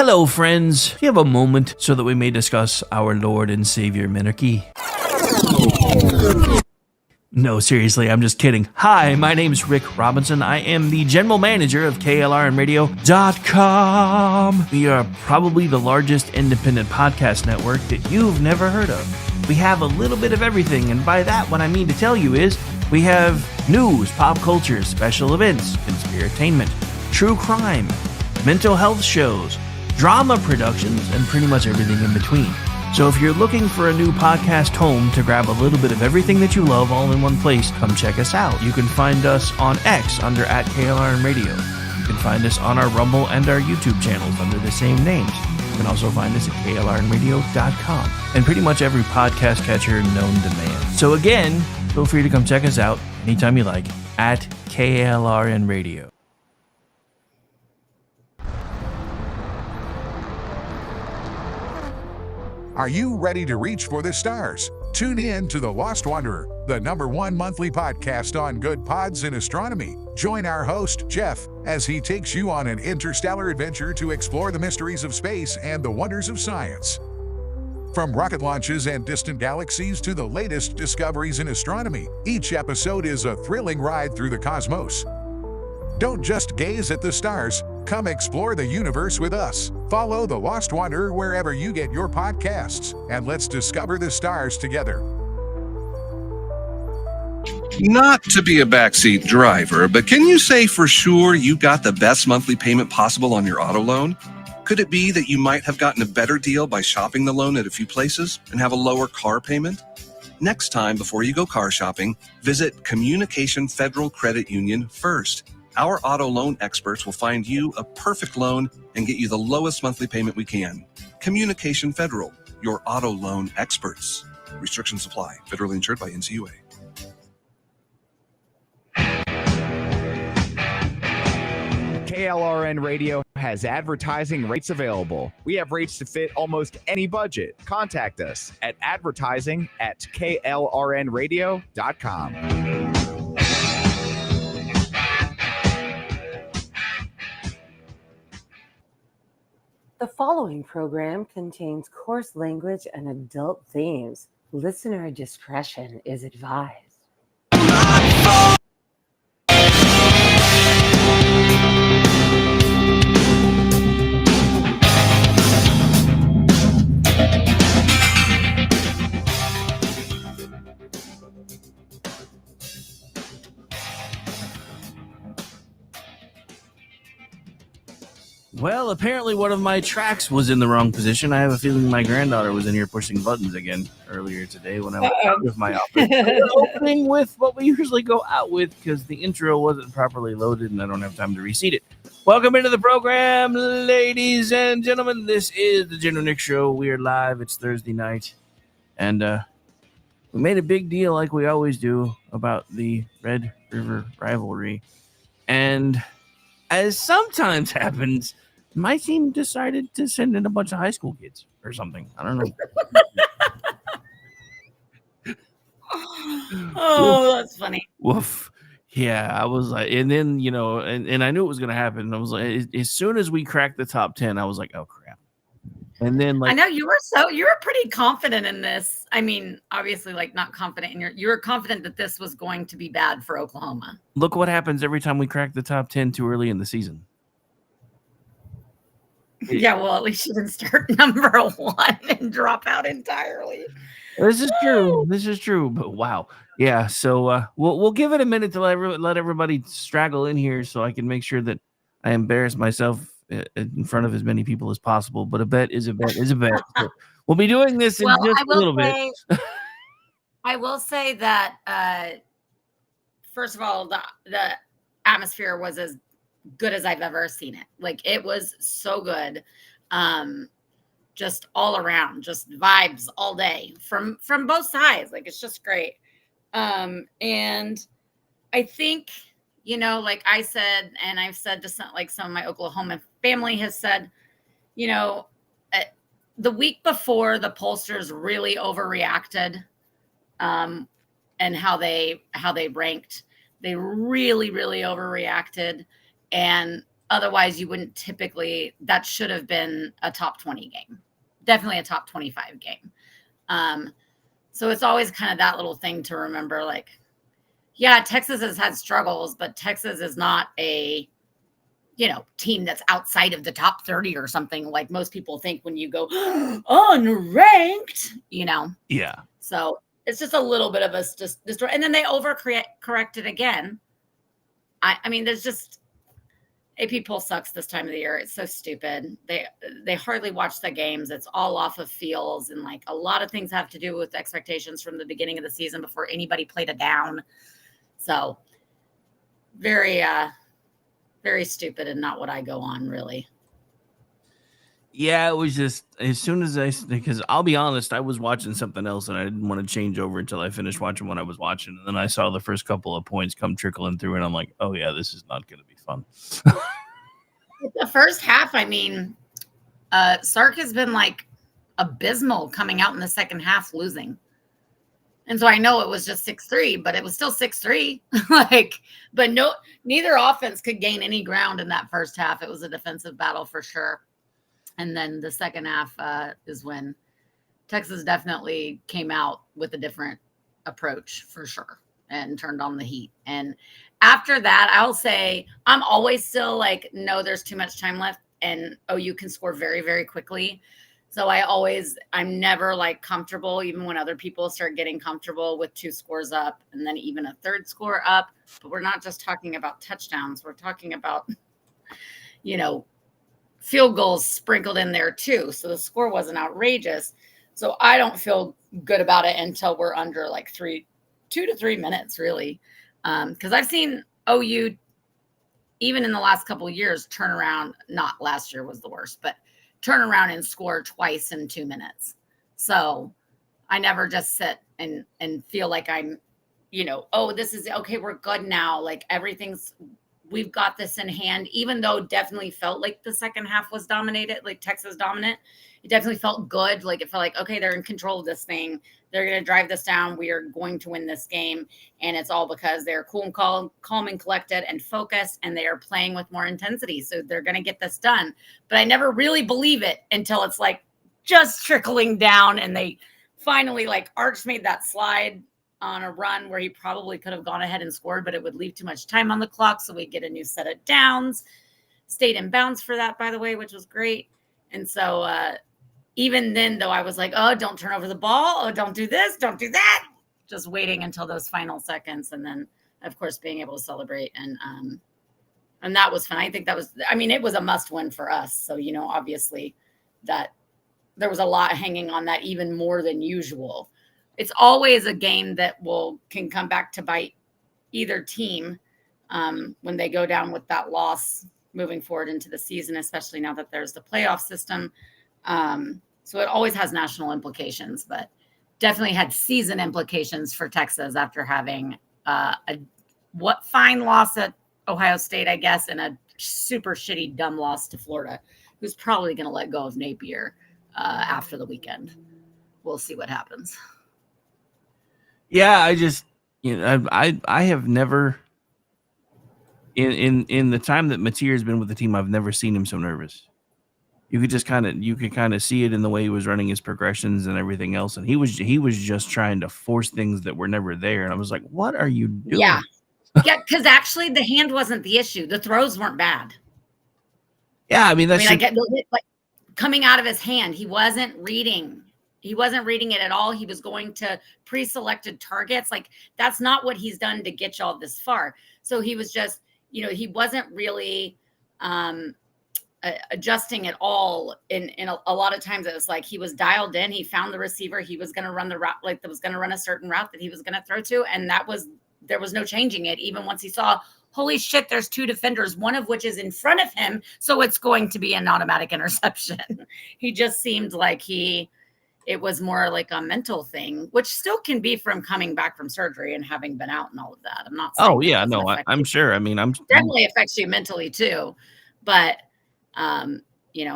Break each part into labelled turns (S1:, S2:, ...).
S1: Hello, friends. Do you have a moment so that we may discuss our Lord and Savior Minarchy? No, seriously, I'm just kidding. Hi, my name's Rick Robinson. I am the general manager of KLRNradio.com. We are probably the largest independent podcast network that you've never heard of. We have a little bit of everything, and by that, what I mean to tell you is we have news, pop culture, special events, conspiratainment, true crime, mental health shows, drama productions, and pretty much everything in between. So if you're looking for a new podcast home to grab a little bit of everything that you love all in one place, come check us out. You can find us on X under @KLRNradio. You can find us on our Rumble and our YouTube channels under the same names. You can also find us at KLRNradio.com and pretty much every podcast catcher known to man. So again, feel free to come check us out anytime you like at KLRNradio.
S2: Are you ready to reach for the stars? Tune in to The Lost Wanderer, the #1 monthly podcast on good pods in astronomy. Join our host, Jeff, as he takes you on an interstellar adventure to explore the mysteries of space and the wonders of science. From rocket launches and distant galaxies to the latest discoveries in astronomy, each episode is a thrilling ride through the cosmos. Don't just gaze at the stars, come explore the universe with us. Follow The Lost Wanderer wherever you get your podcasts, and let's discover the stars together.
S3: Not to be a backseat driver, but can you say for sure you got the best monthly payment possible on your auto loan? Could it be that you might have gotten a better deal by shopping the loan at a few places and have a lower car payment? Next time, before you go car shopping, visit Communication Federal Credit Union first. Our auto loan experts will find you a perfect loan and get you the lowest monthly payment we can. Communication Federal, your auto loan experts. Restrictions apply. Federally insured by NCUA.
S4: KLRN Radio has advertising rates available. We have rates to fit almost any budget. Contact us at advertising@klrnradio.com.
S5: The following program contains coarse language and adult themes. Listener discretion is advised.
S1: Well, apparently one of my tracks was in the wrong position. I have a feeling my granddaughter was in here pushing buttons again earlier today when I was out with my office. Opening with what we usually go out with because the intro wasn't properly loaded and I don't have time to reseat it. Welcome into the program, ladies and gentlemen. This is the General Nick Show. We are live. It's Thursday night. And we made a big deal like we always do about the Red River rivalry. And as sometimes happens, my team decided to send in a bunch of high school kids or something. I don't know.
S6: Oh, that's funny.
S1: Woof. Yeah, I was like, and then, you know, and I knew it was going to happen. I was like, as soon as we cracked the top 10, I was like, oh, crap. And then, like,
S6: I know you were pretty confident in this. I mean, obviously, like, not confident in you were confident that this was going to be bad for Oklahoma.
S1: Look what happens every time we crack the top 10 too early in the season.
S6: Yeah, well, at least you didn't start number 1 and drop out entirely.
S1: This is true. This is true. But wow. Yeah. So we'll give it a minute to let everybody straggle in here so I can make sure that I embarrass myself in front of as many people as possible. But a bet is a bet is a bet. So we'll be doing this in just a little bit.
S6: I will say that, first of all, the atmosphere was as good as I've ever seen it. Like, it was so good. Just all around, just vibes all day from both sides. Like, it's just great. And I think, you know, like I said, and I've said to some of my Oklahoma family has said, you know, the week before the pollsters really overreacted, and how they ranked, they really, really overreacted. And Otherwise, you wouldn't typically, that should have been a top 20 game, definitely a top 25 game. So it's always kind of that little thing to remember, like, yeah, Texas has had struggles, but Texas is not a, team that's outside of the top 30 or something like most people think when you go unranked,
S1: Yeah.
S6: So it's just a little bit of a destroy, and then they overcorrect it again. I mean, there's just AP poll sucks this time of the year. It's so stupid. They hardly watch the games. It's all off of feels, and like a lot of things have to do with expectations from the beginning of the season before anybody played a down. So very very stupid and not what I go on really.
S1: Yeah, it was just as soon as because I'll be honest, I was watching something else and I didn't want to change over until I finished watching what I was watching. And then I saw the first couple of points come trickling through and I'm like, oh yeah, this is not going to be fun.
S6: The first half, I mean, Sark has been like abysmal coming out in the second half losing. And so I know it was just 6-3, but it was still 6-3. But neither offense could gain any ground in that first half. It was a defensive battle for sure. And then the second half is when Texas definitely came out with a different approach for sure and turned on the heat. And after that, I'll say I'm always still like, no, there's too much time left. And OU can score very, very quickly. So I'm never like comfortable, even when other people start getting comfortable with 2 scores up and then even a third score up. But we're not just talking about touchdowns. We're talking about, field goals sprinkled in there too. So the score wasn't outrageous. So I don't feel good about it until we're under like 2 to 3 minutes really. Because I've seen OU, even in the last couple of years, turn around. Not last year was the worst, but turn around and score twice in 2 minutes. So I never just sit and feel like I'm, this is okay. We're good now. Like we've got this in hand, even though it definitely felt like the second half was dominated, like Texas dominant. It definitely felt good. Like it felt like, okay, they're in control of this thing. They're going to drive this down. We are going to win this game. And it's all because they're cool and calm and collected and focused, and they are playing with more intensity. So they're going to get this done. But I never really believe it until it's like just trickling down. And they finally, like Arch made that slide on a run where he probably could have gone ahead and scored, but it would leave too much time on the clock. So we get a new set of downs, stayed in bounds for that, by the way, which was great. And so even then, though, I was like, oh, don't turn over the ball. Oh, don't do this. Don't do that. Just waiting until those final seconds. And then, of course, being able to celebrate. And that was fun. I think it was a must win for us. So, obviously that there was a lot hanging on that, even more than usual. It's always a game that can come back to bite either team when they go down with that loss moving forward into the season, especially now that there's the playoff system. So it always has national implications, but definitely had season implications for Texas after having a fine loss at Ohio State, I guess, and a super shitty, dumb loss to Florida, who's probably going to let go of Napier after the weekend. We'll see what happens.
S1: Yeah, I just, I have never, in the time that Mateer has been with the team, I've never seen him so nervous. You could kind of see it in the way he was running his progressions and everything else. And he was just trying to force things that were never there. And I was like, what are you doing?
S6: Yeah. Because actually the hand wasn't the issue. The throws weren't bad.
S1: Yeah. I
S6: get like coming out of his hand. He wasn't reading it at all. He was going to pre-selected targets. Like that's not what he's done to get y'all this far. So he was just, he wasn't really, adjusting at all. In a lot of times it was like he was dialed in. He found the receiver. He was going to run the route, like that was going to run a certain route that he was going to throw to. And there was no changing it. Even once he saw, holy shit, there's 2 defenders, one of which is in front of him. So it's going to be an automatic interception. He just seemed like it was more like a mental thing, which still can be from coming back from surgery and having been out and all of that. I'm not saying
S1: oh yeah, no, I'm sure. I mean,
S6: definitely affects you mentally too, but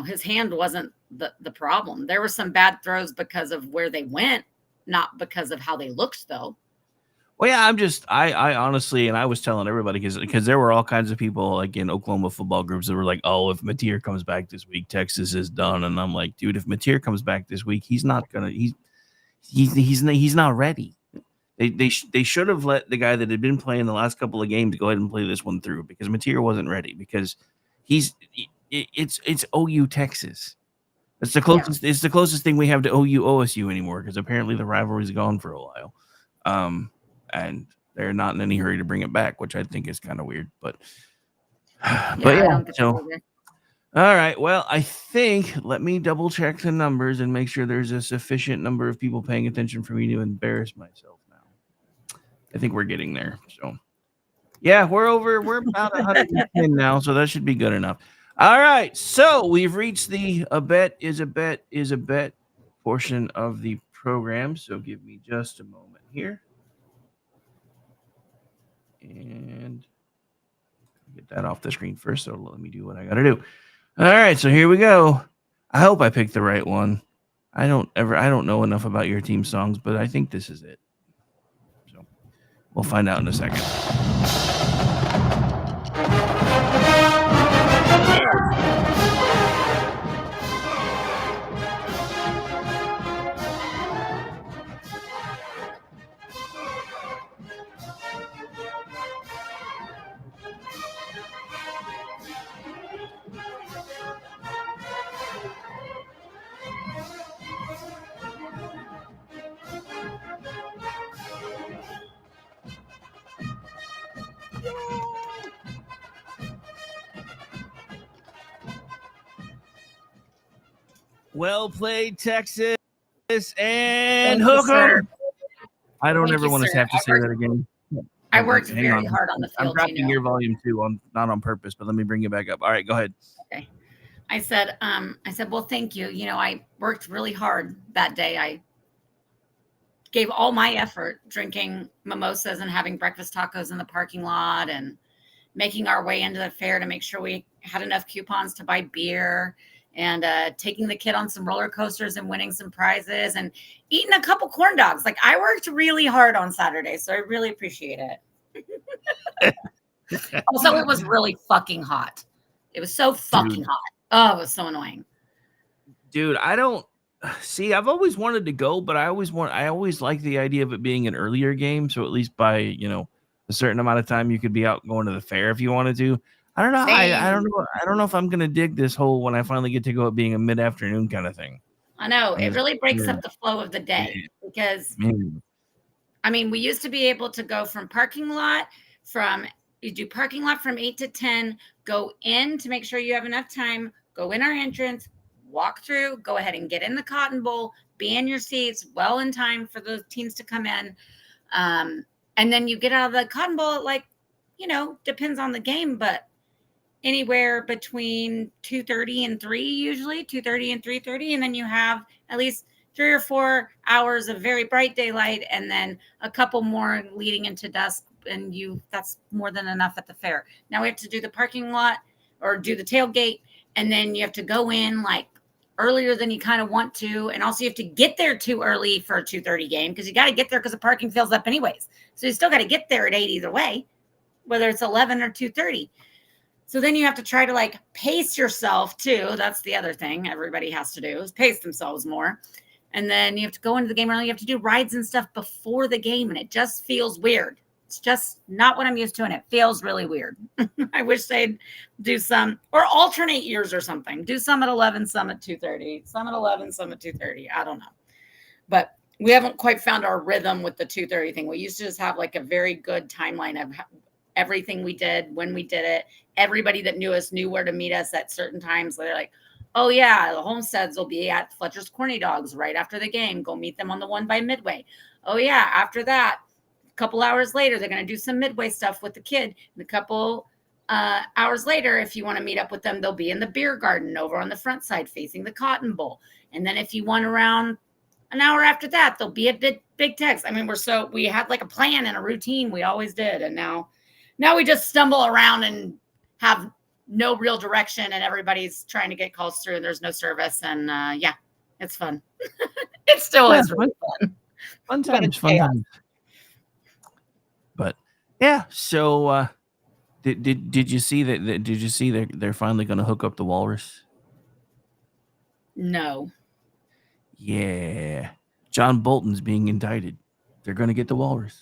S6: his hand wasn't the problem. There were some bad throws because of where they went, not because of how they looked though.
S1: Well, yeah, I honestly, and I was telling everybody because there were all kinds of people like in Oklahoma football groups that were like, oh, if Mateer comes back this week, Texas is done. And I'm like, dude, if Mateer comes back this week, he's not gonna, he's not ready. They should have let the guy that had been playing the last couple of games go ahead and play this one through because Mateer wasn't ready because it's OU Texas. It's the closest. Yeah. It's the closest thing we have to OU OSU anymore because apparently the rivalry's gone for a while, and they're not in any hurry to bring it back, which I think is kind of weird. But yeah. So, all right. Well, I think let me double check the numbers and make sure there's a sufficient number of people paying attention for me to embarrass myself now. I think we're getting there. So, yeah, we're about 110 now, so that should be good enough. All right, so we've reached the a bet is a bet portion of the program. So give me just a moment here. And get that off the screen first. So let me do what I got to do. All right, so here we go. I hope I picked the right one. I don't know enough about your team songs, but I think this is it. So we'll find out in a second. Well played, Texas and Hooker. I don't ever want to have to say that again.
S6: I worked very hard on the field.
S1: I'm dropping your volume too. Not on purpose, but let me bring you back up. All right, go ahead.
S6: Okay. I said, well, thank you. You know, I worked really hard that day. I gave all my effort drinking mimosas and having breakfast tacos in the parking lot and making our way into the fair to make sure we had enough coupons to buy beer and taking the kid on some roller coasters and winning some prizes and eating a couple corn dogs. Like, I worked really hard on Saturday, so I really appreciate it. Also, it was really fucking hot. It was so fucking hot. Oh, it was so annoying.
S1: Dude, I don't see. I've always wanted to go, but I always like the idea of it being an earlier game. So at least by, a certain amount of time, you could be out going to the fair if you wanted to. I don't know. I don't know. I don't know if I'm gonna dig this whole when I finally get to go it being a mid-afternoon kind of thing.
S6: I know it really breaks up the flow of the day because I mean, we used to be able to go from you do parking lot from 8 to 10, go in to make sure you have enough time, go in our entrance, walk through, go ahead and get in the Cotton Bowl, be in your seats well in time for the teams to come in. And then you get out of the Cotton Bowl at depends on the game, but anywhere between 2:30 and 3, usually 2:30 and 3:30. And then you have at least 3 or 4 hours of very bright daylight and then a couple more leading into dusk. And that's more than enough at the fair. Now we have to do the parking lot or do the tailgate. And then you have to go in earlier than you kind of want to. And also you have to get there too early for a 2:30 game because you got to get there because the parking fills up anyways. So you still got to get there at 8 either way, whether it's 11 or 2:30. So then you have to try to pace yourself too. That's the other thing everybody has to do is pace themselves more. And then you have to go into the game early. You have to do rides and stuff before the game. And it just feels weird. It's just not what I'm used to. And it feels really weird. I wish they'd do some or alternate years or something. Do some at 11, some at 2:30, some at 11, some at 2:30. I don't know. But we haven't quite found our rhythm with the 2:30 thing. We used to just have a very good timeline of everything we did, when we did it. Everybody that knew us knew where to meet us at certain times. They're like, oh yeah, the Homesteads will be at Fletcher's Corny Dogs right after the game. Go meet them on the one by Midway. Oh yeah, after that, a couple hours later, they're going to do some Midway stuff with the kid. And a couple hours later, if you want to meet up with them, they'll be in the beer garden over on the front side facing the Cotton Bowl. And then if you want around an hour after that, they'll be at Big Tex. I mean, we had a plan and a routine. We always did. And now we just stumble around and have no real direction and everybody's trying to get calls through and there's no service. And it's fun. It still is really fun.
S1: Fun times. Yeah. So did you see that? Did you see they're finally going to hook up the walrus?
S6: No.
S1: Yeah. John Bolton's being indicted. They're going to get the walrus.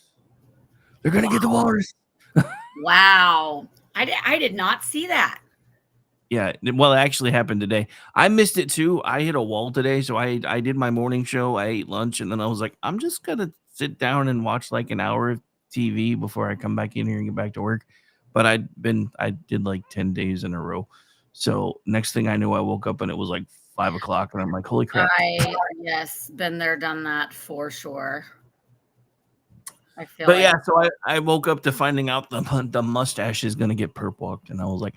S1: They're going to get the walrus.
S6: Wow. I did not see that.
S1: Yeah, well, it actually happened today. I missed it too. I hit a wall today, so I did my morning show. I ate lunch, and then I was like, I'm just gonna sit down and watch like an hour of TV before I come back in here and get back to work. But I did like 10 days in a row. So next thing I knew, I woke up and it was like 5 o'clock, and I'm like, holy crap!
S6: Yes, been there, done that for sure. I feel
S1: But
S6: like
S1: yeah, so I woke up to finding out the mustache is gonna get perp walked, and I was like,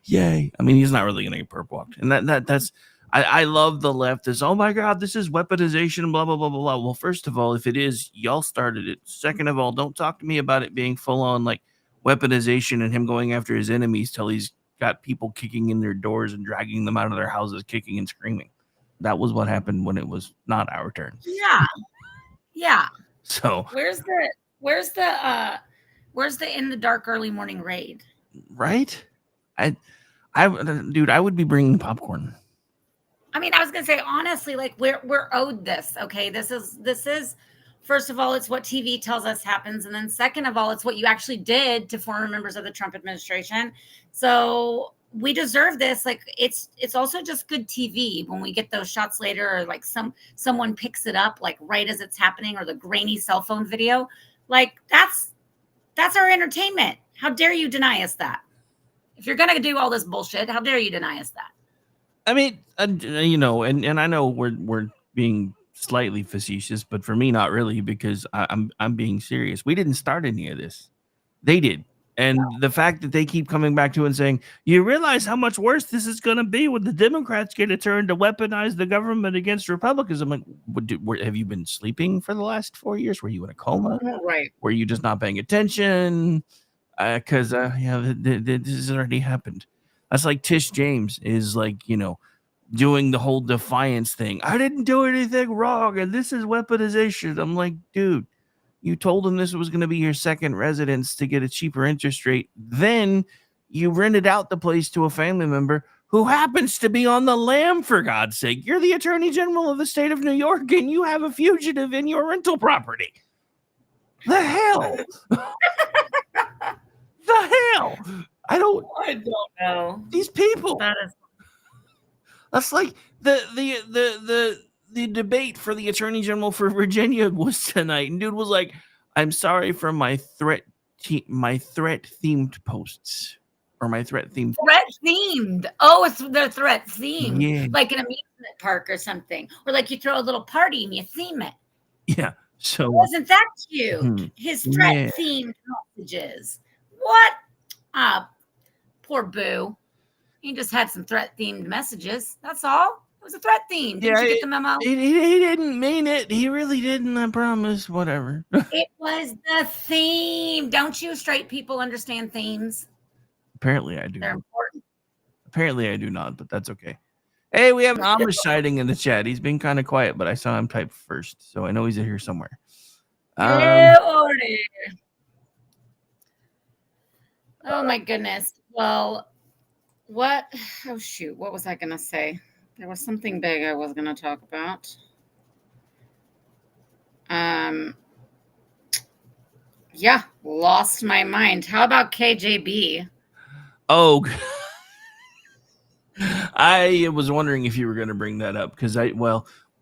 S1: yay! I mean, he's not really gonna get perp walked, and that's I love the left is, oh my god, this is weaponization, blah blah blah blah blah. Well, first of all, if it is, y'all started it. Second of all, don't talk to me about it being full on like weaponization and him going after his enemies till he's got people kicking in their doors and dragging them out of their houses, kicking and screaming. That was what happened when it was not our turn.
S6: yeah.
S1: So
S6: Where's the in the dark early morning raid?
S1: right, I dude, I would be bringing popcorn.
S6: I mean, I was gonna say honestly, like we're owed this. Okay, this is first of all, it's what TV tells us happens, and then second of all, it's what you actually did to former members of the Trump administration. So we deserve this. Like it's also just good TV when we get those shots later, or like someone picks it up like right as it's happening, or the grainy cell phone video. Like that's our entertainment. How dare you deny us that? If you're gonna do all this bullshit, how dare you deny us that?
S1: I mean, you know, and I know we're being slightly facetious, but for me, not really, because I'm being serious. We didn't start any of this; they did, and the fact that they keep coming back to it and saying, "You realize how much worse this is going to be when the Democrats get a turn to weaponize the government against Republicans." I'm like, have you been sleeping for the last 4 years? Were you in a coma?
S6: Right.
S1: Were you just not paying attention? Because yeah, this has already happened. That's like Tish James is like, you know, doing the whole defiance thing. I didn't do anything wrong, and this is weaponization. I'm like, dude, you told him this was going to be your second residence to get a cheaper interest rate. Then you rented out the place to a family member who happens to be on the lam, for God's sake. You're the Attorney General of the state of New York, and you have a fugitive in your rental property. The hell? The hell? I don't
S6: know.
S1: These people. That's like the debate for the Attorney General for Virginia was tonight, and dude was like, "I'm sorry for my threat themed posts, or my threat themed."
S6: Oh, it's the threat themed,
S1: Yeah.
S6: like an amusement park or something, or like you throw a little party and you theme it.
S1: Yeah. So
S6: wasn't that cute? His threat themed messages. What? Poor Boo. He just had some threat themed messages. That's all. It was a threat theme. Didn't you get the memo?
S1: He didn't mean it. He really didn't. I promise. Whatever.
S6: It was the theme. Don't you straight people understand themes?
S1: Apparently, I do.
S6: They're important.
S1: Apparently, I do not, but that's okay. Hey, we have an Amish sighting in the chat. He's been kind of quiet, but I saw him type first, so I know he's here somewhere.
S6: Oh my goodness. Well, what? Oh shoot! What was I gonna say? There was something big I was gonna talk about. Yeah, lost my mind. How about KJB?
S1: Oh, I was wondering if you were going to bring that up, because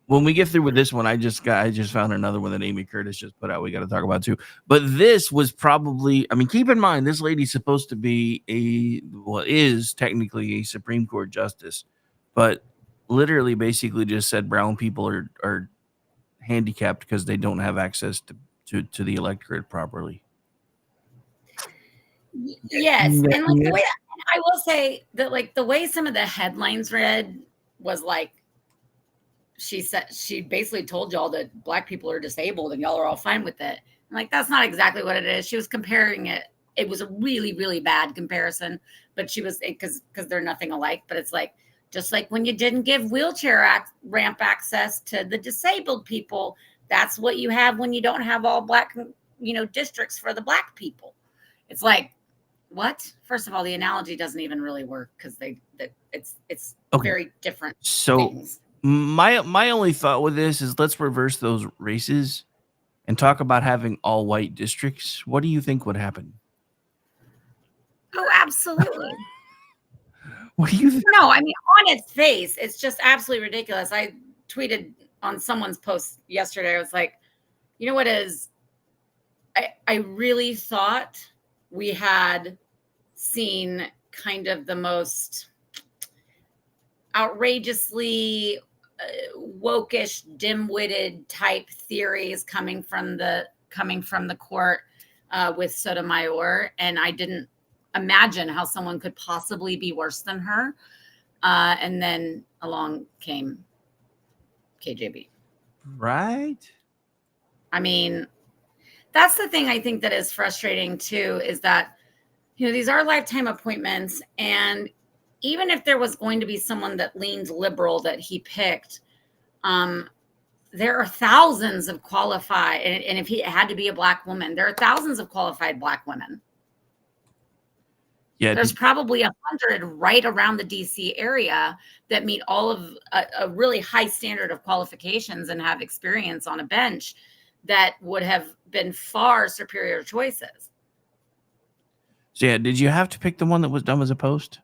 S1: when we get through with this one, I just found another one that Amy Curtis just put out. We got to talk about too. But this was probably, I mean, keep in mind, this lady's supposed to be is technically a Supreme Court justice, but literally basically just said brown people are handicapped because they don't have access to the electorate properly.
S6: Yes, and like the way I will say that, like the way some of the headlines read was like, she basically told y'all that black people are disabled and y'all are all fine with it. I'm like, that's not exactly what it is. She was comparing it. It was a really, really bad comparison, but she was, because they're nothing alike. But it's like, just like when you didn't give wheelchair ramp access to the disabled people, that's what you have when you don't have all black, districts for the black people. It's like, what? First of all, the analogy doesn't even really work because it's
S1: Okay.
S6: very different
S1: So
S6: things.
S1: my only thought with this is let's reverse those races and talk about having all white districts. What do you think would happen?
S6: Oh, absolutely.
S1: What do you think?
S6: No, I mean, on its face, it's just absolutely ridiculous. I tweeted on someone's post yesterday. I was like, you know what is? I really thought we had seen kind of the most outrageously wokish, dim-witted type theories coming from the court with Sotomayor, and I didn't imagine how someone could possibly be worse than her. And then along came KJB.
S1: Right?
S6: I mean, that's the thing I think that is frustrating too, is that, these are lifetime appointments. And even if there was going to be someone that leaned liberal that he picked, there are thousands of qualified, and if he had to be a Black woman, there are thousands of qualified Black women.
S1: Yeah.
S6: There's probably 100 right around the DC area that meet all of a really high standard of qualifications and have experience on a bench that would have been far superior choices.
S1: So yeah, did you have to pick the one that was dumb as a post?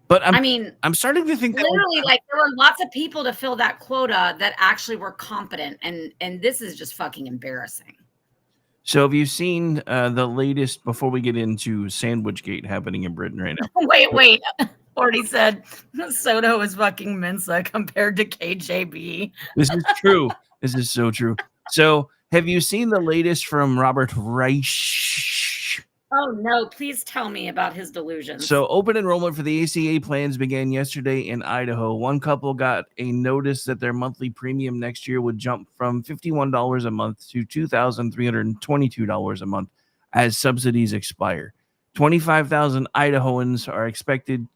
S1: But I'm starting to think that
S6: literally, like, there were lots of people to fill that quota that actually were competent, and this is just fucking embarrassing.
S1: So have you seen the latest, before we get into Sandwichgate happening in Britain right now?
S6: Wait. Already said Soto is fucking Mensa compared to KJB.
S1: This is true. This is so true. So have you seen the latest from Robert Reich?
S6: Oh no, please tell me about his delusions.
S1: So open enrollment for the ACA plans began yesterday in Idaho. One couple got a notice that their monthly premium next year would jump from $51 a month to $2,322 a month as subsidies expire. 25,000 Idahoans are expected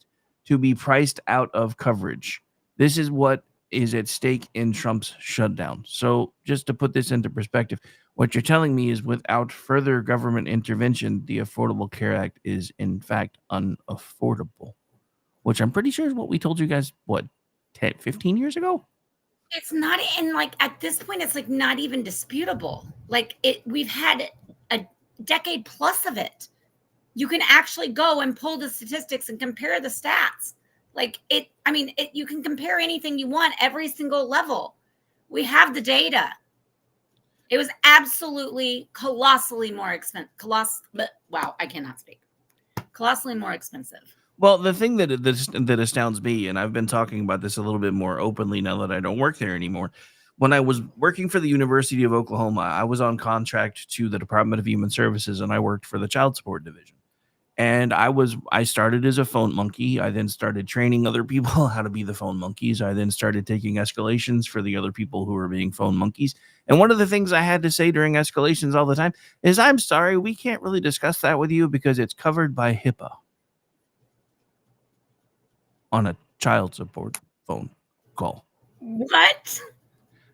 S1: to be priced out of coverage. This is what is at stake in Trump's shutdown. So just to put this into perspective, what you're telling me is without further government intervention, the Affordable Care Act is in fact unaffordable, which I'm pretty sure is what we told you guys, 10, 15 years ago?
S6: It's not, and like at this point, it's like not even disputable. Like we've had a decade plus of it. You can actually go and pull the statistics and compare the stats. Like you can compare anything you want, every single level. We have the data. It was absolutely colossally more expensive. Wow, I cannot speak. Colossally more expensive.
S1: Well, the thing that astounds me, and I've been talking about this a little bit more openly now that I don't work there anymore. When I was working for the University of Oklahoma, I was on contract to the Department of Human Services, and I worked for the child support division. And I started as a phone monkey. I then started training other people how to be the phone monkeys. I then started taking escalations for the other people who were being phone monkeys. And one of the things I had to say during escalations all the time is, I'm sorry, we can't really discuss that with you because it's covered by HIPAA on a child support phone call.
S6: What?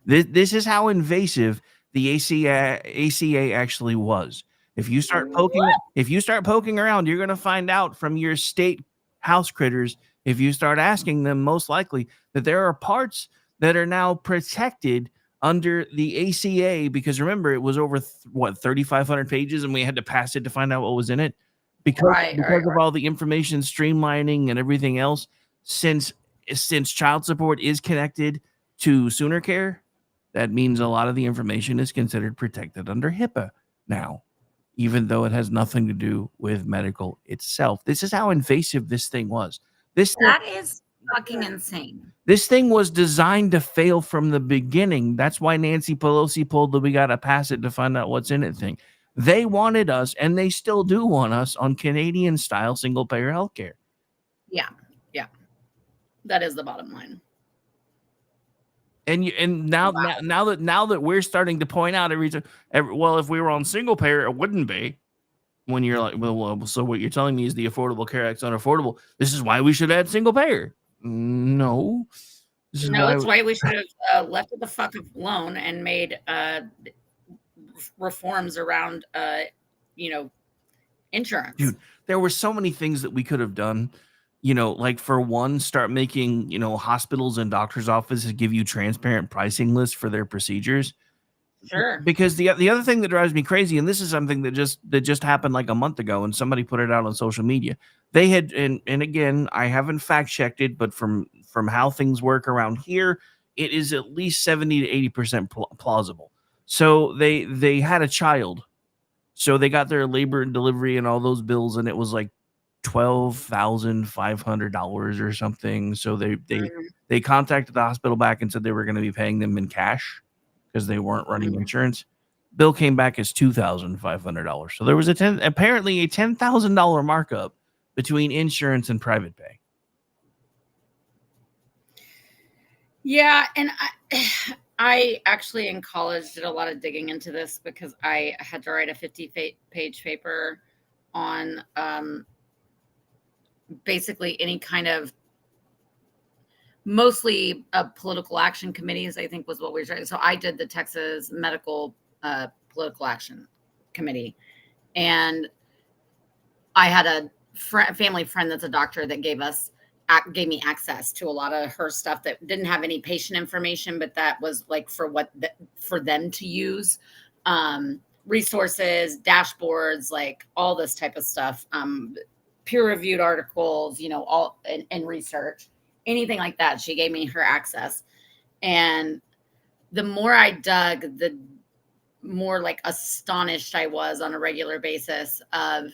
S1: This is how invasive the ACA actually was. If you start poking around, you're going to find out from your state house critters, if you start asking them, most likely that there are parts that are now protected under the ACA, because remember, it was over 3,500 pages, and we had to pass it to find out what was in it because of all the information streamlining and everything else. Since child support is connected to Sooner Care, that means a lot of the information is considered protected under HIPAA now, even though it has nothing to do with medical itself. This is how invasive this thing was.
S6: That is fucking insane.
S1: This thing was designed to fail from the beginning. That's why Nancy Pelosi pulled the "we got to pass it to find out what's in it" thing. They wanted us, and they still do want us, on Canadian-style single-payer healthcare.
S6: Yeah. That is the bottom line.
S1: And now that we're starting to point out if we were on single payer, it wouldn't be. When you're like, well, so what you're telling me is the Affordable Care Act's unaffordable. This is why we should add single payer. No.
S6: It's why we should have left it the fuck alone and made reforms around, insurance.
S1: Dude, there were so many things that we could have done. Like for one, start making, hospitals and doctors' offices give you transparent pricing lists for their procedures.
S6: Sure.
S1: Because the other thing that drives me crazy, and this is something that just happened like a month ago, and somebody put it out on social media. They had, and again, I haven't fact checked it, but from how things work around here, it is at least 70 to 80% plausible. So they had a child, so they got their labor and delivery and all those bills, and it was like $12,500 or something. So they contacted the hospital back and said they were going to be paying them in cash because they weren't running insurance. Bill came back as $2,500. So there was apparently a $10,000 markup between insurance and private pay.
S6: Yeah, and I actually in college did a lot of digging into this because I had to write a 50-page paper on basically any kind of mostly political action committees, I think was what we were trying. So I did the Texas Medical Political Action Committee. And I had a family friend that's a doctor that gave me access to a lot of her stuff that didn't have any patient information, but that was like for them to use, resources, dashboards, like all this type of stuff, peer-reviewed articles, all and research. Anything like that. She gave me her access. And the more I dug, the more like astonished I was on a regular basis of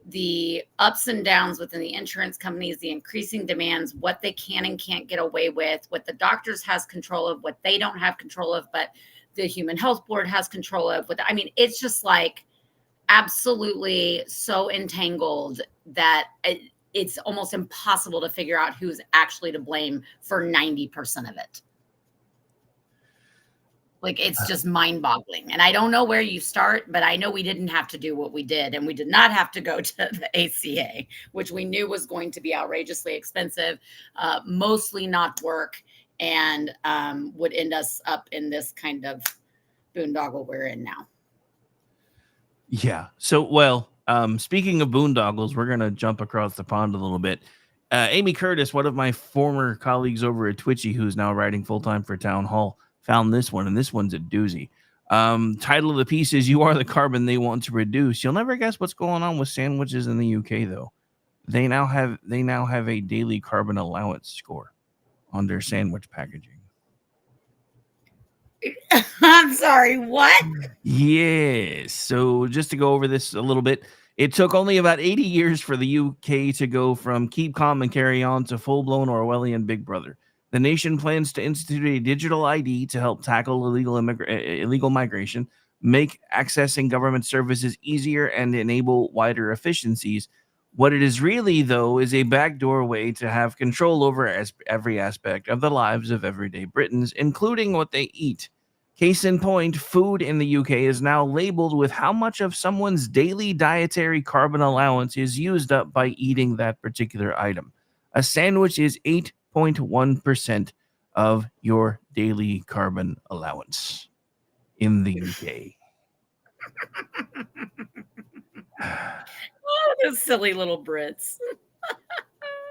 S6: the ups and downs within the insurance companies, the increasing demands, what they can and can't get away with, what the doctors has control of, what they don't have control of, but the Human Health Board has control of. It's just like absolutely so entangled that it's almost impossible to figure out who's actually to blame for 90% of it. Like, it's just mind-boggling. And I don't know where you start, but I know we didn't have to do what we did. And we did not have to go to the ACA, which we knew was going to be outrageously expensive, mostly not work, and would end us up in this kind of boondoggle we're in now.
S1: Yeah. So, speaking of boondoggles, we're going to jump across the pond a little bit. Amy Curtis, one of my former colleagues over at Twitchy, who's now writing full-time for Town Hall, found this one, and this one's a doozy. Title of the piece is "You Are the Carbon They Want to Reduce." You'll never guess what's going on with sandwiches in the UK, though. They now have a daily carbon allowance score on their sandwich packaging.
S6: I'm sorry, what?
S1: Yes. So just to go over this a little bit, it took only about 80 years for the UK to go from keep calm and carry on to full-blown Orwellian Big Brother. The nation plans to institute a digital ID to help tackle illegal migration, make accessing government services easier, and enable wider efficiencies. What it is really, though, is a backdoor way to have control over every aspect of the lives of everyday Britons, including what they eat. Case in point, food in the UK is now labeled with how much of someone's daily dietary carbon allowance is used up by eating that particular item. A sandwich is 8.1% of your daily carbon allowance in the UK.
S6: Oh, those silly little Brits.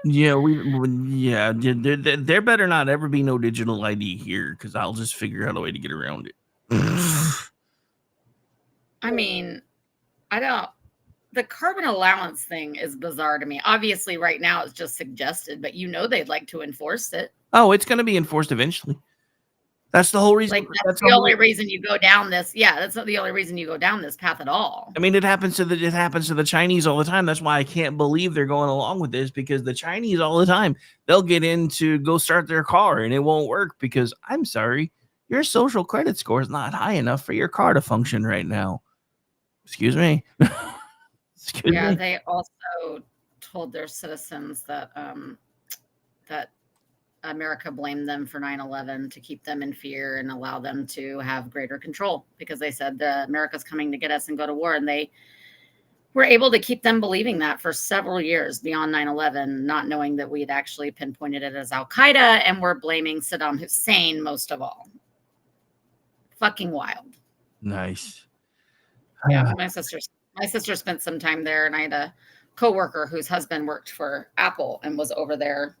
S1: Yeah, there better not ever be no digital ID here, because I'll just figure out a way to get around it.
S6: I mean, the carbon allowance thing is bizarre to me. Obviously, right now it's just suggested, but they'd like to enforce it.
S1: Oh, it's going to be enforced eventually. That's the whole reason.
S6: Like, that's the only reason you go down this. Yeah, that's not the only reason you go down this path at all.
S1: I mean, it happens to the Chinese all the time. That's why I can't believe they're going along with this, because the Chinese all the time, they'll get in to go start their car and it won't work because, I'm sorry, your social credit score is not high enough for your car to function right now. Excuse me. Excuse me.
S6: They also told their citizens that that America blamed them for 9/11 to keep them in fear and allow them to have greater control, because they said America's coming to get us and go to war. And they were able to keep them believing that for several years beyond 9/11, not knowing that we'd actually pinpointed it as Al-Qaeda and we're blaming Saddam Hussein most of all. Fucking wild.
S1: Nice.
S6: Yeah, my sister's My sister spent some time there, and I had a coworker whose husband worked for Apple and was over there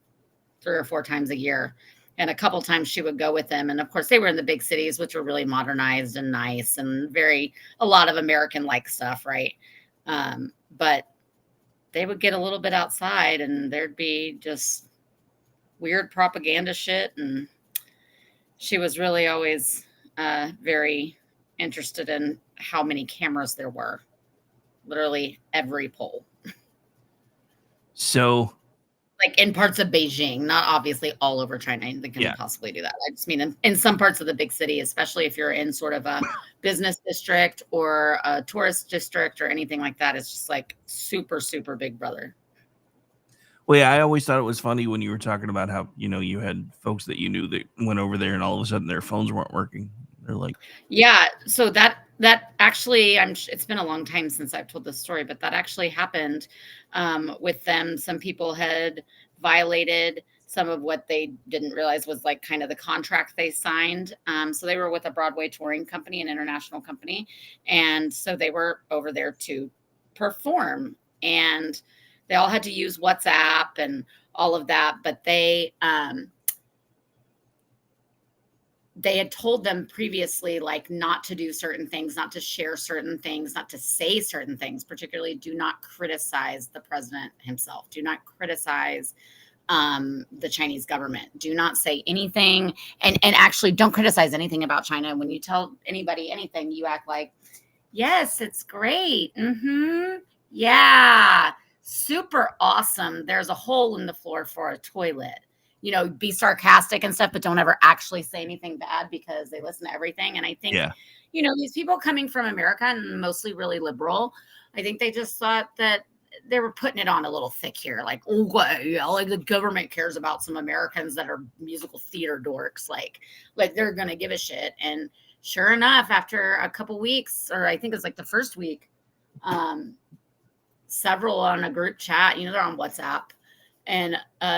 S6: 3 or 4 times a year. And a couple times she would go with them. And of course, they were in the big cities, which were really modernized and nice and a lot of American like stuff, right? But they would get a little bit outside and there'd be just weird propaganda shit. And she was really always very interested in how many cameras there were. Literally every pole.
S1: So,
S6: like in parts of Beijing, not obviously all over China. They couldn't possibly do that. I just mean in some parts of the big city, especially if you're in sort of a business district or a tourist district or anything like that. It's just like super, super Big Brother.
S1: well, yeah, I always thought it was funny when you were talking about how, you had folks that you knew that went over there and all of a sudden their phones weren't working. They're like,
S6: yeah. So that actually, it's been a long time since I've told this story, but that actually happened with them. Some people had violated some of what they didn't realize was like kind of the contract they signed. So they were with a Broadway touring company, an international company. And so they were over there to perform, and they all had to use WhatsApp and all of that. But they had told them previously, like, not to do certain things, not to share certain things, not to say certain things, particularly do not criticize the president himself. Do not criticize the Chinese government. Do not say anything. And actually don't criticize anything about China. When you tell anybody anything, you act like, yes, it's great. Yeah, super awesome. There's a hole in the floor for a toilet. Be sarcastic and stuff, but don't ever actually say anything bad because they listen to everything. And I think, these people coming from America and mostly really liberal, I think they just thought that they were putting it on a little thick here. Like, like the government cares about some Americans that are musical theater dorks. Like they're going to give a shit. And sure enough, after a couple weeks, or I think it's like the first week, several on a group chat, they're on WhatsApp. And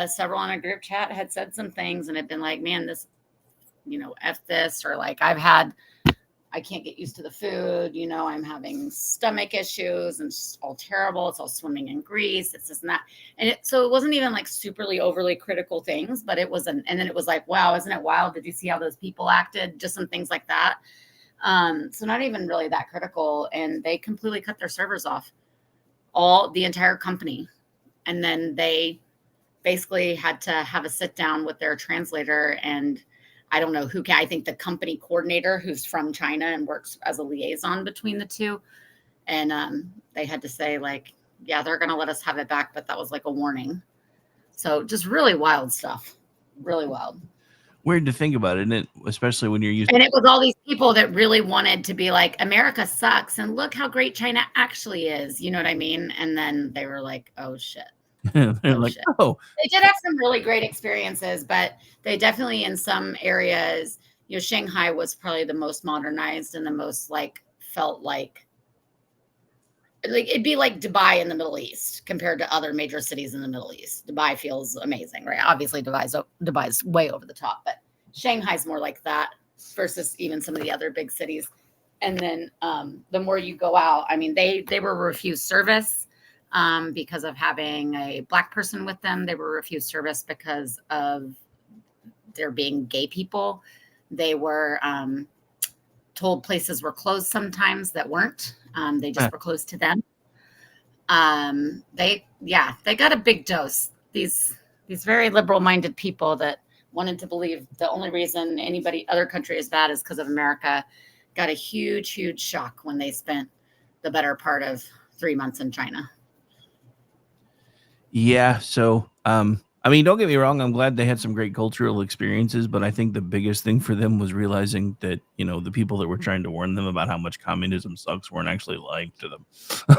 S6: several on a group chat had said some things and had been like, man, this, F this, or like, I can't get used to the food. I'm having stomach issues and it's all terrible. It's all swimming in grease. It's this and that. And so it wasn't even like superly overly critical things, but it wasn't. And then it was like, wow, isn't it wild? Did you see how those people acted? Just some things like that. So not even really that critical. And they completely cut their servers off, the entire company. And then they basically had to have a sit down with their translator, and I don't know who I think the company coordinator who's from China and works as a liaison between the two. And they had to say like, yeah, they're going to let us have it back. But that was like a warning. So just really wild stuff. Really wild.
S1: Weird to think about it, isn't it? Especially when you're using.
S6: And it was all these people that really wanted to be like, America sucks. And look how great China actually is. You know what I mean? And then they were like, oh, shit.
S1: They're like,
S6: shit.
S1: oh,
S6: they did have some really great experiences, but they definitely in some areas, Shanghai was probably the most modernized and the most felt like it'd be like Dubai in the Middle East compared to other major cities in the Middle East. Dubai feels amazing, right? Obviously Dubai's way over the top, but Shanghai's more like that versus even some of the other big cities. And then the more you go out, I mean, they were refused service because of having a Black person with them. They were refused service because of there being gay people. They were told places were closed sometimes that weren't. They just were closed to them. They got a big dose. These very liberal-minded people that wanted to believe the only reason other country is bad is because of America got a huge, huge shock when they spent the better part of 3 months in China.
S1: Yeah. So, don't get me wrong. I'm glad they had some great cultural experiences, but I think the biggest thing for them was realizing that, the people that were trying to warn them about how much communism sucks weren't actually lying to them.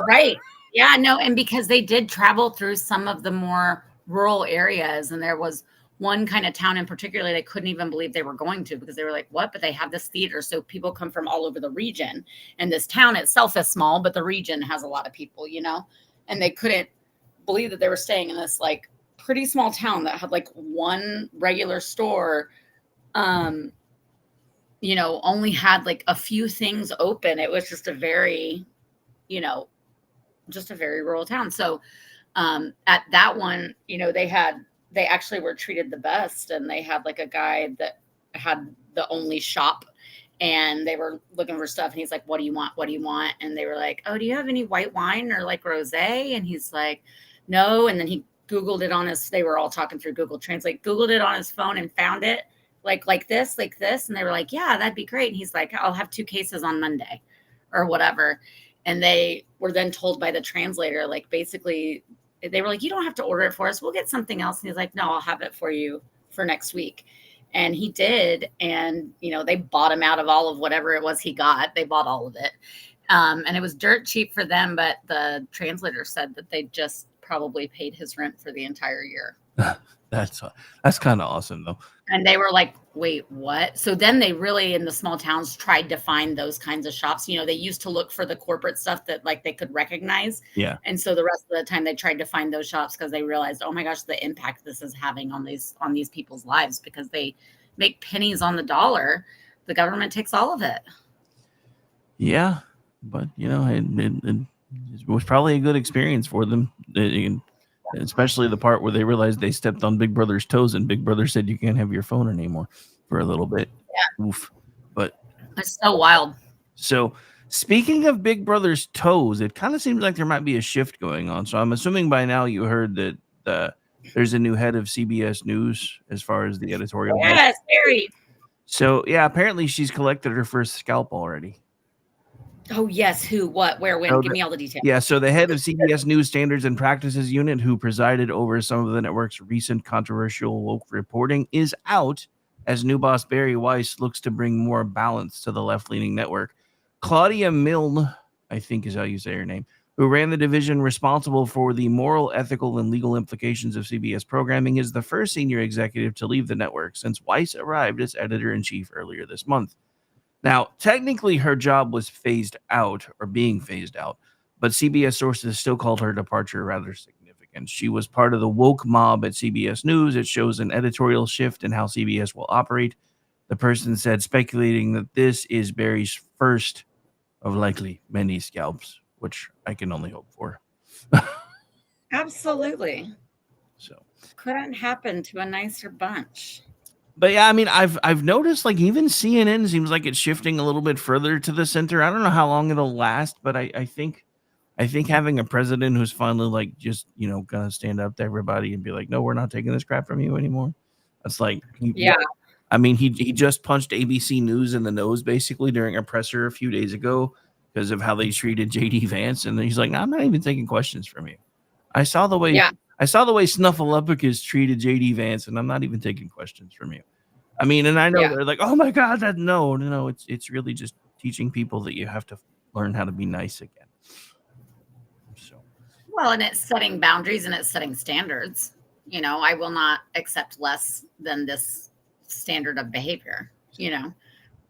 S6: Right. Yeah, no. And because they did travel through some of the more rural areas, and there was one kind of town in particular they couldn't even believe they were going to, because they were like, what? But they have this theater. So people come from all over the region, and this town itself is small, but the region has a lot of people, and they couldn't believe that they were staying in this pretty small town that had one regular store, only had a few things open. It was just a very, just a very rural town. So at that one, they actually were treated the best, and they had like a guy that had the only shop, and they were looking for stuff, and he's like, what do you want? What do you want? And they were like, oh, do you have any white wine or like rosé? And he's like, no. And then he Googled it on they were all talking through Google Translate, Googled it on his phone and found it like this. And they were like, yeah, that'd be great. And he's like, I'll have 2 cases on Monday or whatever. And they were then told by the translator, like, basically they were like, you don't have to order it for us. We'll get something else. And he's like, no, I'll have it for you for next week. And he did. And, they bought him out of all of whatever it was he got. They bought all of it. And it was dirt cheap for them. But the translator said that they just probably paid his rent for the entire year.
S1: That's kind of awesome, though.
S6: And they were like, wait, what? So then they really, in the small towns, tried to find those kinds of shops. They used to look for the corporate stuff that like they could recognize.
S1: Yeah.
S6: And so the rest of the time they tried to find those shops because they realized, oh my gosh, the impact this is having on these people's lives, because they make pennies on the dollar. The government takes all of it.
S1: Yeah. But, it was probably a good experience for them. Especially the part where they realized they stepped on Big Brother's toes, and Big Brother said you can't have your phone anymore for a little bit.
S6: Yeah.
S1: Oof. But
S6: it's so wild.
S1: So speaking of Big Brother's toes, it kind of seems like there might be a shift going on. So I'm assuming by now you heard that there's a new head of CBS News as far as the editorial.
S6: Yes, very.
S1: So yeah, apparently she's collected her first scalp already.
S6: Oh, yes. Who, what, where, when? Give me all the details.
S1: Yeah, so the head of CBS News Standards and Practices Unit, who presided over some of the network's recent controversial woke reporting, is out as new boss Barry Weiss looks to bring more balance to the left-leaning network. Claudia Milne, I think is how you say her name, who ran the division responsible for the moral, ethical, and legal implications of CBS programming, is the first senior executive to leave the network since Weiss arrived as editor-in-chief earlier this month. Now, technically, her job was phased out or being phased out, but CBS sources still called her departure rather significant. She was part of the woke mob at CBS News. It shows an editorial shift in how CBS will operate. The person said, speculating that this is Barry's first of likely many scalps, which I can only hope for.
S6: Absolutely.
S1: So
S6: couldn't happen to a nicer bunch.
S1: But yeah, I mean, I've noticed like even CNN seems like it's shifting a little bit further to the center. I don't know how long it'll last, but I think having a president who's finally like just gonna stand up to everybody and be like, no, we're not taking this crap from you anymore. That's like
S6: yeah.
S1: I mean, he just punched ABC News in the nose basically during a presser a few days ago because of how they treated JD Vance, and he's like, no, I'm not even taking questions from you. I saw the way Snuffleupagus treated JD Vance, and I'm not even taking questions from you. I mean, and I know they're like, oh my God, no, it's really just teaching people that you have to learn how to be nice again. So,
S6: well, and it's setting boundaries and it's setting standards. I will not accept less than this standard of behavior.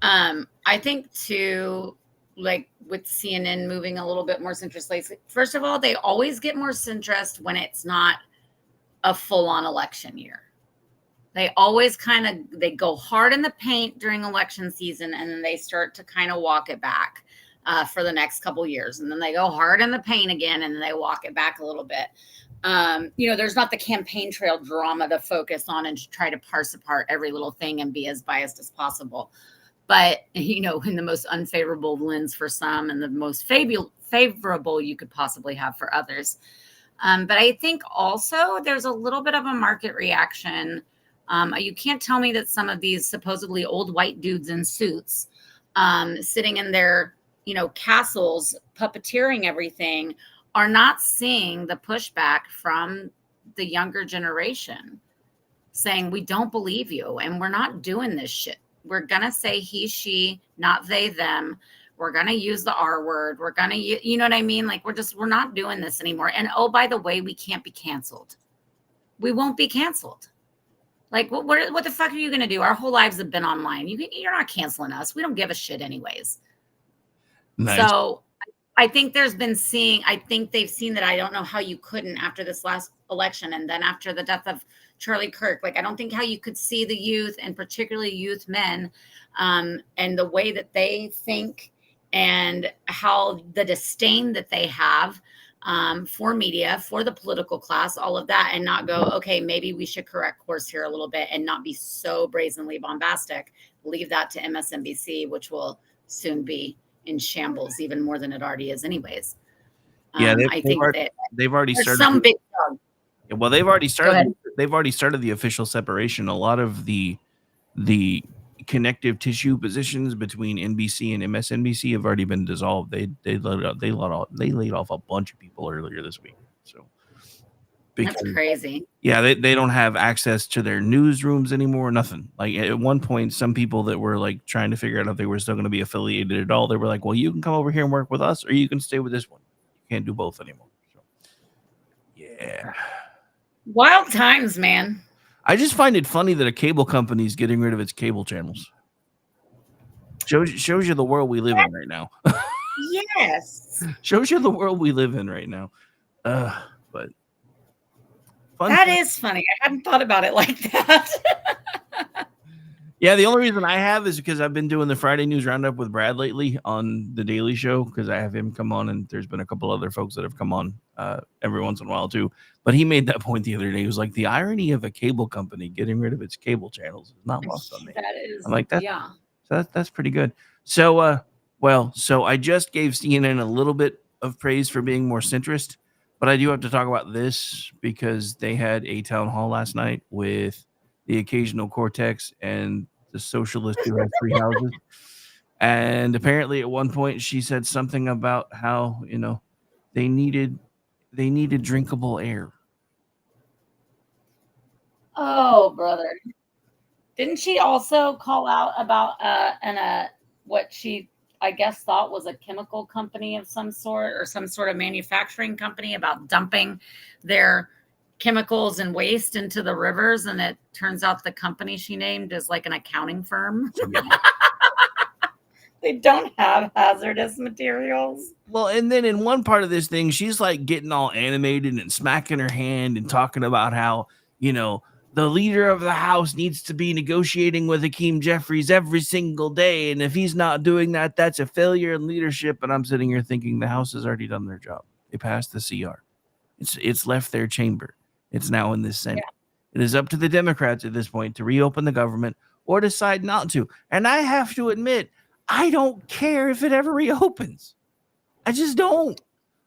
S6: I think too, like with CNN moving a little bit more centrist, like, first of all, they always get more centrist when it's not a full-on election year. They always they go hard in the paint during election season, and then they start to kind of walk it back for the next couple years. And then they go hard in the paint again, and then they walk it back a little bit. There's not the campaign trail drama to focus on and to try to parse apart every little thing and be as biased as possible. But, in the most unfavorable lens for some and the most favorable you could possibly have for others. But I think also there's a little bit of a market reaction. You can't tell me that some of these supposedly old white dudes in suits sitting in their, castles, puppeteering everything, are not seeing the pushback from the younger generation saying, we don't believe you and we're not doing this shit. We're going to say he, she, not they, them. We're going to use the R word. We're going to, you know what I mean? Like, we're not doing this anymore. And oh, by the way, we can't be canceled. We won't be canceled. Like, what the fuck are you going to do? Our whole lives have been online. You're not canceling us. We don't give a shit anyways. Nice. So I think they've seen that. I don't know how you couldn't after this last election. And then after the death of Charlie Kirk, like, I don't think how you could see the youth, and particularly youth men, and the way that they think and how the disdain that they have for media, for the political class, all of that, and not go, okay, maybe we should correct course here a little bit and not be so brazenly bombastic. Leave that to MSNBC, which will soon be in shambles even more than it already is anyways.
S1: Yeah,
S6: I think that
S1: they've already
S6: there's
S1: started.
S6: some big dog.
S1: Well, they've already
S6: Go
S1: started.
S6: ahead.
S1: They've already started the official separation. A lot of the connective tissue positions between NBC and MSNBC have already been dissolved. They laid off a bunch of people earlier this week. So
S6: That's crazy.
S1: Yeah, they don't have access to their newsrooms anymore. Nothing. Like at one point, some people that were like trying to figure out if they were still going to be affiliated at all, they were like, "Well, you can come over here and work with us, or you can stay with this one. You can't do both anymore." So, yeah.
S6: Wild times, man.
S1: I just find it funny that a cable company is getting rid of its cable channels. Shows you the world we live in right now.
S6: Yes.
S1: Shows you the world we live in right now. But
S6: that is funny. I hadn't thought about it like that.
S1: Yeah, the only reason I have is because I've been doing the Friday News Roundup with Brad lately on The Daily Show, because I have him come on, and there's been a couple other folks that have come on every once in a while too. But he made that point the other day. He was like, the irony of a cable company getting rid of its cable channels is not lost on me.
S6: That is.
S1: I'm like,
S6: yeah.
S1: So that's pretty good. So, so I just gave CNN a little bit of praise for being more centrist, but I do have to talk about this because they had a town hall last night with the occasional Cortex and the socialist who has three houses. And apparently at one point she said something about how, they needed drinkable air.
S6: Oh, brother. Didn't she also call out about what she, I guess, thought was a chemical company of some sort or some sort of manufacturing company about dumping their chemicals and waste into the rivers? And it turns out the company she named is like an accounting firm. They don't have hazardous materials.
S1: Well, and then in one part of this thing, she's like getting all animated and smacking her hand and talking about how, the leader of the House needs to be negotiating with Hakeem Jeffries every single day. And if he's not doing that, that's a failure in leadership. And I'm sitting here thinking the House has already done their job. They passed the CR. It's left their chamber. It's now in this Senate. Yeah. It is up to the Democrats at this point to reopen the government or decide not to. And I have to admit, I don't care if it ever reopens. I just don't.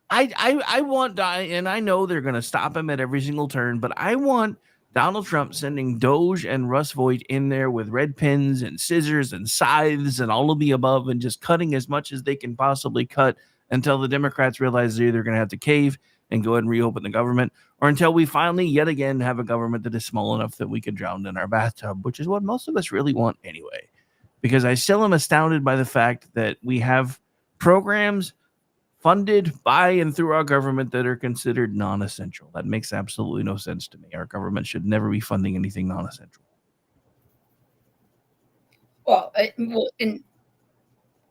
S1: I want, and I know they're going to stop him at every single turn, but I want Donald Trump sending Doge and Russ Vought in there with red pens and scissors and scythes and all of the above and just cutting as much as they can possibly cut until the Democrats realize they're either going to have to cave and go ahead and reopen the government, or until we finally yet again have a government that is small enough that we could drown in our bathtub, which is what most of us really want anyway. Because I still am astounded by the fact that we have programs funded by and through our government that are considered non-essential. That makes absolutely no sense to me. Our government should never be funding anything non-essential.
S6: Well,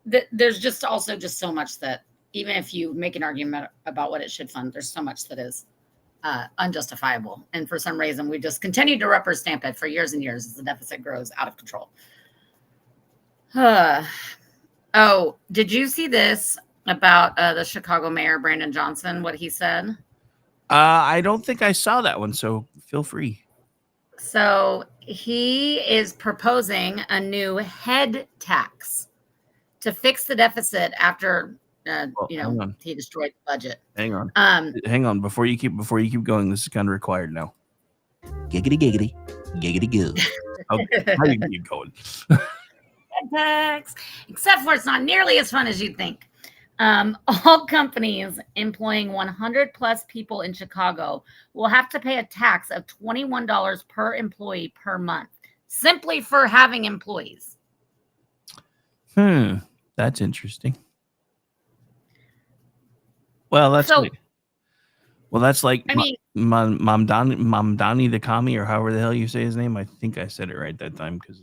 S6: there's just also just so much that even if you make an argument about what it should fund, there's so much that is unjustifiable. And for some reason, we just continue to rubber stamp it for years and years as the deficit grows out of control. Oh, did you see this about the Chicago mayor, Brandon Johnson, what he said?
S1: I don't think I saw that one, so feel free.
S6: So he is proposing a new head tax to fix the deficit after, he destroyed the budget.
S1: Hang on. Before you keep going, this is kind of required now. Giggity, giggity, goo. Okay, how do you keep going?
S6: Tax, except for it's not nearly as fun as you'd think. All companies employing 100 plus people in Chicago will have to pay a tax of $21 per employee per month, simply for having employees.
S1: That's interesting. Well, that's
S6: so,
S1: like, Mamdani the commie, or however the hell you say his name. I think I said it right that time because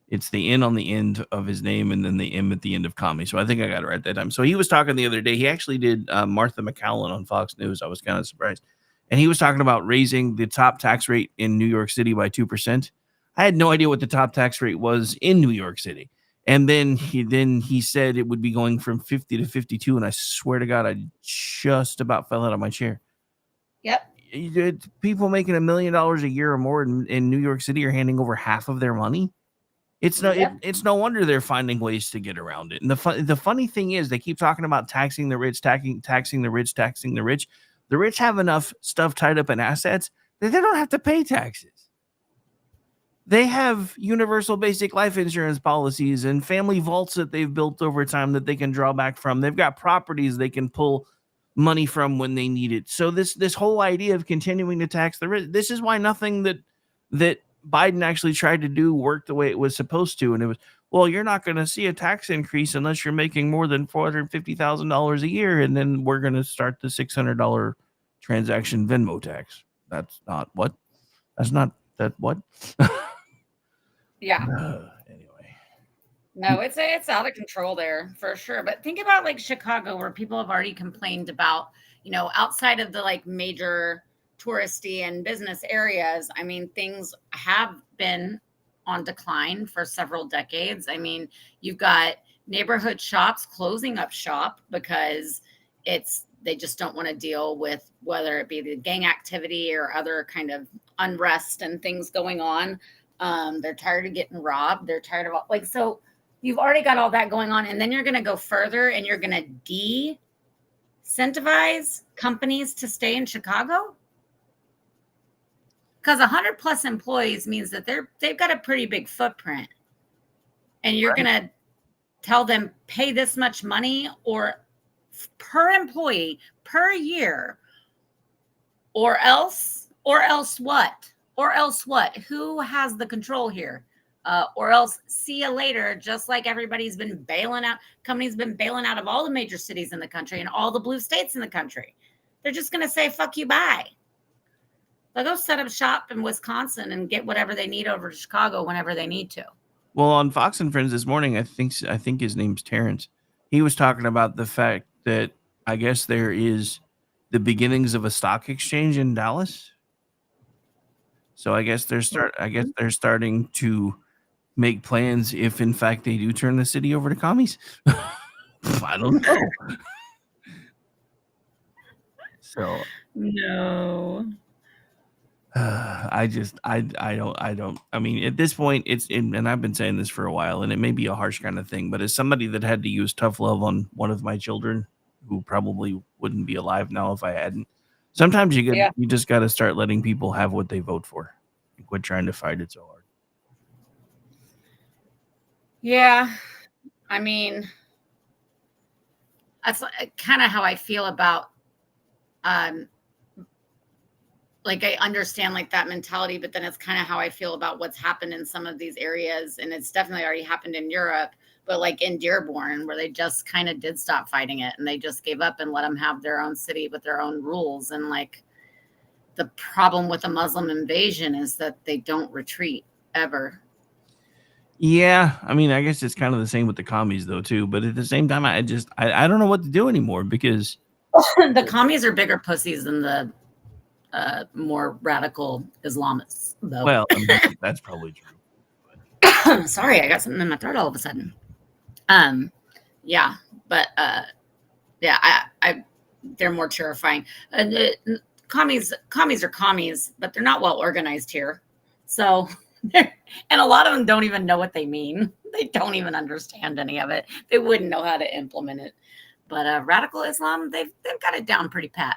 S1: it's the N on the end of his name and then the M at the end of commie. So I think I got it right that time. So he was talking the other day. He actually did Martha McCallum on Fox News. I was kind of surprised. And he was talking about raising the top tax rate in New York City by 2%. I had no idea what the top tax rate was in New York City. And then he said it would be going from 50 to 52, and I swear to God, I just about fell out of my chair.
S6: Yep.
S1: People making $1 million a year or more in New York City are handing over half of their money. It's no wonder they're finding ways to get around it. And the funny thing is, they keep talking about taxing the rich, taxing the rich, taxing the rich. The rich have enough stuff tied up in assets that they don't have to pay taxes. They have universal basic life insurance policies and family vaults that they've built over time that they can draw back from. They've got properties they can pull money from when they need it. So this whole idea of continuing to tax the rich, this is why nothing that Biden actually tried to do worked the way it was supposed to. And it was, well, you're not going to see a tax increase unless you're making more than $450,000 a year. And then we're going to start the $600 transaction Venmo tax. That's not what? That's not that what?
S6: Yeah.
S1: Anyway.
S6: No, it's out of control there for sure. But think about like Chicago, where people have already complained about, outside of the like major touristy and business areas. I mean, things have been on decline for several decades. I mean, you've got neighborhood shops closing up shop because they just don't want to deal with whether it be the gang activity or other kind of unrest and things going on. They're tired of getting robbed. They're tired of so you've already got all that going on. And then you're going to go further and you're going to de-incentivize companies to stay in Chicago. Because 100 plus employees means that they've got a pretty big footprint. And you're going to tell them pay this much money or per employee per year, or else what? Or else what? Who has the control here? Or else see you later, just like everybody's been bailing out. Companies been bailing out of all the major cities in the country and all the blue states in the country. They're just going to say, fuck you, bye. They'll go set up shop in Wisconsin and get whatever they need over to Chicago whenever they need to.
S1: Well, on Fox and Friends this morning, I think his name's Terrence. He was talking about the fact that I guess there is the beginnings of a stock exchange in Dallas. So I guess they're starting to make plans if in fact they do turn the city over to commies. I don't know. So
S6: no.
S1: I don't. I mean, at this point, and I've been saying this for a while, and it may be a harsh kind of thing, but as somebody that had to use tough love on one of my children, who probably wouldn't be alive now if I hadn't, sometimes you just got to start letting people have what they vote for. Quit trying to fight it so hard.
S6: Yeah, I mean, that's kind of how I feel about. Like I understand like that mentality, but then it's kind of how I feel about what's happened in some of these areas. And it's definitely already happened in Europe, but like in Dearborn, where they just kind of did stop fighting it and they just gave up and let them have their own city with their own rules. And like the problem with a Muslim invasion is that they don't retreat ever.
S1: Yeah. I mean, I guess it's kind of the same with the commies though, too. But at the same time, I don't know what to do anymore because
S6: the commies are bigger pussies than the more radical Islamists, though.
S1: Well, I mean, that's probably true.
S6: Sorry, I got something in my throat all of a sudden. Yeah, but they're more terrifying. Commies are commies, but they're not well organized here. So, and a lot of them don't even know what they mean. They don't even understand any of it. They wouldn't know how to implement it. But radical Islam, they've got it down pretty pat.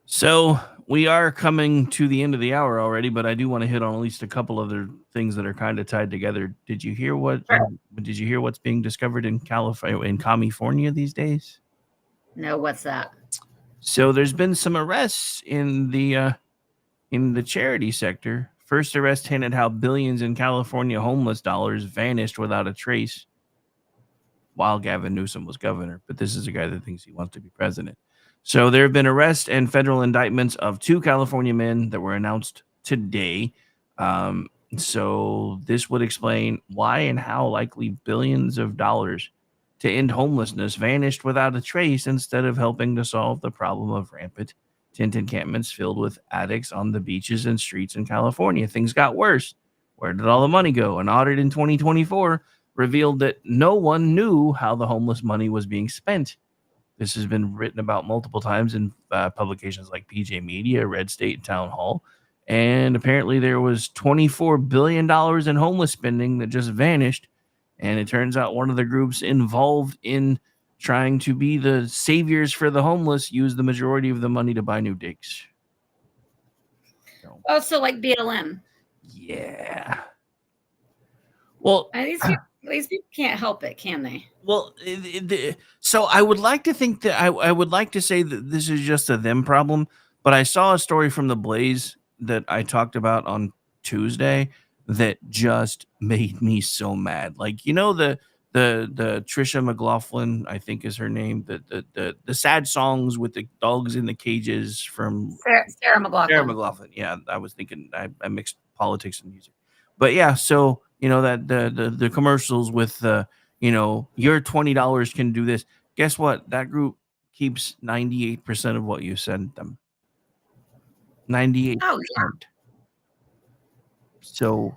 S1: So we are coming to the end of the hour already, but I do want to hit on at least a couple other things that are kind of tied together. Did you hear what's being discovered in California these days?
S6: No, what's that?
S1: So there's been some arrests in the charity sector. First arrest hinted how billions in California homeless dollars vanished without a trace while Gavin Newsom was governor. But this is a guy that thinks he wants to be president. So there have been arrests and federal indictments of 2 California men that were announced today. So this would explain why and how likely billions of dollars to end homelessness vanished without a trace instead of helping to solve the problem of rampant tent encampments filled with addicts on the beaches and streets in California. Things got worse Where did all the money go? An audit in 2024 revealed that no one knew how the homeless money was being spent. This has been written about multiple times in publications like PJ Media, Red State, and Town Hall. And apparently there was $24 billion in homeless spending that just vanished. And it turns out one of the groups involved in trying to be the saviors for the homeless used the majority of the money to buy new digs. So,
S6: Oh, so like BLM.
S1: yeah. Well,
S6: These people can't help it, can they?
S1: Well, so I would like to think that I would like to say that this is just a them problem, but I saw a story from the Blaze that I talked about on Tuesday that just made me so mad. Like, the Trisha McLaughlin, I think is her name, the sad songs with the dogs in the cages from
S6: Sarah McLaughlin.
S1: Sarah McLaughlin. Yeah, I was thinking I mixed politics and music. But yeah, so that the commercials with your $20 can do this. Guess what? That group keeps 98% of what you send them. 98%.
S6: Oh, yeah.
S1: So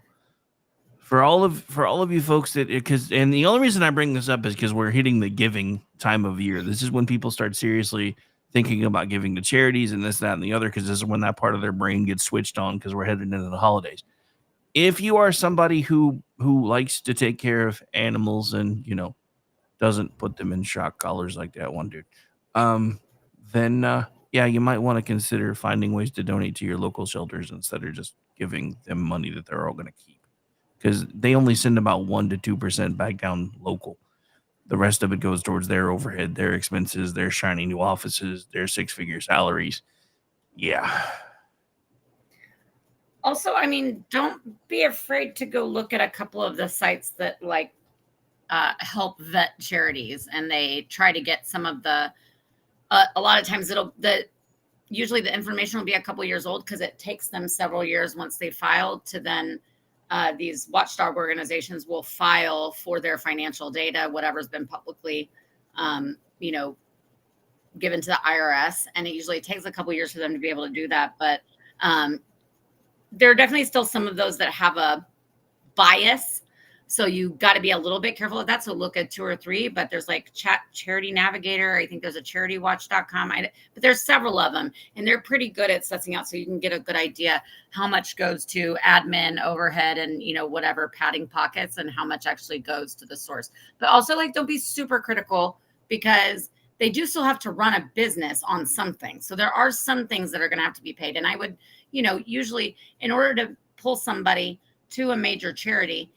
S1: for all of you folks and the only reason I bring this up is because we're hitting the giving time of year. This is when people start seriously thinking about giving to charities and this, that, and the other, because this is when that part of their brain gets switched on because we're headed into the holidays. If you are somebody who likes to take care of animals and doesn't put them in shock collars like that one dude, then you might want to consider finding ways to donate to your local shelters instead of just giving them money that they're all going to keep, because they only send about 1% to 2% back down local. The rest of it goes towards their overhead, their expenses, their shiny new offices, their 6-figure salaries. Yeah.
S6: Also, I mean, don't be afraid to go look at a couple of the sites that help vet charities, and they try to get some of the. A lot of times, usually the information will be a couple years old because it takes them several years once they file to then. These watchdog organizations will file for their financial data, whatever's been publicly, given to the IRS, and it usually takes a couple years for them to be able to do that, but. There are definitely still some of those that have a bias. So you got to be a little bit careful of that. So look at 2 or 3, but there's like Charity Navigator. I think there's a CharityWatch.com. But there's several of them, and they're pretty good at sussing out so you can get a good idea how much goes to admin overhead and, whatever padding pockets, and how much actually goes to the source. But also don't be super critical, because they do still have to run a business on something. So there are some things that are going to have to be paid. And I would, usually in order to pull somebody to a major charity,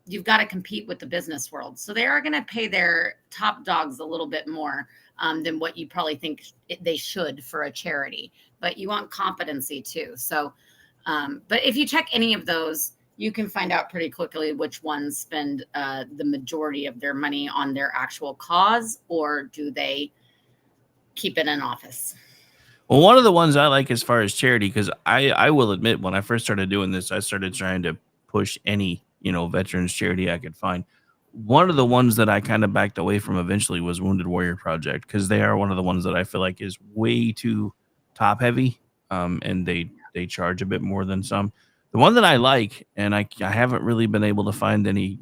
S6: you've got to compete with the business world. So they are going to pay their top dogs a little bit more than what you probably think they should for a charity. But you want competency too. So, but if you check any of those, you can find out pretty quickly which ones spend the majority of their money on their actual cause, or do they keep it in office.
S1: Well, one of the ones I like as far as charity, because I will admit, when I first started doing this, I started trying to push any, veterans charity I could find. One of the ones that I kind of backed away from eventually was Wounded Warrior Project, because they are one of the ones that I feel like is way too top heavy, and they charge a bit more than some. The one that I like, and I haven't really been able to find any,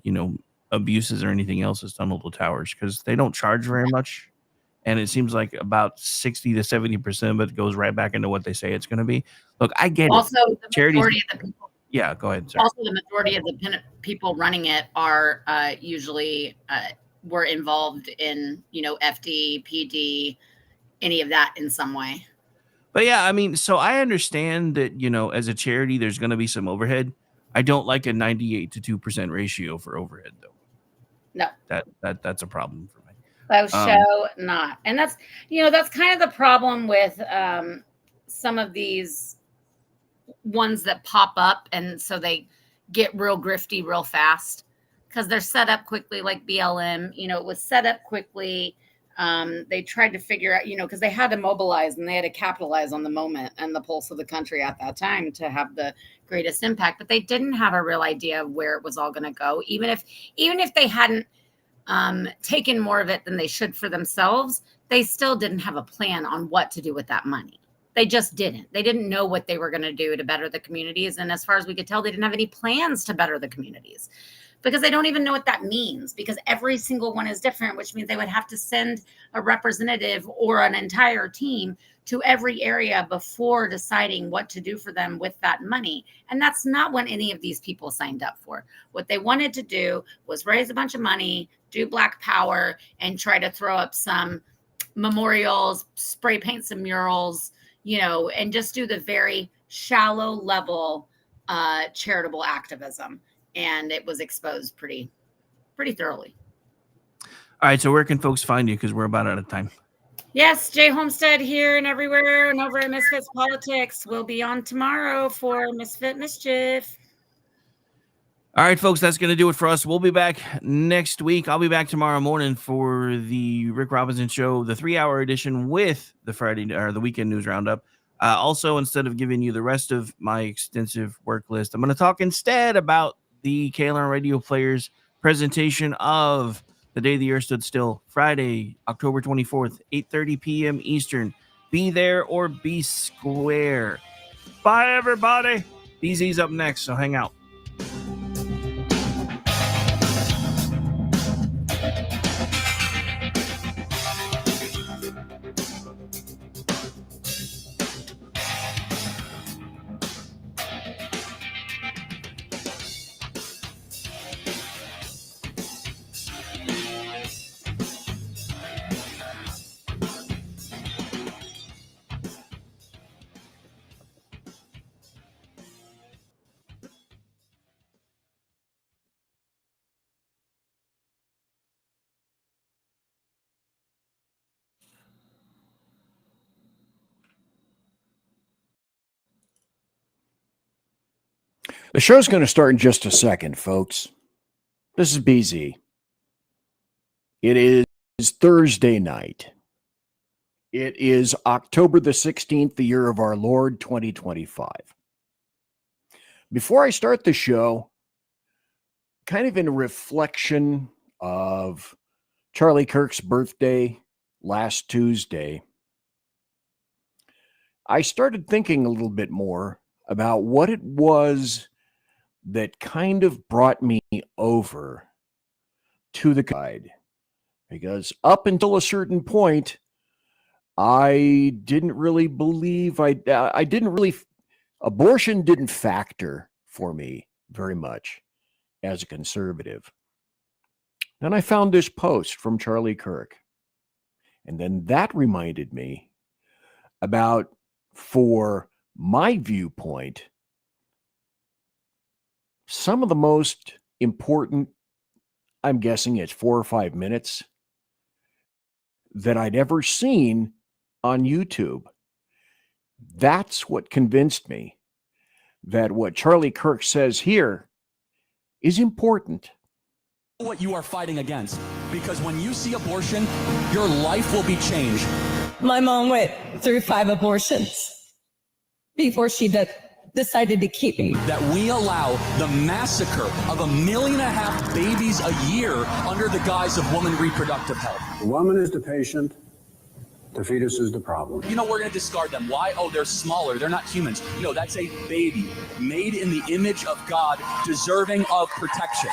S1: abuses or anything else, is Tunnel to Towers, because they don't charge very much. And it seems like about 60 to 70% of it goes right back into what they say it's going to be. Look, I get
S6: also,
S1: it.
S6: The majority of the people.
S1: Yeah, go ahead. Sorry.
S6: Also, the majority of the people running it are usually were involved in, FD, PD, any of that in some way.
S1: But yeah, I mean, so I understand that, as a charity, there's going to be some overhead. I don't like a 98 to 2% ratio for overhead, though.
S6: No.
S1: That's a problem for me.
S6: Not. And that's, that's kind of the problem with some of these ones that pop up. And so they get real grifty real fast because they're set up quickly, like BLM, it was set up quickly. They tried to figure out, because they had to mobilize and they had to capitalize on the moment and the pulse of the country at that time to have the greatest impact. But they didn't have a real idea of where it was all going to go. Even if they hadn't taken more of it than they should for themselves, they still didn't have a plan on what to do with that money. They just didn't. They didn't know what they were going to do to better the communities. And as far as we could tell, they didn't have any plans to better the communities because they don't even know what that means, because every single one is different, which means they would have to send a representative or an entire team to every area before deciding what to do for them with that money. And that's not what any of these people signed up for. What they wanted to do was raise a bunch of money, do Black Power, and try to throw up some memorials, spray paint some murals, and just do the very shallow level charitable activism. And it was exposed pretty thoroughly.
S1: All right, so where can folks find you? Because we're about out of time.
S6: Yes, Jay Homestead here and everywhere and over at Misfits Politics. We'll be on tomorrow for Misfit Mischief.
S1: All right, folks, that's going to do it for us. We'll be back next week. I'll be back tomorrow morning for the Rick Robinson Show, the 3-hour edition with the Friday or the Weekend News Roundup. Also, instead of giving you the rest of my extensive work list, I'm going to talk instead about the KLRN Radio Players presentation of The Day the Earth Stood Still, Friday, October 24th, 8:30 p.m. Eastern. Be there or be square. Bye, everybody. BZ's up next, so hang out.
S7: The show's going to start in just a second, folks. This is BZ. It is Thursday night. It is October the 16th, the year of our Lord, 2025. Before I start the show, kind of in reflection of Charlie Kirk's birthday last Tuesday, I started thinking a little bit more about what it was that kind of brought me over to the guide. Because up until a certain point, I didn't really believe, abortion didn't factor for me very much as a conservative. Then I found this post from Charlie Kirk. And then that reminded me about, for my viewpoint, some of the most important, I'm guessing it's 4 or 5 minutes, that I'd ever seen on YouTube. That's what convinced me that what Charlie Kirk says here is important.
S8: What you are fighting against, because when you see abortion, your life will be changed.
S9: My mom went through 5 abortions before she decided to keep me.
S8: That we allow the massacre of 1.5 million babies a year under the guise of woman reproductive health.
S10: The woman is the patient, the fetus is the problem.
S8: We're going to discard them. Why? Oh, they're smaller. They're not humans. No, that's a baby made in the image of God, deserving of protection.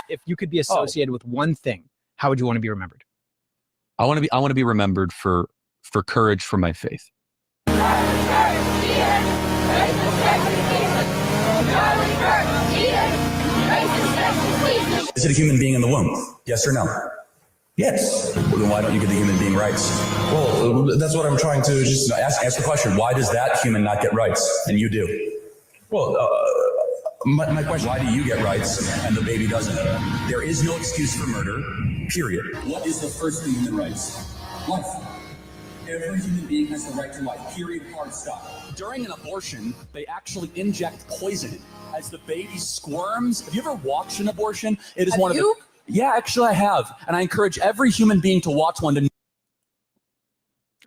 S11: If you could be associated with one thing, how would you want to be remembered?
S12: I want to be remembered for courage for my faith.
S13: Is it a human being in the womb? Yes or no? Yes. Well, then why don't you get the human being rights? Well, that's what I'm trying to just ask the question. Why does that human not get rights and you do? Well, my question, why do you get rights and the baby doesn't? There is no excuse for murder, period. What is the first thing human rights? Life. Every human being has the right to life, period, hard stop.
S8: During an abortion, they actually inject poison as the baby squirms. Have you ever watched an abortion? It is one of the... Yeah, actually I have. And I encourage every human being to watch one.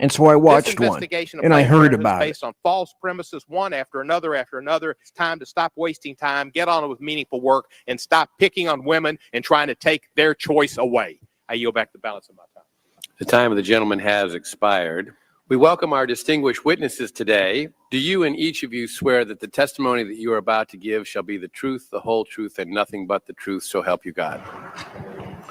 S7: And so I watched one, and I heard about it.
S14: Based on false premises, one after another after another. It's time to stop wasting time, get on with meaningful work, and stop picking on women and trying to take their choice away. I yield back the balance of my time.
S15: The time of the gentleman has expired. We welcome our distinguished witnesses today. Do you and each of you swear that the testimony that you are about to give shall be the truth, the whole truth, and nothing but the truth, so help you God?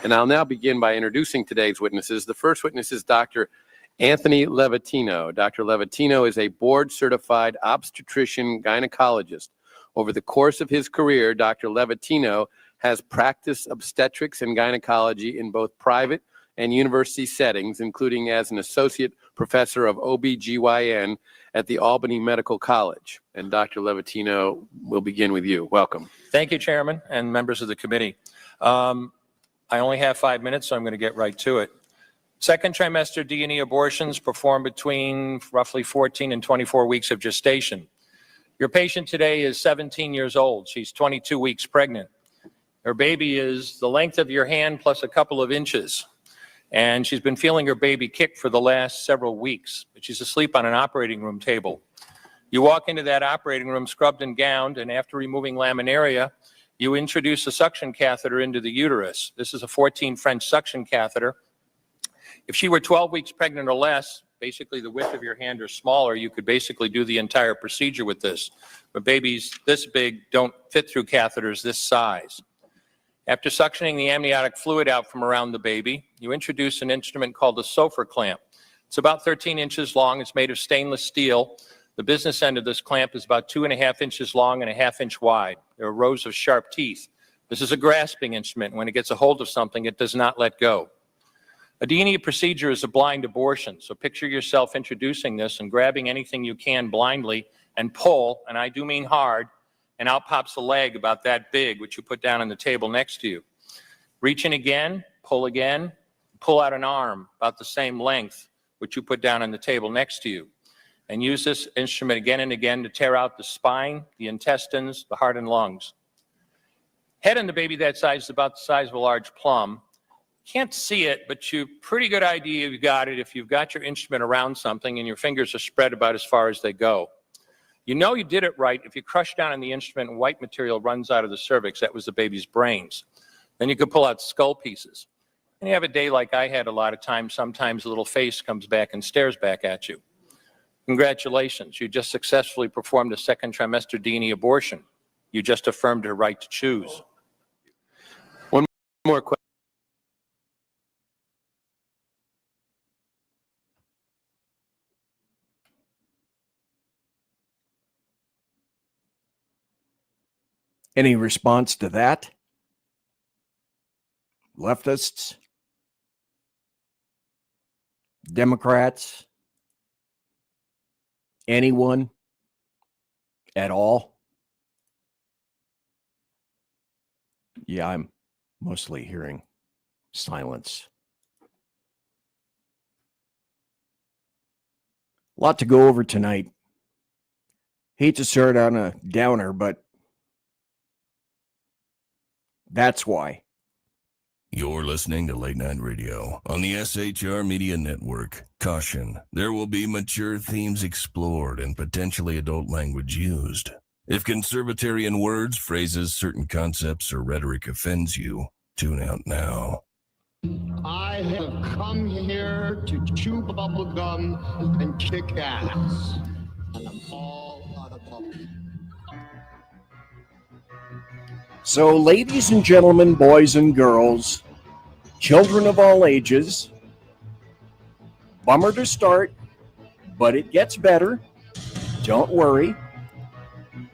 S15: And I'll now begin by introducing today's witnesses. The first witness is Dr. Anthony Levatino. Dr. Levatino is a board-certified obstetrician gynecologist. Over the course of his career, Dr. Levatino has practiced obstetrics and gynecology in both private and university settings, including as an associate professor of OBGYN at the Albany Medical College. And Dr. Levatino, we'll begin with you. Welcome.
S16: Thank you, Chairman and members of the committee. I only have 5 minutes, so I'm going to get right to it. Second trimester D&E abortions performed between roughly 14 and 24 weeks of gestation. Your patient today is 17 years old. She's 22 weeks pregnant. Her baby is the length of your hand plus a couple of inches. And she's been feeling her baby kick for the last several weeks, but she's asleep on an operating room table. You walk into that operating room scrubbed and gowned, and after removing laminaria, you introduce a suction catheter into the uterus. This is a 14 French suction catheter. If she were 12 weeks pregnant or less, basically the width of your hand or smaller, you could basically do the entire procedure with this. But babies this big don't fit through catheters this size. After suctioning the amniotic fluid out from around the baby, you introduce an instrument called a Sofer clamp. It's about 13 inches long. It's made of stainless steel. The business end of this clamp is about 2.5 inches long and 1/2 inch wide. There are rows of sharp teeth. This is a grasping instrument. When it gets a hold of something, it does not let go. A D&E procedure is a blind abortion, so picture yourself introducing this and grabbing anything you can blindly and pull, and I do mean hard, and out pops a leg about that big, which you put down on the table next to you. Reach in again, pull out an arm about the same length, which you put down on the table next to you. And use this instrument again and again to tear out the spine, the intestines, the heart and lungs. Head on the baby that size is about the size of a large plum. Can't see it, but you pretty good idea you've got it if you've got your instrument around something and your fingers are spread about as far as they go. You know you did it right if you crush down on the instrument and white material runs out of the cervix. That was the baby's brains. Then you could pull out skull pieces. And you have a day like I had a lot of times. Sometimes a little face comes back and stares back at you. Congratulations. You just successfully performed a second trimester D&E abortion. You just affirmed her right to choose. One more question.
S7: Any response to that? Leftists? Democrats? Anyone at all? Yeah, I'm mostly hearing silence. A lot to go over tonight. Hate to start on a downer, but that's why.
S17: You're listening to Late Night Radio on the SHR Media Network. Caution, there will be mature themes explored and potentially adult language used. If conservatarian words, phrases, certain concepts, or rhetoric offends you, tune out now.
S18: I have come here to chew bubble gum and kick ass. And I'm all out of bubble.
S7: So, ladies and gentlemen, boys and girls, children of all ages, bummer to start, but it gets better. Don't worry.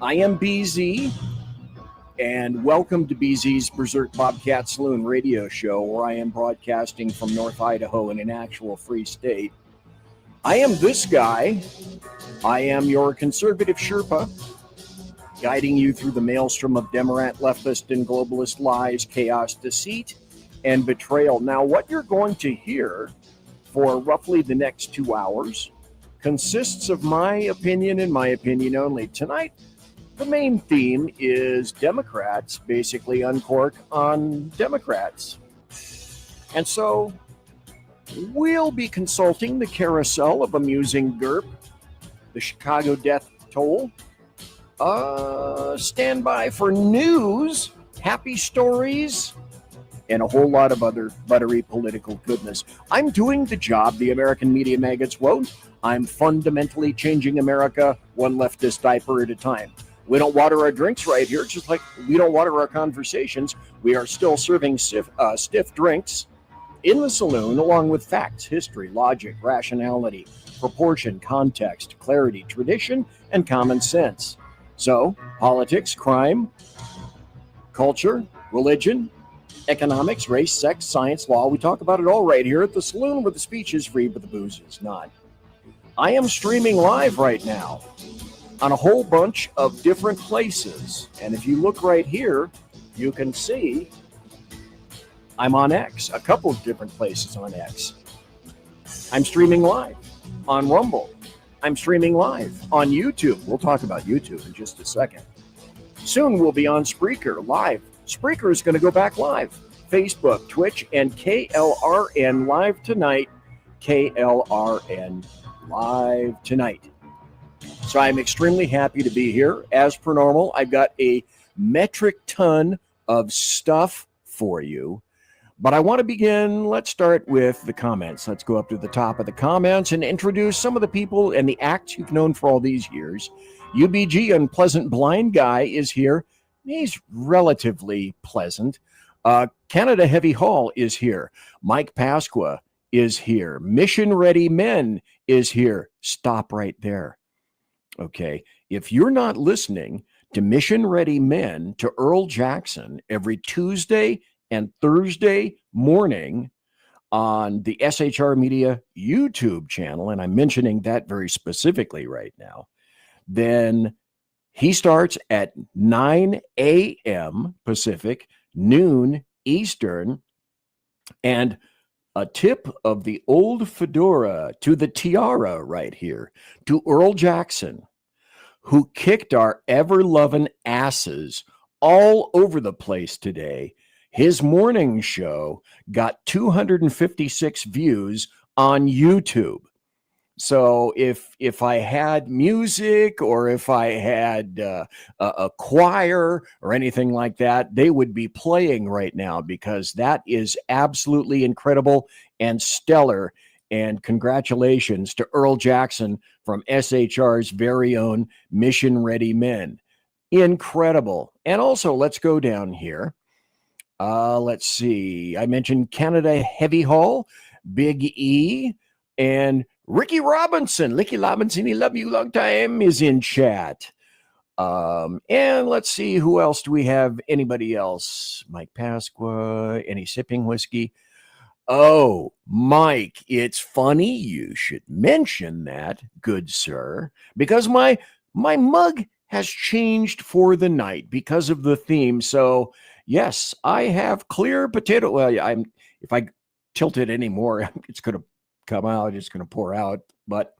S7: I am BZ, and welcome to BZ's Berserk Bobcat Saloon radio show, where I am broadcasting from North Idaho in an actual free state. I am this guy. I am your conservative Sherpa, guiding you through the maelstrom of Democrat, leftist, and globalist lies, chaos, deceit, and betrayal. Now, what you're going to hear for roughly the next 2 hours consists of my opinion and my opinion only. Tonight, the main theme is Democrats basically uncork on Democrats. And so we'll be consulting the carousel of amusing GERP, the Chicago death toll. Stand by for news, happy stories, and a whole lot of other buttery political goodness. I'm doing the job the American media maggots won't. I'm fundamentally changing America one leftist diaper at a time. We don't water our drinks right here, just like we don't water our conversations. We are still serving stiff drinks in the saloon, along with facts, history, logic, rationality, proportion, context, clarity, tradition, and common sense. So, politics, crime, culture, religion, economics, race, sex, science, law, we talk about it all right here at the saloon, where the speech is free but the booze is not. I am streaming live right now on a whole bunch of different places. And if you look right here, you can see I'm on X, a couple of different places on X. I'm streaming live on Rumble. I'm streaming live on YouTube. We'll talk about YouTube in just a second. Soon we'll be on Spreaker live. Spreaker is going to go back live. Facebook, Twitch, and KLRN live tonight. KLRN live tonight. So I'm extremely happy to be here. As per normal, I've got a metric ton of stuff for you. But I want to begin, let's start with the comments. Let's go up to the top of the comments and introduce some of the people and the acts you've known for all these years. UBG, Unpleasant Blind Guy, is here. He's relatively pleasant. Canada Heavy Hall is here. Mike Pasqua is here. Mission Ready Men is here. Stop right there. Okay. If you're not listening to Mission Ready Men, to Earl Jackson every Tuesday and Thursday morning on the SHR Media YouTube channel, and I'm mentioning that very specifically right now, then he starts at 9 a.m. Pacific, noon Eastern, and a tip of the old fedora to the tiara right here, to Earl Jackson, who kicked our ever-loving asses all over the place today. His morning show got 256 views on YouTube. So if I had music, or if I had a choir or anything like that, they would be playing right now, because that is absolutely incredible and stellar. And congratulations to Earl Jackson from SHR's very own Mission Ready Men. Incredible. And also, let's go down here. Let's see. I mentioned Canada Heavy Hall, Big E, and Ricky Robinson. Ricky Robinson, he love you long time, is in chat. And let's see, who else do we have? Anybody else? Mike Pasqua, any sipping whiskey? Oh, Mike, it's funny you should mention that, good sir, because my mug has changed for the night because of the theme. So yes, I have clear potato. Well, if I tilt it anymore, it's going to come out. It's going to pour out. But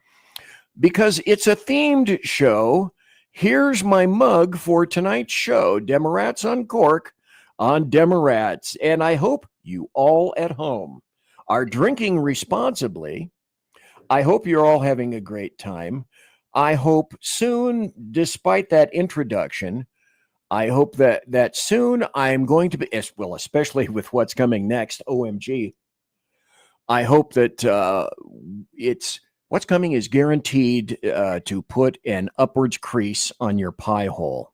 S7: because it's a themed show, here's my mug for tonight's show. Demorats Uncork on Demorats. And I hope you all at home are drinking responsibly. I hope you're all having a great time. I hope soon, despite that introduction, I hope that soon I'm going to be, well, especially with what's coming next, OMG, I hope that what's coming is guaranteed to put an upwards crease on your pie hole.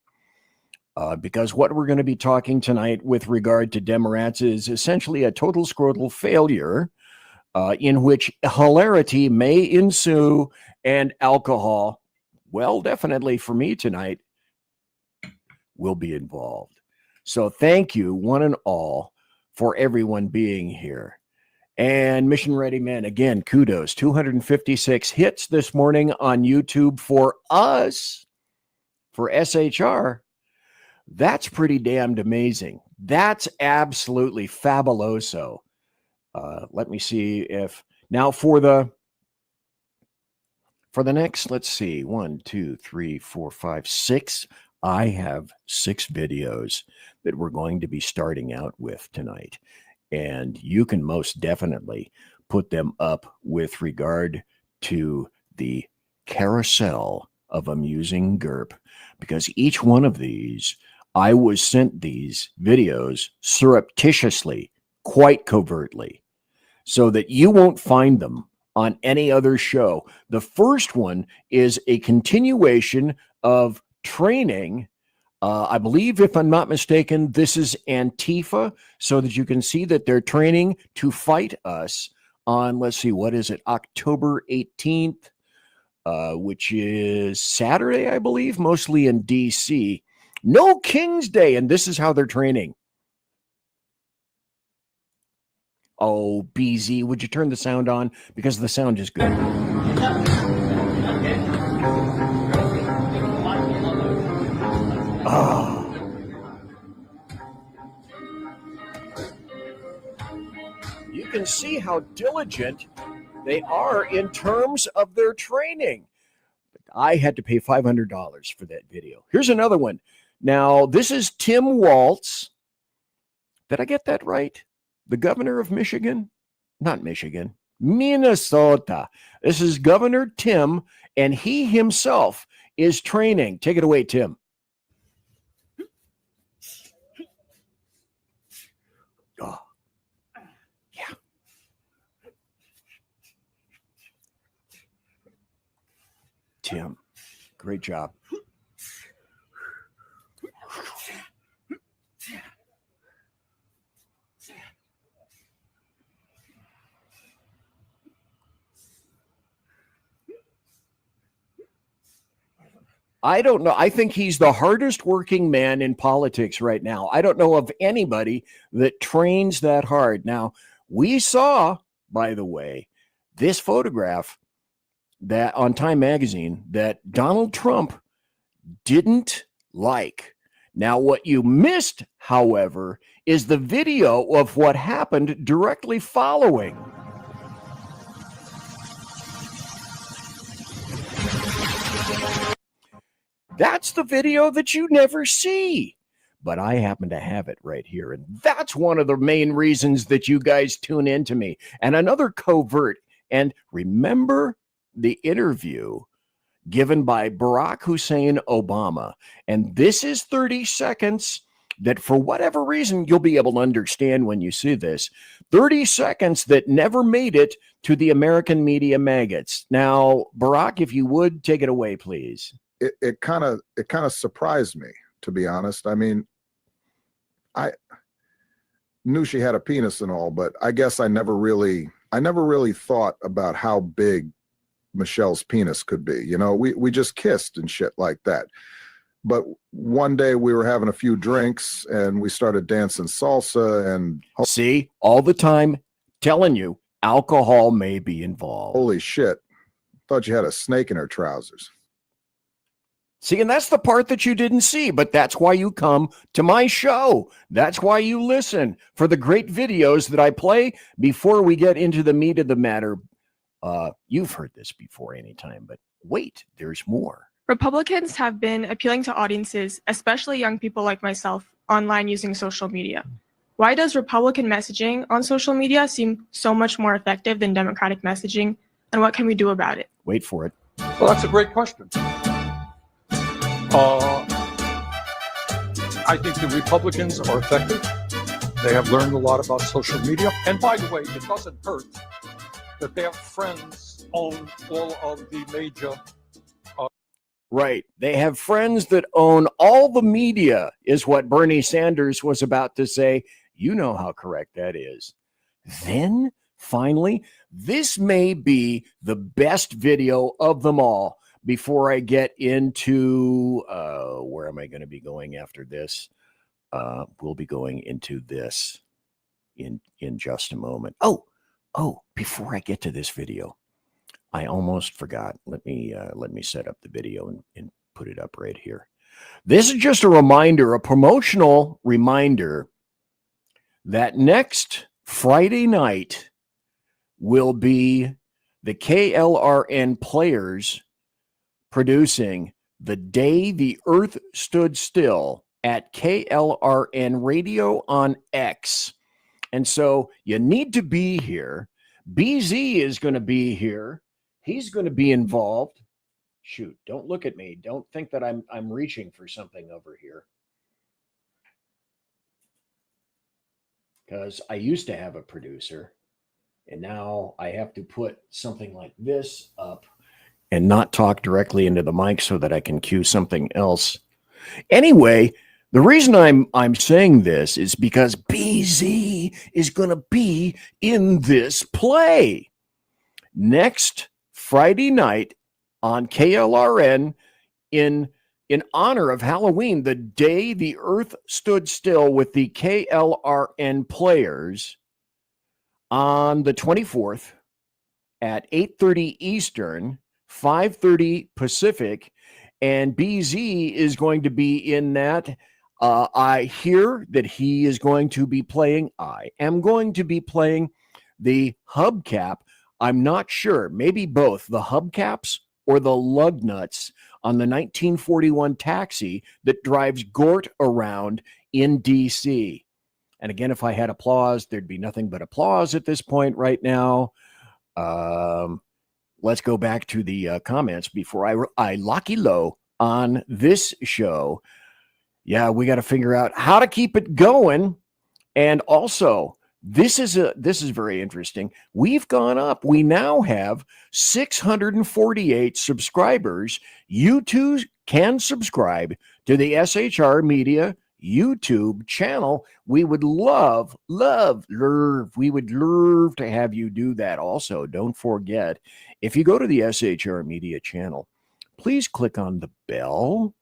S7: Because what we're going to be talking tonight with regard to Demorats is essentially a total scrotal failure in which hilarity may ensue, and alcohol, well, definitely for me tonight, will be involved. So thank you, one and all, for everyone being here. And Mission Ready Men, again, kudos. 256 hits this morning on YouTube for us, for SHR. That's pretty damned amazing. That's absolutely fabuloso. Let me see if now for the next, let's see, 1, 2, 3, 4, 5, 6. I have 6 videos that we're going to be starting out with tonight. And you can most definitely put them up with regard to the carousel of amusing GURP, because each one of these, I was sent these videos surreptitiously, quite covertly, so that you won't find them on any other show. The first one is a continuation of training. I believe, if I'm not mistaken, this is Antifa, so that you can see that they're training to fight us on, let's see, what is it, October 18th, which is Saturday, I believe, mostly in D.C. No King's Day, and this is how they're training. Oh, BZ, would you turn the sound on? Because the sound is good. Oh. You can see how diligent they are in terms of their training. I had to pay $500 for that video. Here's another one. Now, this is Tim Walz. Did I get that right? The governor of Michigan? Not Michigan. Minnesota. This is Governor Tim, and he himself is training. Take it away, Tim. Oh, yeah. Tim, great job. I don't know. I think he's the hardest working man in politics right now. I don't know of anybody that trains that hard. Now, we saw, by the way, this photograph that on Time Magazine that Donald Trump didn't like. Now, what you missed, however, is the video of what happened directly following. That's the video that you never see. But I happen to have it right here. And that's one of the main reasons that you guys tune into me. And another covert. And remember the interview given by Barack Hussein Obama. And this is 30 seconds that for whatever reason, you'll be able to understand when you see this. 30 seconds that never made it to the American media maggots. Now, Barack, if you would, take it away, please.
S19: It kind of surprised me, to be honest. I mean, I knew she had a penis and all, but I guess I never really thought about how big Michelle's penis could be. You know, we just kissed and shit like that. But one day we were having a few drinks and we started dancing salsa and
S7: see, all the time telling you alcohol may be involved.
S19: Holy shit. Thought you had a snake in her trousers.
S7: See, and that's the part that you didn't see, but that's why you come to my show. That's why you listen for the great videos that I play before we get into the meat of the matter. You've heard this before anytime, but wait, there's more.
S20: Republicans have been appealing to audiences, especially young people like myself, online using social media. Why does Republican messaging on social media seem so much more effective than Democratic messaging, and what can we do about it?
S7: Wait for it.
S16: Well, that's a great question. I think the Republicans are effective. They have learned a lot about social media. And by the way, it doesn't hurt that their friends own all of the major.
S7: Right. They have friends that own all the media, is what Bernie Sanders was about to say. You know how correct that is. Then, finally, this may be the best video of them all. Before I get into where am I going to be going after this? We'll be going into this in just a moment. Oh, before I get to this video, I almost forgot. Let me set up the video and put it up right here. This is just a reminder, a promotional reminder that next Friday night will be the KLRN Players producing The Day the Earth Stood Still at KLRN Radio on X. And so you need to be here. BZ is going to be here. He's going to be involved. Shoot, don't look at me. Don't think that I'm reaching for something over here. Because I used to have a producer. And now I have to put something like this up and not talk directly into the mic so that I can cue something else. Anyway, the reason I'm saying this is because BZ is going to be in this play next Friday night on KLRN in honor of Halloween, the day the earth stood still, with the KLRN players on the 24th at 8:30 Eastern, 5:30 Pacific, and BZ is going to be in that. I hear that he is going to be playing. I am going to be playing the hubcap. I'm not sure. Maybe both the hubcaps or the lug nuts on the 1941 taxi that drives Gort around in D.C. And again, if I had applause, there'd be nothing but applause at this point right now. Let's go back to the comments before I locky low on this show. Yeah, we got to figure out how to keep it going. And also, this is very interesting. We've gone up. We now have 648 subscribers. You too can subscribe to the SHR Media YouTube channel. We would love to have you do that. Also, don't forget, if you go to the SHR Media channel, please click on the bell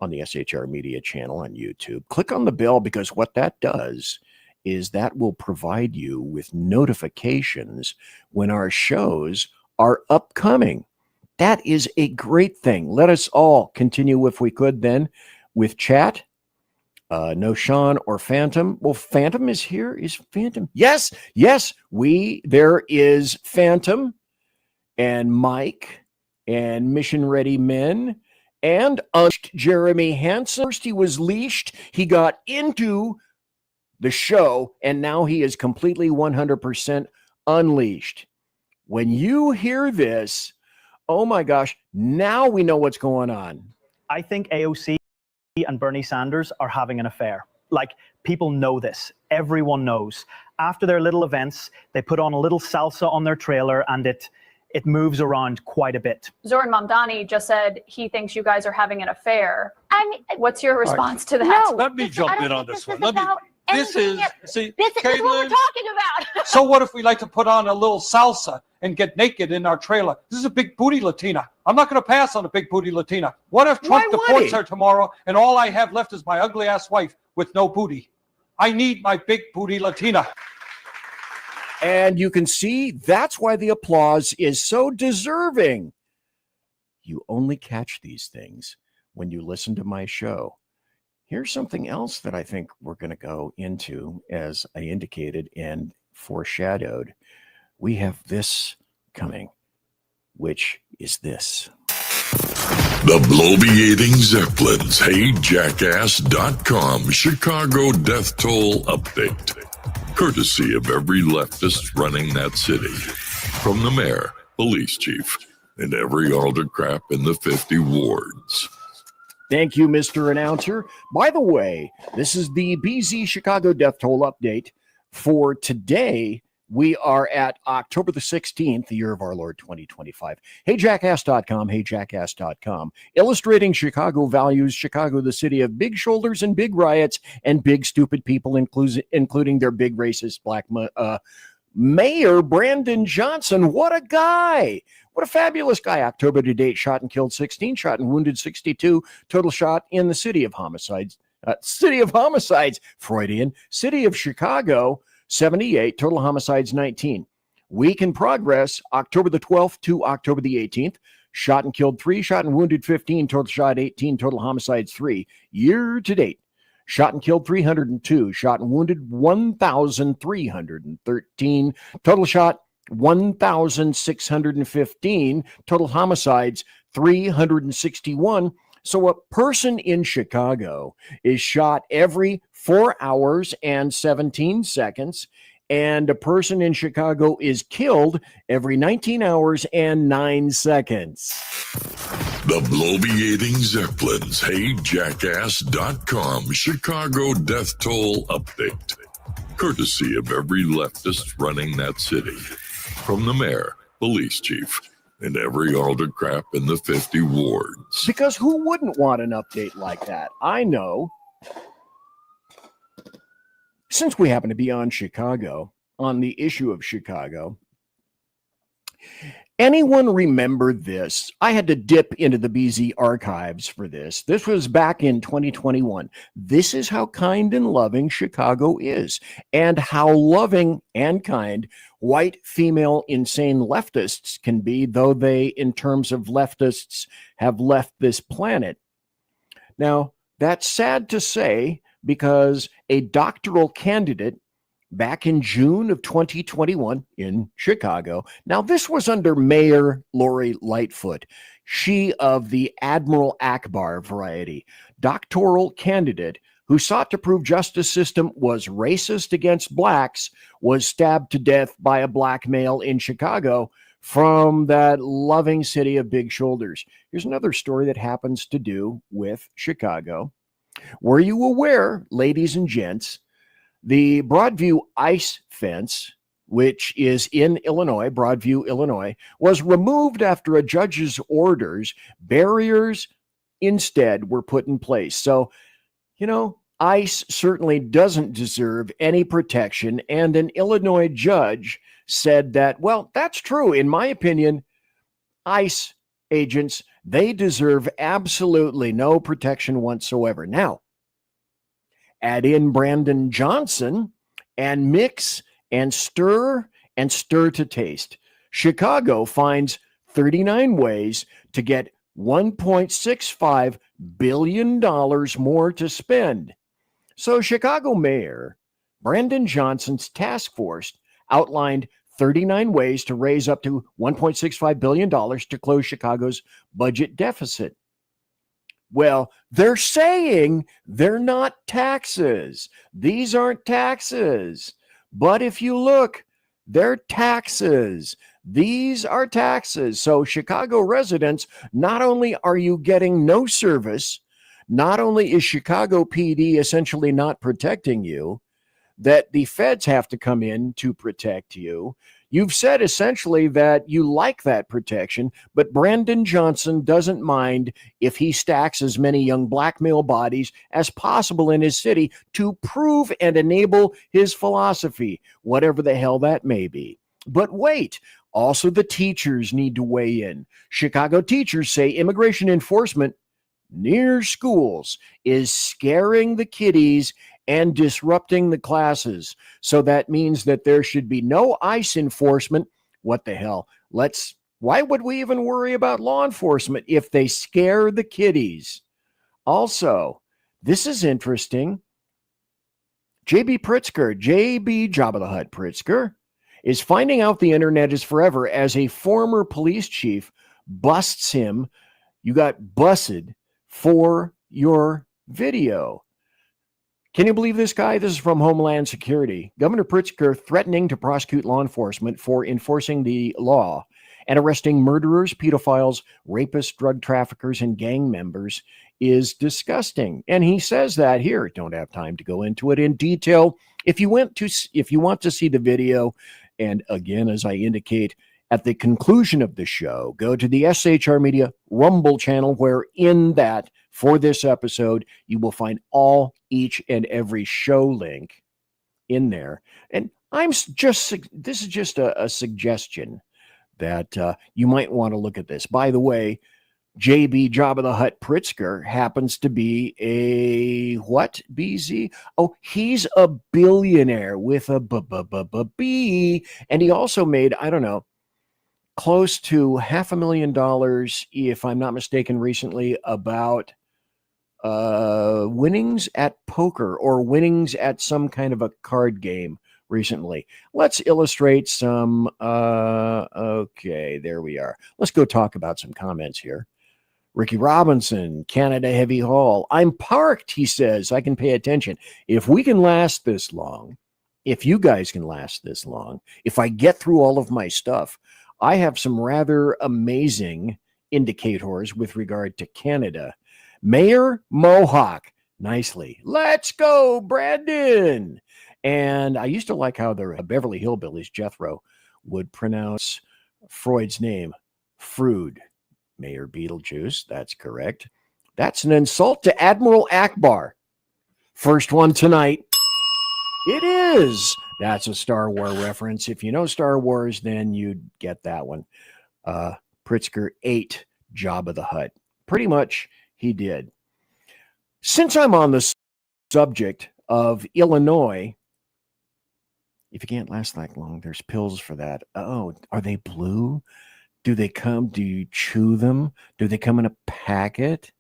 S7: on the SHR Media channel on YouTube. Click on the bell, because what that does is that will provide you with notifications when our shows are upcoming. That is a great thing. Let us all continue, if we could, then with chat. No Sean or Phantom. Well, Phantom is here. Is Phantom? Yes. There is Phantom and Mike and Mission Ready Men and Jeremy Hansen. First he was leashed. He got into the show, and now he is completely 100% unleashed. When you hear this, oh my gosh, now we know what's going on.
S21: I think AOC and Bernie Sanders are having an affair. Like, people know this. Everyone knows. After their little events, they put on a little salsa on their trailer, and it moves around quite a bit.
S22: Zoran Mamdani just said he thinks you guys are having an affair. I mean, what's your response to that?
S23: Let me jump in on this one. This is what
S22: we're talking about.
S23: So what if we like to put on a little salsa and get naked in our trailer? This is a big booty Latina. I'm not going to pass on a big booty Latina. What if Trump deports her tomorrow and all I have left is my ugly ass wife with no booty? I need my big booty Latina.
S7: And you can see that's why the applause is so deserving. You only catch these things when you listen to my show. Here's something else that I think we're going to go into, as I indicated and foreshadowed. We have this coming, which is this.
S24: The bloviating Zeppelins, HeyJackass.com Chicago death toll update. Courtesy of every leftist running that city. From the mayor, police chief, and every autocrat in the 50 wards.
S7: Thank you, Mr. Announcer. By the way, this is the BZ Chicago death toll update for today. We are at October the 16th, the year of our Lord 2025. HeyJackass.com, HeyJackass.com. Illustrating Chicago values, Chicago, the city of big shoulders and big riots and big stupid people, including their big racist black Mayor Brandon Johnson. What a guy. What a fabulous guy. October to date, shot and killed 16, shot and wounded 62. Total shot in the city of homicides. Freudian. City of Chicago, 78. Total homicides, 19. Week in progress, October the 12th to October the 18th. Shot and killed 3, shot and wounded 15. Total shot 18. Total homicides 3. Year to date, shot and killed 302. Shot and wounded 1,313. Total shot 1,615. Total homicides 361. So a person in Chicago is shot every 4 hours and 17 seconds, and a person in Chicago is killed every 19 hours and 9 seconds.
S24: The bloviating Zeppelins, HeyJackass.com Chicago death toll update. Courtesy of every leftist running that city. From the mayor, police chief, and every alder crap in the 50 wards.
S7: Because who wouldn't want an update like that? I know. Since we happen to be on Chicago, on the issue of Chicago, anyone remember this? I had to dip into the BZ archives for this. This was back in 2021. This is how kind and loving Chicago is, and how loving and kind white female insane leftists can be, though they, in terms of leftists, have left this planet. Now, that's sad to say, because a doctoral candidate back in June of 2021 in Chicago. Now, this was under Mayor Lori Lightfoot, she of the Admiral Akbar variety. Doctoral candidate who sought to prove justice system was racist against blacks was stabbed to death by a black male in Chicago from that loving city of big shoulders. Here's another story that happens to do with Chicago. Were you aware, ladies and gents, the Broadview ice fence, which is in Illinois, Broadview, Illinois, was removed after a judge's orders. Barriers instead were put in place. So, ICE certainly doesn't deserve any protection. And an Illinois judge said that, well, that's true. In my opinion, ICE agents, they deserve absolutely no protection whatsoever. Now, add in Brandon Johnson and mix and stir to taste. Chicago finds 39 ways to get $1.65 billion more to spend. So Chicago Mayor Brandon Johnson's task force outlined 39 ways to raise up to $1.65 billion to close Chicago's budget deficit. Well, they're saying they're not taxes. These aren't taxes. But if you look, they're taxes. These are taxes. So Chicago residents, not only are you getting no service, not only is Chicago PD essentially not protecting you, that the feds have to come in to protect you. You've said essentially that you like that protection, but Brandon Johnson doesn't mind if he stacks as many young black male bodies as possible in his city to prove and enable his philosophy, whatever the hell that may be. But wait, also the teachers need to weigh in. Chicago teachers say immigration enforcement near schools is scaring the kiddies and disrupting the classes. So that means that there should be no ICE enforcement. What the hell? Why would we even worry about law enforcement if they scare the kiddies? Also, this is interesting. JB Jabba the Hutt Pritzker, is finding out the internet is forever as a former police chief busts him. You got busted for your video. Can you believe this guy? This is from Homeland Security. Governor Pritzker threatening to prosecute law enforcement for enforcing the law and arresting murderers, pedophiles, rapists, drug traffickers, and gang members is disgusting. And he says that here. Don't have time to go into it in detail. If you want to see the video, and again, as I indicate at the conclusion of the show, go to the SHR Media Rumble channel, where in that, for this episode, you will find each and every show link in there. And this is just a suggestion that you might want to look at this. By the way, JB Jabba the Hutt Pritzker happens to be a what, BZ? Oh, he's a billionaire with a B. And he also made, I don't know, close to $500,000, if I'm not mistaken, recently about winnings at poker or winnings at some kind of a card game recently. Let's illustrate some. Okay, there we are. Let's go talk about some comments here. Ricky Robinson, Canada Heavy Haul. I'm parked, he says. I can pay attention. If we can last this long, if you guys can last this long, if I get through all of my stuff, I have some rather amazing indicators with regard to Canada. Mayor Mohawk, nicely. Let's go, Brandon. And I used to like how the Beverly Hillbillies, Jethro, would pronounce Freud's name, Frood. Mayor Beetlejuice, that's correct. That's an insult to Admiral Akbar. First one tonight. It is. That's a Star Wars reference. If you know Star Wars, then you'd get that one. Pritzker ate Jabba the Hutt. Pretty much he did. Since I'm on the subject of Illinois, if you can't last that long, there's pills for that. Oh, are they blue? Do they come? Do you chew them? Do they come in a packet?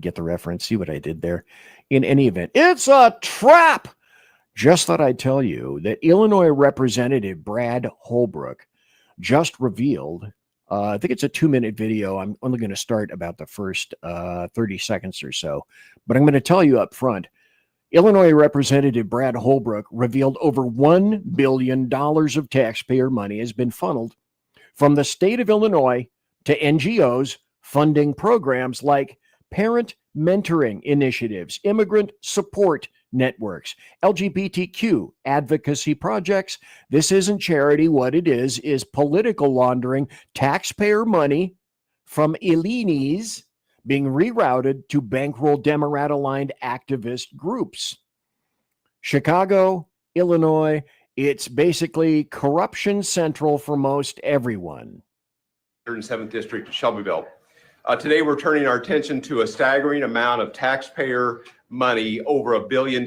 S7: Get the reference? See what I did there? In any event, it's a trap. Just thought I'd tell you that Illinois Representative Brad Holbrook just revealed, I think it's a 2-minute video. I'm only going to start about the first 30 seconds or so, but I'm going to tell you up front. Illinois Representative Brad Holbrook revealed over $1 billion of taxpayer money has been funneled from the state of Illinois to NGOs funding programs like parent mentoring initiatives, immigrant support networks, LGBTQ advocacy projects. This isn't charity. What it is political laundering, taxpayer money from Illini's being rerouted to bankroll Democrat-aligned activist groups. Chicago, Illinois, it's basically corruption central for most everyone.
S2: 107th District, Shelbyville. Today, we're turning our attention to a staggering amount of taxpayer money, over $1 billion,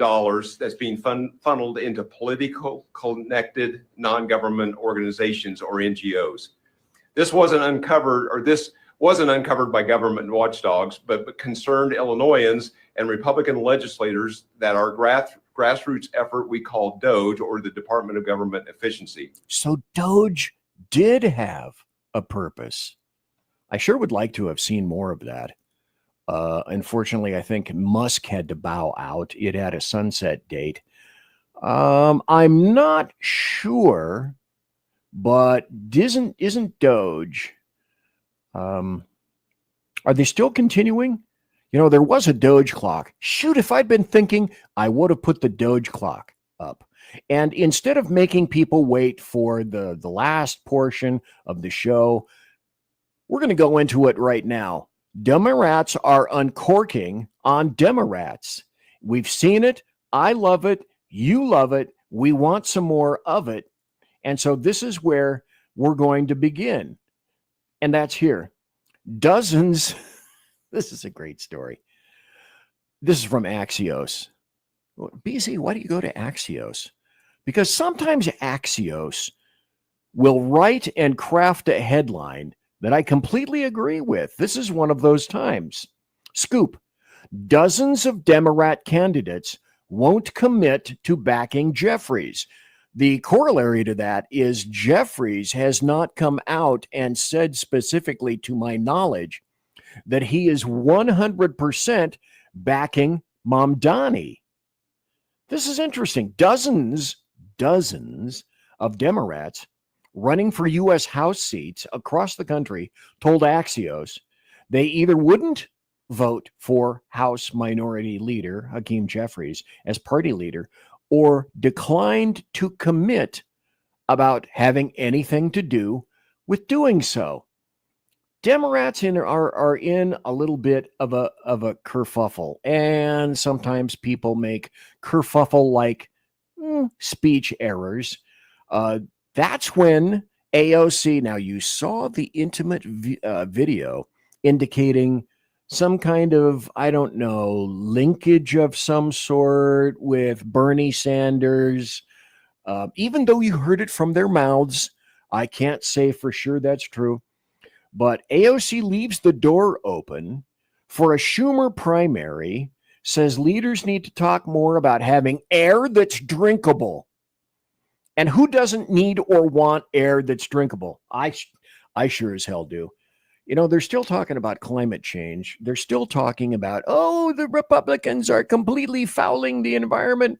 S2: that's being funneled into political connected non-government organizations or NGOs. This wasn't uncovered by government watchdogs, but concerned Illinoisans and Republican legislators that our grassroots effort we call DOGE, or the Department of Government Efficiency.
S7: So DOGE did have a purpose. I sure would like to have seen more of that. Unfortunately, I think Musk had to bow out. It had a sunset date. I'm not sure, but isn't DOGE? Are they still continuing? You know, there was a Doge clock. Shoot, if I'd been thinking, I would have put the Doge clock up. And instead of making people wait for the last portion of the show, we're going to go into it right now. Demorats are uncorking on Demorats. We've seen it. I love it. You love it. We want some more of it. And so this is where we're going to begin. And that's here. Dozens. This is a great story. This is from Axios. BC, why do you go to Axios? Because sometimes Axios will write and craft a headline that I completely agree with. This is one of those times. Scoop. Dozens of Democrat candidates won't commit to backing Jeffries. The corollary to that is Jeffries has not come out and said specifically, to my knowledge, that he is 100% backing Mamdani. This is interesting. Dozens of Democrats running for U.S. House seats across the country told Axios they either wouldn't vote for House Minority Leader Hakeem Jeffries as party leader or declined to commit about having anything to do with doing so. Democrats are in a little bit of a kerfuffle, and sometimes people make kerfuffle-like speech errors. That's when AOC, now you saw the intimate video indicating some kind of, I don't know, linkage of some sort with Bernie Sanders. Even though you heard it from their mouths, I can't say for sure that's true. But AOC leaves the door open for a Schumer primary, says leaders need to talk more about having air that's drinkable. And who doesn't need or want air that's drinkable? I sure as hell do. You know, they're still talking about climate change. They're still talking about, oh, the Republicans are completely fouling the environment.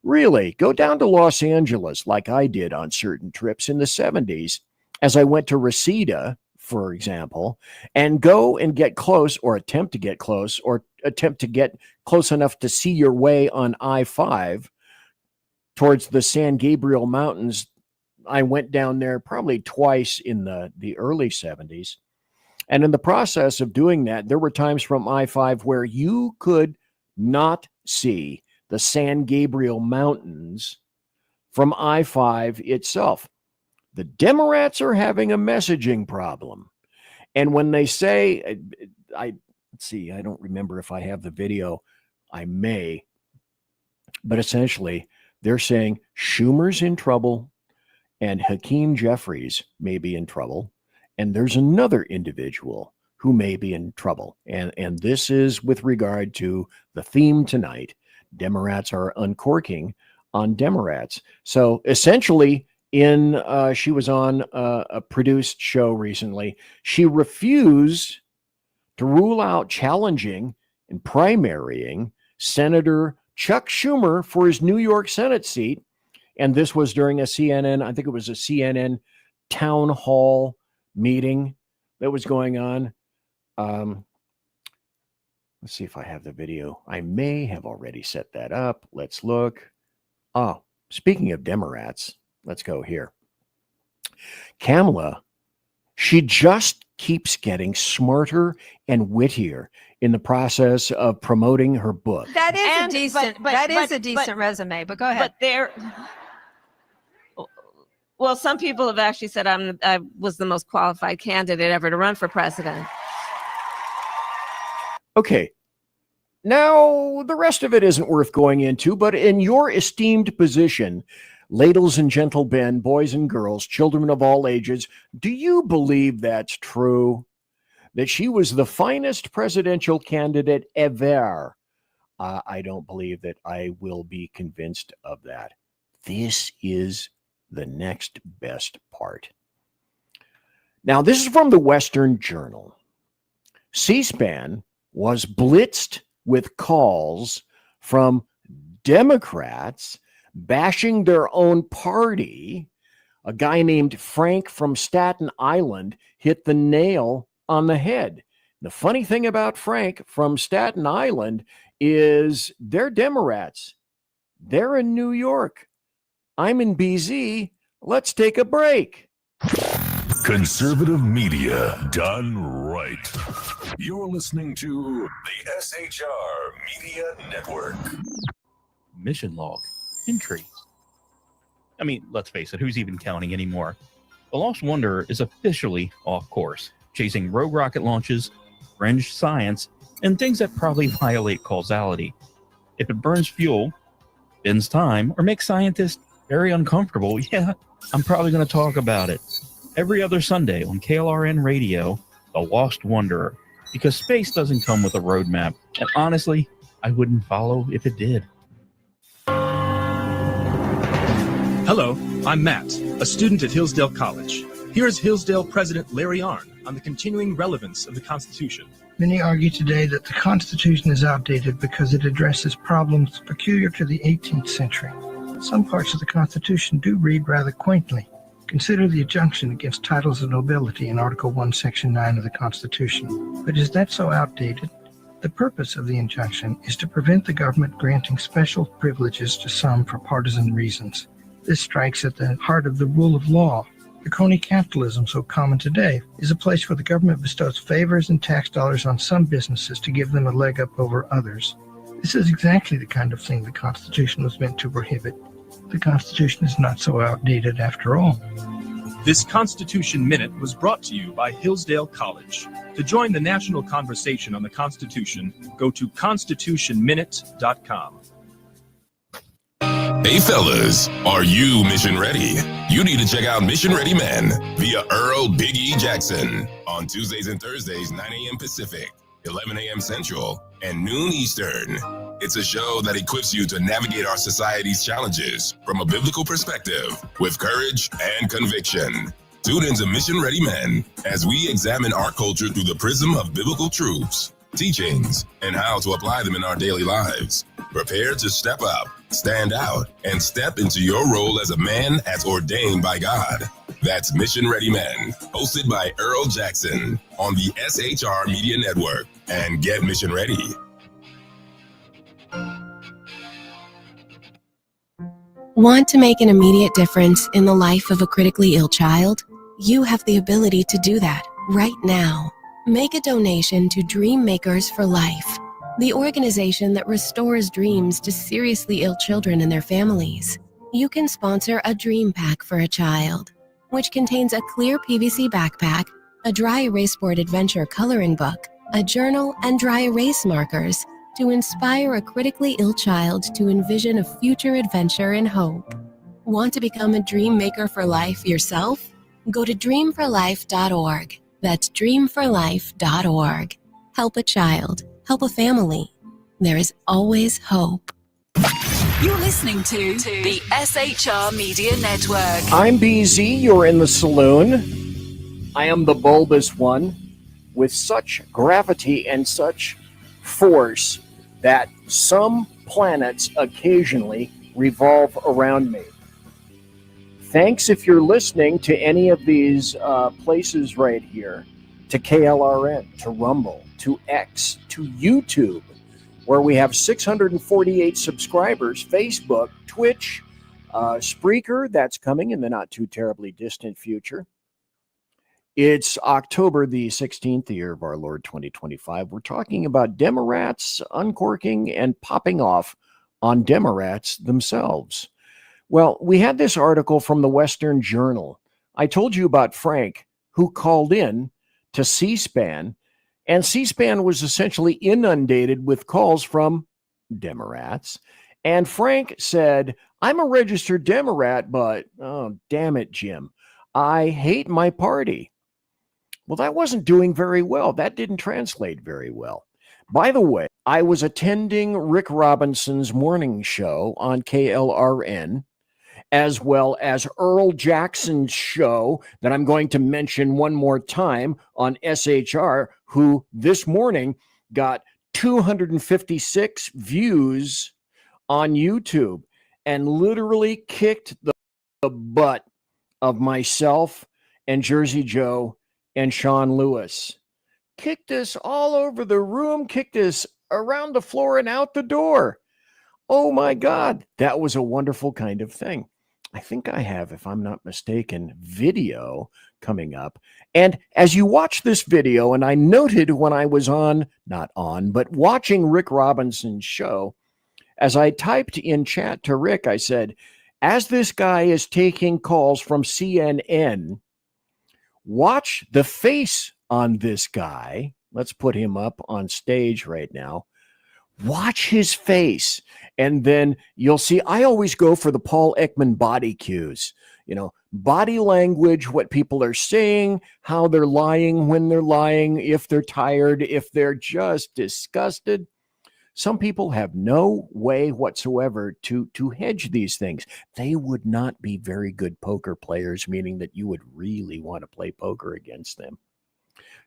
S7: Really, go down to Los Angeles like I did on certain trips in the 70s as I went to Reseda, for example, and go and get close or attempt to get close enough to see your way on I-5. towards the San Gabriel Mountains. I went down there probably twice in the early 70s. And in the process of doing that, there were times from I-5 where you could not see the San Gabriel Mountains from I-5 itself. The Democrats are having a messaging problem. And when they say, let's see, I don't remember if I have the video. I may. But essentially, they're saying Schumer's in trouble and Hakeem Jeffries may be in trouble. And there's another individual who may be in trouble. And this is with regard to the theme tonight. Democrats are uncorking on Democrats. So essentially, she was on a produced show recently. She refused to rule out challenging and primarying Senator Chuck Schumer for his New York Senate seat. And this was during a CNN, I think it was a CNN town hall meeting that was going on. Let's see if I have the video. I may have already set that up. Let's look. Oh, speaking of Democrats, let's go here. Kamala, she just keeps getting smarter and wittier in the process of promoting her book.
S3: That is a decent resume, but go ahead.
S4: Well, some people have actually said I was the most qualified candidate ever to run for president.
S7: Okay. Now, the rest of it isn't worth going into, but in your esteemed position, ladies and gentlemen, boys and girls, children of all ages, do you believe that's true? That she was the finest presidential candidate ever? I don't believe that I will be convinced of that. This is the next best part. Now, this is from the Western Journal. C-SPAN was blitzed with calls from Democrats bashing their own party. A guy named Frank from Staten Island hit the nail on the head. The funny thing about Frank from Staten Island is they're Democrats. They're in New York. I'm in BZ. Let's take a break.
S17: Conservative media done right. You're listening to the SHR Media Network.
S5: Mission log entries. I mean, let's face it, who's even counting anymore? The Lost Wanderer is officially off course, chasing rogue rocket launches, fringe science, and things that probably violate causality. If it burns fuel, spends time, or makes scientists very uncomfortable, yeah, I'm probably going to talk about it. Every other Sunday on KLRN Radio, The Lost Wanderer, because space doesn't come with a roadmap, and honestly, I wouldn't follow if it did.
S6: Hello, I'm Matt, a student at Hillsdale College. Here's Hillsdale President Larry Arnn on the continuing relevance of the Constitution.
S25: Many argue today that the Constitution is outdated because it addresses problems peculiar to the 18th century. Some parts of the Constitution do read rather quaintly. Consider the injunction against titles of nobility in Article 1, Section 9 of the Constitution. But is that so outdated? The purpose of the injunction is to prevent the government granting special privileges to some for partisan reasons. This strikes at the heart of the rule of law. The crony capitalism so common today is a place where the government bestows favors and tax dollars on some businesses to give them a leg up over others. This is exactly the kind of thing the Constitution was meant to prohibit. The Constitution is not so outdated after all.
S6: This Constitution Minute was brought to you by Hillsdale College. To join the national conversation on the Constitution, go to constitutionminute.com.
S26: Hey fellas, are you mission ready? You need to check out Mission Ready Men via Earl Big E Jackson on Tuesdays and Thursdays, 9 a.m. Pacific, 11 a.m. Central, and noon Eastern. It's a show that equips you to navigate our society's challenges from a biblical perspective with courage and conviction. Tune into Mission Ready Men as we examine our culture through the prism of biblical truths, teachings, and how to apply them in our daily lives. Prepare to step up, stand out, and step into your role as a man as ordained by God. That's Mission Ready Men, hosted by Earl Jackson on the SHR Media Network. And get mission ready.
S1: Want to make an immediate difference in the life of a critically ill child? You have the ability to do that right now. Make a donation to Dream Makers for Life, the organization that restores dreams to seriously ill children and their families. You can sponsor a dream pack for a child, which contains a clear PVC backpack, a dry erase board adventure coloring book, a journal, and dry erase markers to inspire a critically ill child to envision a future adventure and hope. Want to become a dream maker for life yourself? Go to dreamforlife.org. That's dreamforlife.org. Help a child. Help a family. There is always hope.
S9: You're listening to the SHR Media Network.
S7: I'm BZ. You're in the saloon. I am the bulbous one with such gravity and such force that some planets occasionally revolve around me. Thanks if you're listening to any of these places right here, to KLRN, to Rumble, to X, to YouTube, where we have 648 subscribers, Facebook, Twitch, Spreaker, that's coming in the not too terribly distant future. It's October the 16th, the year of our Lord 2025. We're talking about Demorats uncorking and popping off on Demorats themselves. Well, we had this article from the Western Journal. I told you about Frank, who called in to C-SPAN, and C-SPAN was essentially inundated with calls from Demorats. And Frank said, I'm a registered Demorat, but, oh, damn it, Jim, I hate my party. Well, that wasn't doing very well. That didn't translate very well. By the way, I was attending Rick Robinson's morning show on KLRN, as well as Earl Jackson's show that I'm going to mention one more time on SHR, who this morning got 256 views on YouTube and literally kicked the butt of myself and Jersey Joe and Sean Lewis. Kicked us all over the room, kicked us around the floor and out the door. Oh my God, that was a wonderful kind of thing. I think I have, if I'm not mistaken, video coming up. And as you watch this video, and I noted when I was but watching Rick Robinson's show, as I typed in chat to Rick, I said, as this guy is taking calls from CNN, watch the face on this guy. Let's put him up on stage right now. Watch his face. And then you'll see, I always go for the Paul Ekman body cues. You know, body language, what people are saying, how they're lying when they're lying, if they're tired, if they're just disgusted. Some people have no way whatsoever to hedge these things. They would not be very good poker players, meaning that you would really want to play poker against them.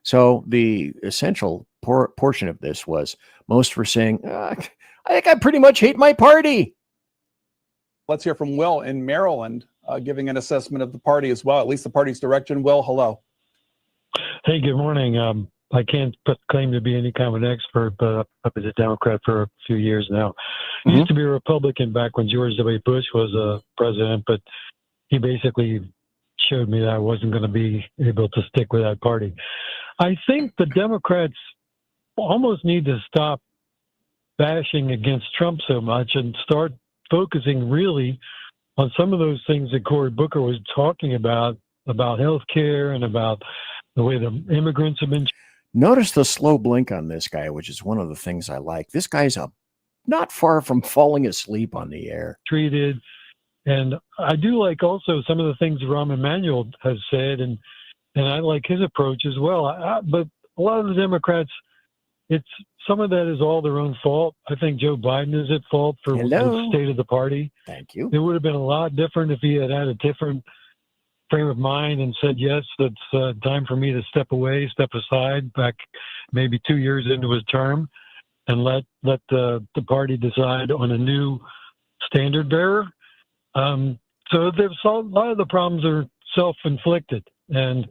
S7: So the essential portion of this was most were saying, I think I pretty much hate my party.
S10: Let's hear from Will in Maryland, giving an assessment of the party as well, at least the party's direction. Will, hello.
S11: Hey, good morning. I can't claim to be any kind of an expert, but I've been a Democrat for a few years now. I used to be a Republican back when George W. Bush was president, but he basically showed me that I wasn't going to be able to stick with that party. I think the Democrats almost need to stop bashing against Trump so much and start focusing really on some of those things that Cory Booker was talking about health care and about the way the immigrants have been.
S7: Notice the slow blink on this guy, which is one of the things I like. This guy's not far from falling asleep on the air.
S11: Treated. And I do like also some of the things Rahm Emanuel has said, and I like his approach as well. But a lot of the Democrats, some of that is all their own fault. I think Joe Biden is at fault for the state of the party.
S7: Thank you.
S11: It would have been a lot different if he had a different frame of mind and said, yes, that's time for me to step aside back maybe 2 years into his term and let the party decide on a new standard bearer. So there's a lot of the problems are self-inflicted, and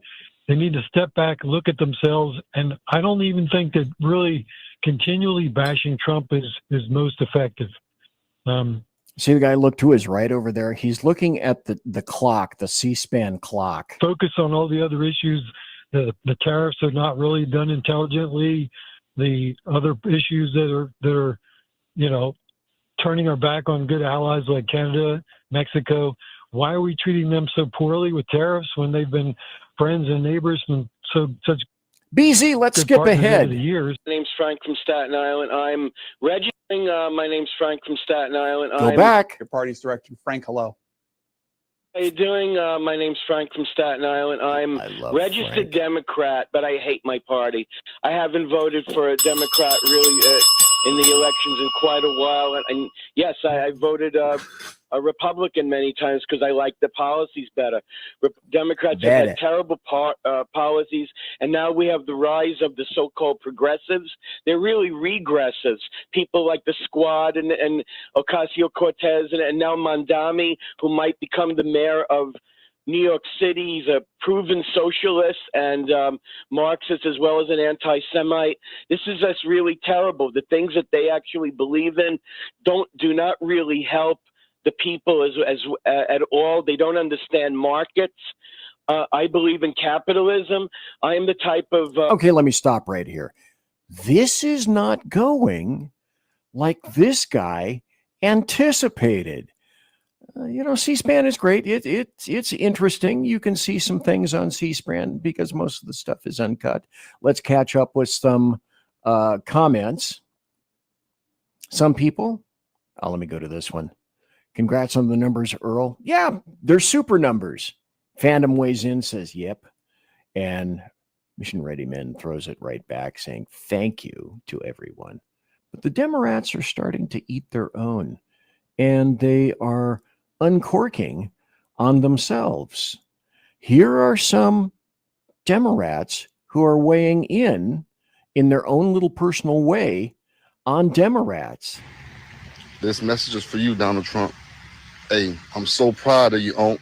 S11: they need to step back, look at themselves. And I don't even think that really continually bashing Trump is most effective.
S7: See the guy look to his right over there? He's looking at the clock, the C-SPAN clock.
S11: Focus on all the other issues. The tariffs are not really done intelligently. The other issues that are, you know, turning our back on good allies like Canada, Mexico. Why are we treating them so poorly with tariffs when they've been friends and neighbors and such?
S7: BZ, let's skip ahead.
S11: The years.
S8: My name's Frank from Staten Island. I'm registering. My name's Frank from Staten Island.
S7: Go back.
S10: Your party's director, Frank, hello.
S8: How you doing? My name's Frank from Staten Island. I'm registered
S7: Frank.
S8: Democrat, but I hate my party. I haven't voted for a Democrat really in the elections in quite a while. And yes, I voted a Republican many times because I like the policies better. Democrats have had terrible policies, and now we have the rise of the so-called progressives. They're really regressives. People like the Squad and Ocasio-Cortez and now Mondami, who might become the mayor of New York City. He's a proven socialist and Marxist as well as an anti-Semite. This is just really terrible. The things that they actually believe in do not really help the people as at all. They don't understand markets. I believe in capitalism. I am the type of
S7: Okay, let me stop right here. This is not going like this guy anticipated. You know, C-SPAN is great. It's interesting. You can see some things on C-SPAN because most of the stuff is uncut. Let's catch up with some comments. Some people, let me go to this one. Congrats on the numbers, Earl. Yeah, they're super numbers. Fandom weighs in, says, yep. And Mission Ready Men throws it right back, saying, thank you to everyone. But the Democrats are starting to eat their own, and they are uncorking on themselves. Here are some Democrats who are weighing in their own little personal way on Democrats.
S12: This message is for you, Donald Trump. Hey, I'm so proud of you.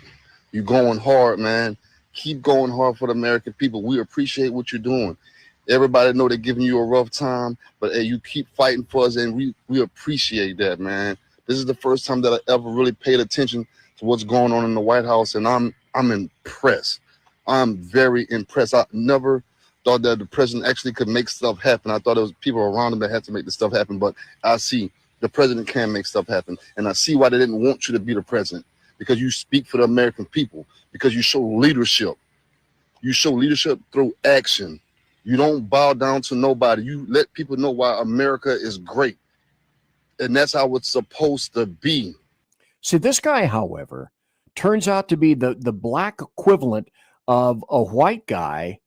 S12: You're going hard, man. Keep going hard for the American people. We appreciate what you're doing. Everybody know they're giving you a rough time, but hey, you keep fighting for us, and we appreciate that, man. This is the first time that I ever really paid attention to what's going on in the White House, and I'm impressed. I'm very impressed. I never thought that the president actually could make stuff happen. I thought it was people around him that had to make the stuff happen, but I see the president can make stuff happen. And I see why they didn't want you to be the president, because you speak for the American people, because you show leadership. You show leadership through action. You don't bow down to nobody. You let people know why America is great. And that's how it's supposed to be.
S7: See, this guy, however, turns out to be the black equivalent of a white guy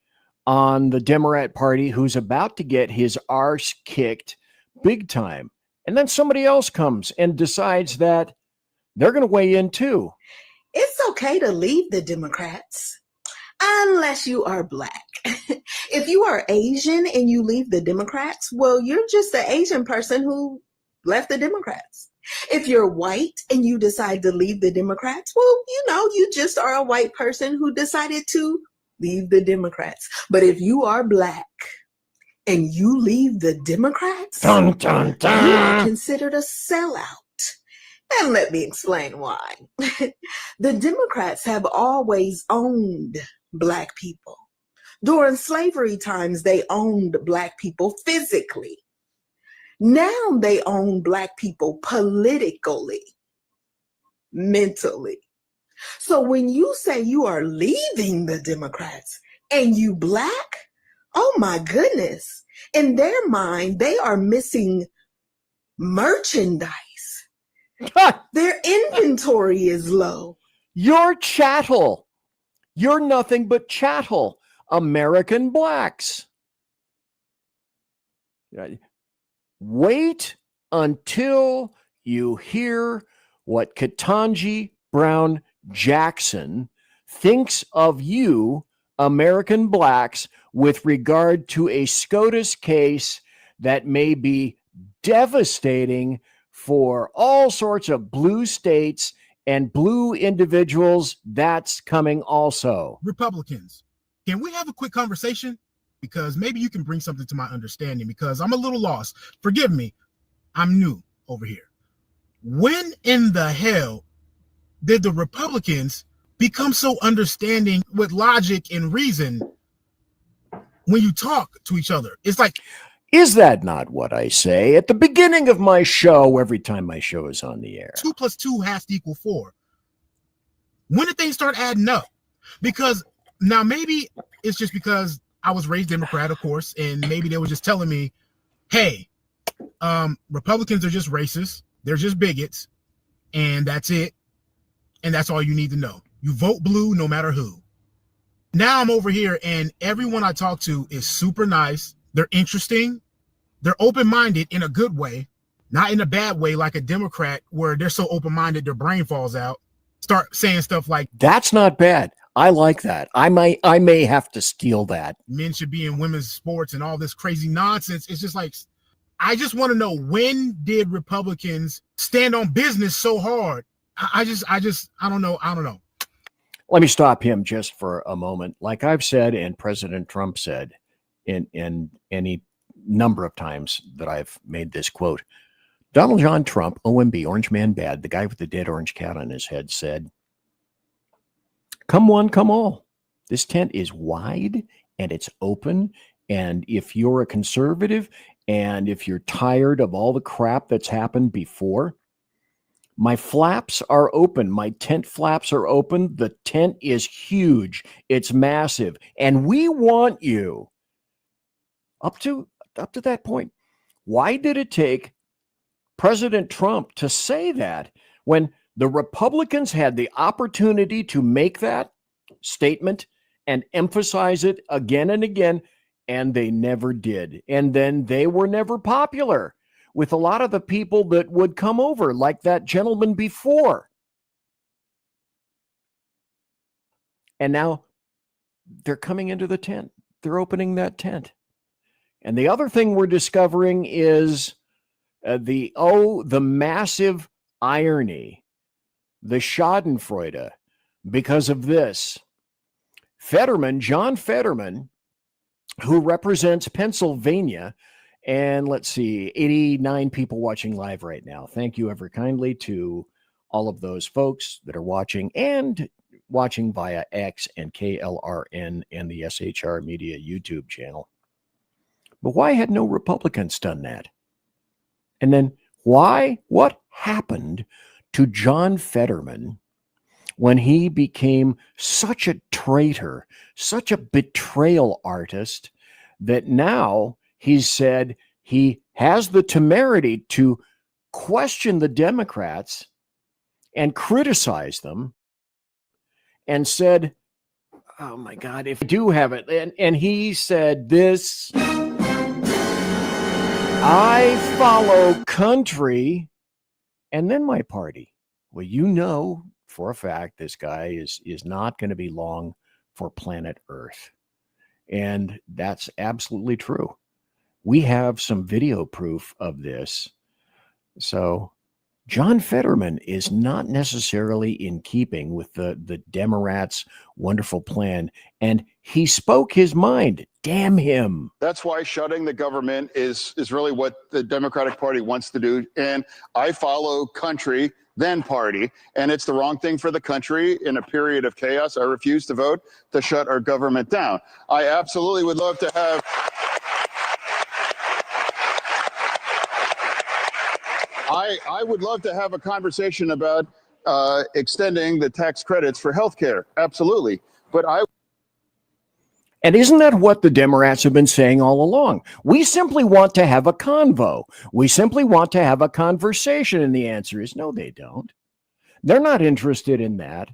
S7: on the Democrat Party who's about to get his arse kicked big time. And then somebody else comes and decides that they're going to weigh in too.
S13: It's okay to leave the Democrats unless you are black. If you are Asian and you leave the Democrats, well, you're just an Asian person who left the Democrats. If you're white and you decide to leave the Democrats, well, you know, you just are a white person who decided to leave the Democrats. But if you are black and you leave the Democrats,
S7: dun, dun, dun,
S13: you are considered a sellout. And let me explain why. The Democrats have always owned black people. During slavery times, they owned black people physically. Now they own black people politically, mentally. So when you say you are leaving the Democrats and you black, oh my goodness. In their mind, they are missing merchandise. Their inventory is low.
S7: You're chattel. You're nothing but chattel. American blacks. Wait until you hear what Ketanji Brown Jackson thinks of you, American blacks, with regard to a SCOTUS case that may be devastating for all sorts of blue states and blue individuals. That's coming also.
S14: Republicans, can we have a quick conversation? Because maybe you can bring something to my understanding, because I'm a little lost. Forgive me. I'm new over here. when in the hell did the Republicans become so understanding with logic and reason when you talk to each other? It's like,
S7: is that not what I say at the beginning of my show every time my show is on the air?
S14: 2 + 2 has to equal 4. When did things start adding up? Because now maybe it's just because I was raised Democrat, of course, and maybe they were just telling me, hey, Republicans are just racist. They're just bigots. And that's it. And that's all you need to know. You vote blue no matter who. Now I'm over here and everyone I talk to is super nice. They're interesting. They're open-minded in a good way, not in a bad way like a Democrat where they're so open-minded their brain falls out. Start saying stuff like,
S7: that's not bad. I like that. I may have to steal that.
S14: Men should be in women's sports and all this crazy nonsense. It's just like, I just want to know, when did Republicans stand on business so hard? I don't know.
S7: Let me stop him just for a moment. Like I've said, and President Trump said in any number of times that I've made this quote, Donald John Trump, OMB, Orange Man Bad, the guy with the dead orange cat on his head, said, come one, come all. This tent is wide and it's open. And if you're a conservative and if you're tired of all the crap that's happened before, my flaps are open. My tent flaps are open. The tent is huge. It's massive. And we want you up to that point. Why did it take President Trump to say that when the Republicans had the opportunity to make that statement and emphasize it again and again, and they never did? And then they were never popular with a lot of the people that would come over, like that gentleman before. And now they're coming into the tent. They're opening that tent. And the other thing we're discovering is the massive irony, the schadenfreude, because of this. John Fetterman, who represents Pennsylvania, and let's see, 89 people watching live right now. Thank you ever kindly to all of those folks that are watching and watching via X and KLRN and the SHR Media YouTube channel. But why had no Republicans done that? And then what happened to John Fetterman when he became such a traitor, such a betrayal artist, that now he said he has the temerity to question the Democrats and criticize them, and said, oh my God, if I do have it. And he said this, I follow country and then my party. Well, you know for a fact this guy is not going to be long for planet Earth. And that's absolutely true. We have some video proof of this. So John Fetterman is not necessarily in keeping with the Democrats' wonderful plan. And he spoke his mind. Damn him.
S15: That's why shutting the government is really what the Democratic Party wants to do. And I follow country, then party. And it's the wrong thing for the country in a period of chaos. I refuse to vote to shut our government down. I absolutely would love to have... I would love to have a conversation about extending the tax credits for healthcare. Absolutely. But
S7: And isn't that what the Democrats have been saying all along? We simply want to have a convo. We simply want to have a conversation. And the answer is no, they don't. They're not interested in that.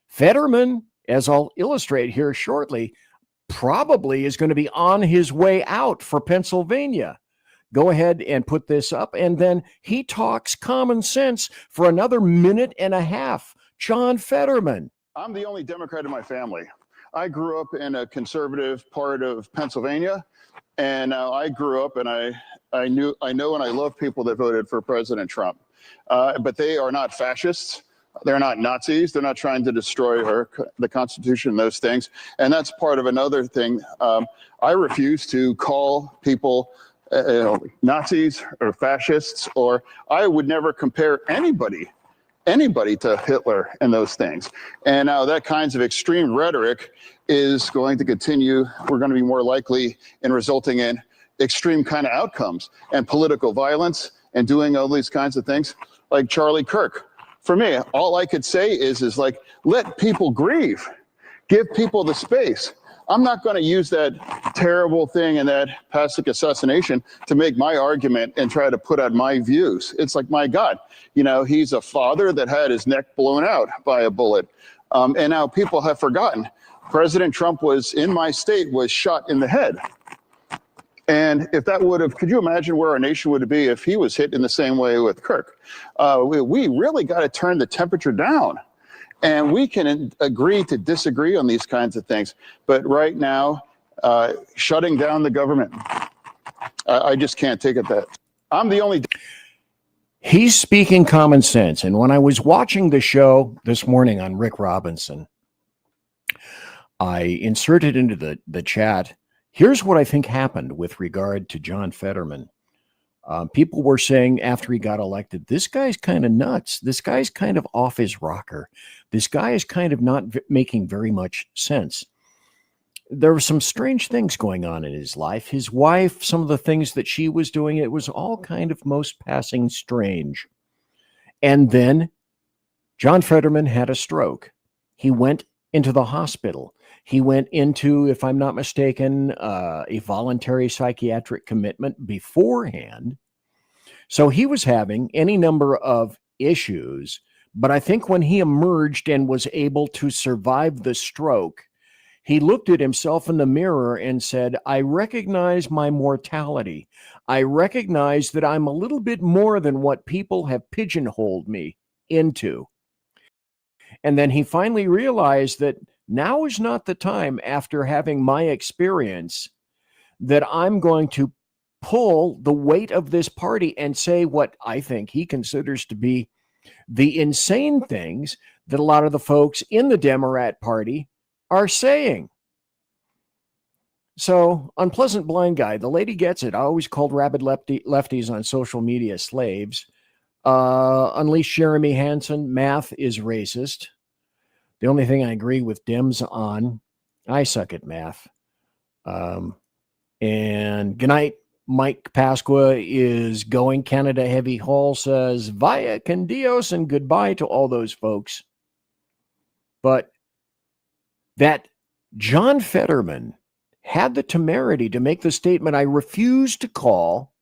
S7: Fetterman, as I'll illustrate here shortly, probably is going to be on his way out for Pennsylvania. Go ahead and put this up. And then he talks common sense for another minute and a half. John Fetterman.
S15: I'm the only Democrat in my family. I grew up in a conservative part of Pennsylvania, and I grew up and I know and I love people that voted for President Trump. But they are not fascists. They're not Nazis. They're not trying to destroy the Constitution, those things. And that's part of another thing. I refuse to call people Nazis or fascists, or I would never compare anybody to Hitler and those things. And now that kinds of extreme rhetoric is going to continue. We're going to be more likely in resulting in extreme kind of outcomes and political violence and doing all these kinds of things like Charlie Kirk. For me, all I could say is like, let people grieve, give people the space. I'm not going to use that terrible thing and that Pasek assassination to make my argument and try to put out my views. It's like, my God, you know, he's a father that had his neck blown out by a bullet. And now people have forgotten. President Trump was in my state, was shot in the head. And if that would have, could you imagine where our nation would be if he was hit in the same way with Kirk? We really got to turn the temperature down. And we can agree to disagree on these kinds of things. But right now, shutting down the government, I just can't take it that. I'm the only.
S7: He's speaking common sense. And when I was watching the show this morning on Rick Robinson, I inserted into the chat, here's what I think happened with regard to John Fetterman. People were saying after he got elected, this guy's kind of nuts. This guy's kind of off his rocker. This guy is kind of not making very much sense. There were some strange things going on in his life. His wife, some of the things that she was doing, it was all kind of most passing strange. And then John Fetterman had a stroke. He went into the hospital. He went into, if I'm not mistaken, a voluntary psychiatric commitment beforehand. So he was having any number of issues. But I think when he emerged and was able to survive the stroke, he looked at himself in the mirror and said, I recognize my mortality. I recognize that I'm a little bit more than what people have pigeonholed me into. And then he finally realized that now is not the time, after having my experience, that I'm going to pull the weight of this party and say what I think he considers to be the insane things that a lot of the folks in the Democrat Party are saying. So, Unpleasant Blind Guy, the lady gets it. I always called rabid lefties on social media slaves. Unleash Jeremy Hansen, math is racist. The only thing I agree with Dems on, I suck at math. And good night, Mike Pasqua is going. Canada Heavy Hall says, via con Dios, and goodbye to all those folks. But that John Fetterman had the temerity to make the statement, I refuse to call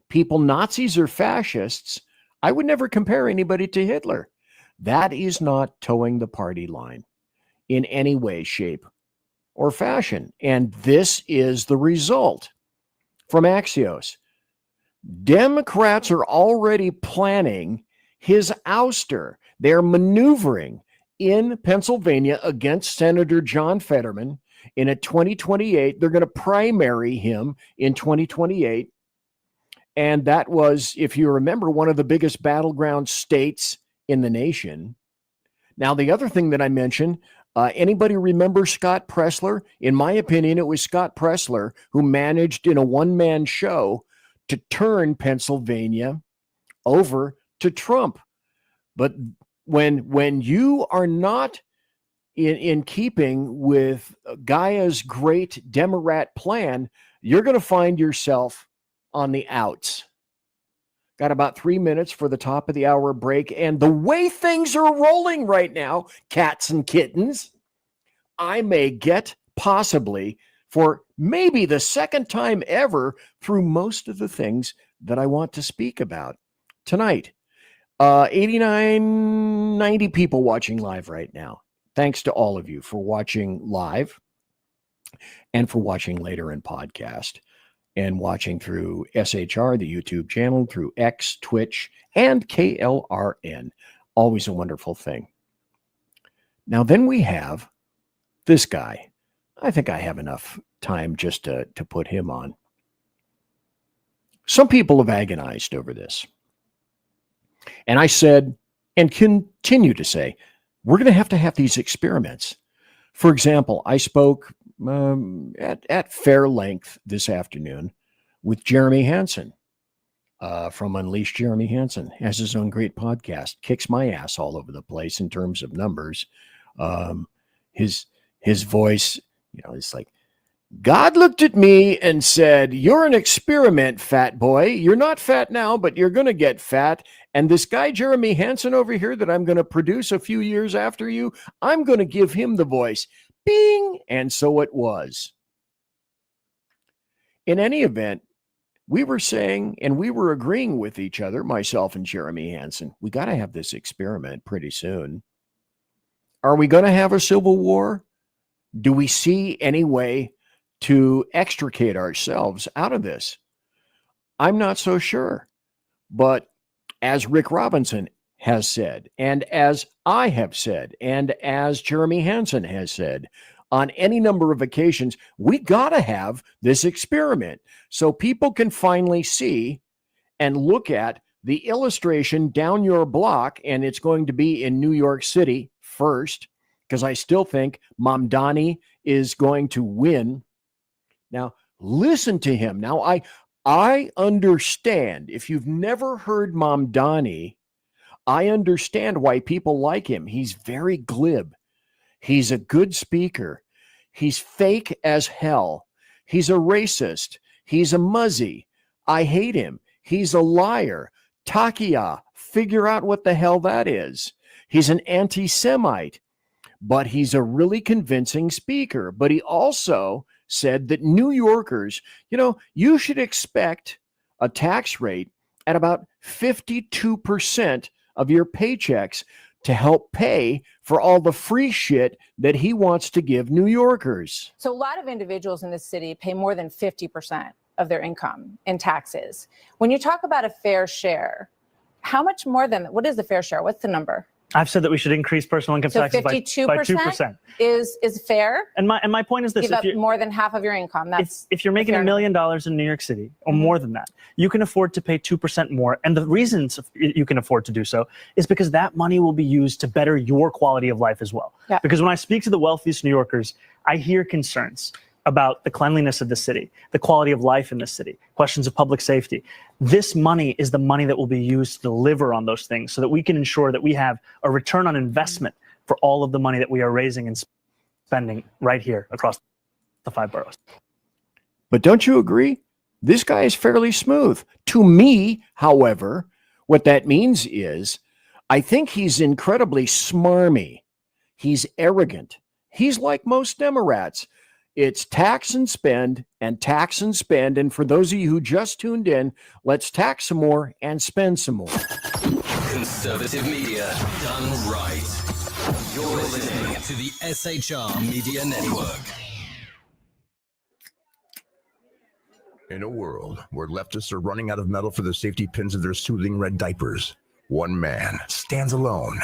S7: people Nazis or fascists. I would never compare anybody to Hitler. That is not towing the party line in any way, shape, or fashion. And this is the result from Axios. Democrats are already planning his ouster. They're maneuvering in Pennsylvania against Senator John Fetterman in a 2028. They're going to primary him in 2028. And that was, if you remember, one of the biggest battleground states in the nation. Now, the other thing that I mentioned, anybody remember Scott Presler? In my opinion, it was Scott Presler who managed in a one-man show to turn Pennsylvania over to Trump. But when you are not in keeping with Gaia's great Democrat plan, you're going to find yourself on the outs. Got about 3 minutes for the top of the hour break. And the way things are rolling right now, cats and kittens, I may get possibly for maybe the second time ever through most of the things that I want to speak about tonight. 89, 90 people watching live right now. Thanks to all of you for watching live and for watching later in podcast. And watching through SHR, the YouTube channel, through X, Twitch, and KLRN. Always a wonderful thing. Now, then we have this guy. I think I have enough time just to put him on. Some people have agonized over this. And I said, and continue to say, we're going to have these experiments. For example, I spoke at fair length this afternoon with Jeremy Hansen from Unleash. Jeremy Hansen has his own great podcast, kicks my ass all over the place in terms of numbers. His voice, it's like, God looked at me and said, you're an experiment, fat boy. You're not fat now, but you're going to get fat. And this guy, Jeremy Hansen over here, that I'm going to produce a few years after you, I'm going to give him the voice. Bing! And so it was. In any event, we were saying, and we were agreeing with each other, myself and Jeremy Hansen, we got to have this experiment pretty soon. Are we going to have a civil war? Do we see any way to extricate ourselves out of this? I'm not so sure. But as Rick Robinson has said, and as I have said, and as Jeremy Hansen has said, on any number of occasions, we got to have this experiment so people can finally see and look at the illustration down your block, and it's going to be in New York City first, because I still think Mamdani is going to win. Now, listen to him. Now, I understand. If you've never heard Mamdani, I understand why people like him. He's very glib. He's a good speaker. He's fake as hell. He's a racist. He's a muzzy. I hate him. He's a liar. Takia, figure out what the hell that is. He's an anti-Semite, but he's a really convincing speaker. But he also said that New Yorkers, you should expect a tax rate at about 52% of your paychecks to help pay for all the free shit that he wants to give New Yorkers.
S16: So a lot of individuals in this city pay more than 50% of their income in taxes. When you talk about a fair share, how much more than, what is the fair share? What's the number?
S18: I've said that we should increase personal income
S16: So
S18: taxes by 2%.
S16: is fair.
S18: And my point is this:
S16: Give up more than half of your income. That's
S18: if you're making $1 million in New York City or more than that, you can afford to pay 2% more. And the reasons you can afford to do so is because that money will be used to better your quality of life as well.
S16: Yeah.
S18: Because when I speak to the wealthiest New Yorkers, I hear concerns about the cleanliness of the city, the quality of life in the city, questions of public safety. This money is the money that will be used to deliver on those things so that we can ensure that we have a return on investment for all of the money that we are raising and spending right here across the 5 boroughs.
S7: But don't you agree? This guy is fairly smooth. To me, however, what that means is I think he's incredibly smarmy. He's arrogant. He's like most Democrats. It's tax and spend and tax and spend. And for those of you who just tuned in, let's tax some more and spend some more.
S19: Conservative media done right. You're listening to the SHR Media Network.
S20: In a world where leftists are running out of metal for the safety pins of their soothing red diapers, one man stands alone,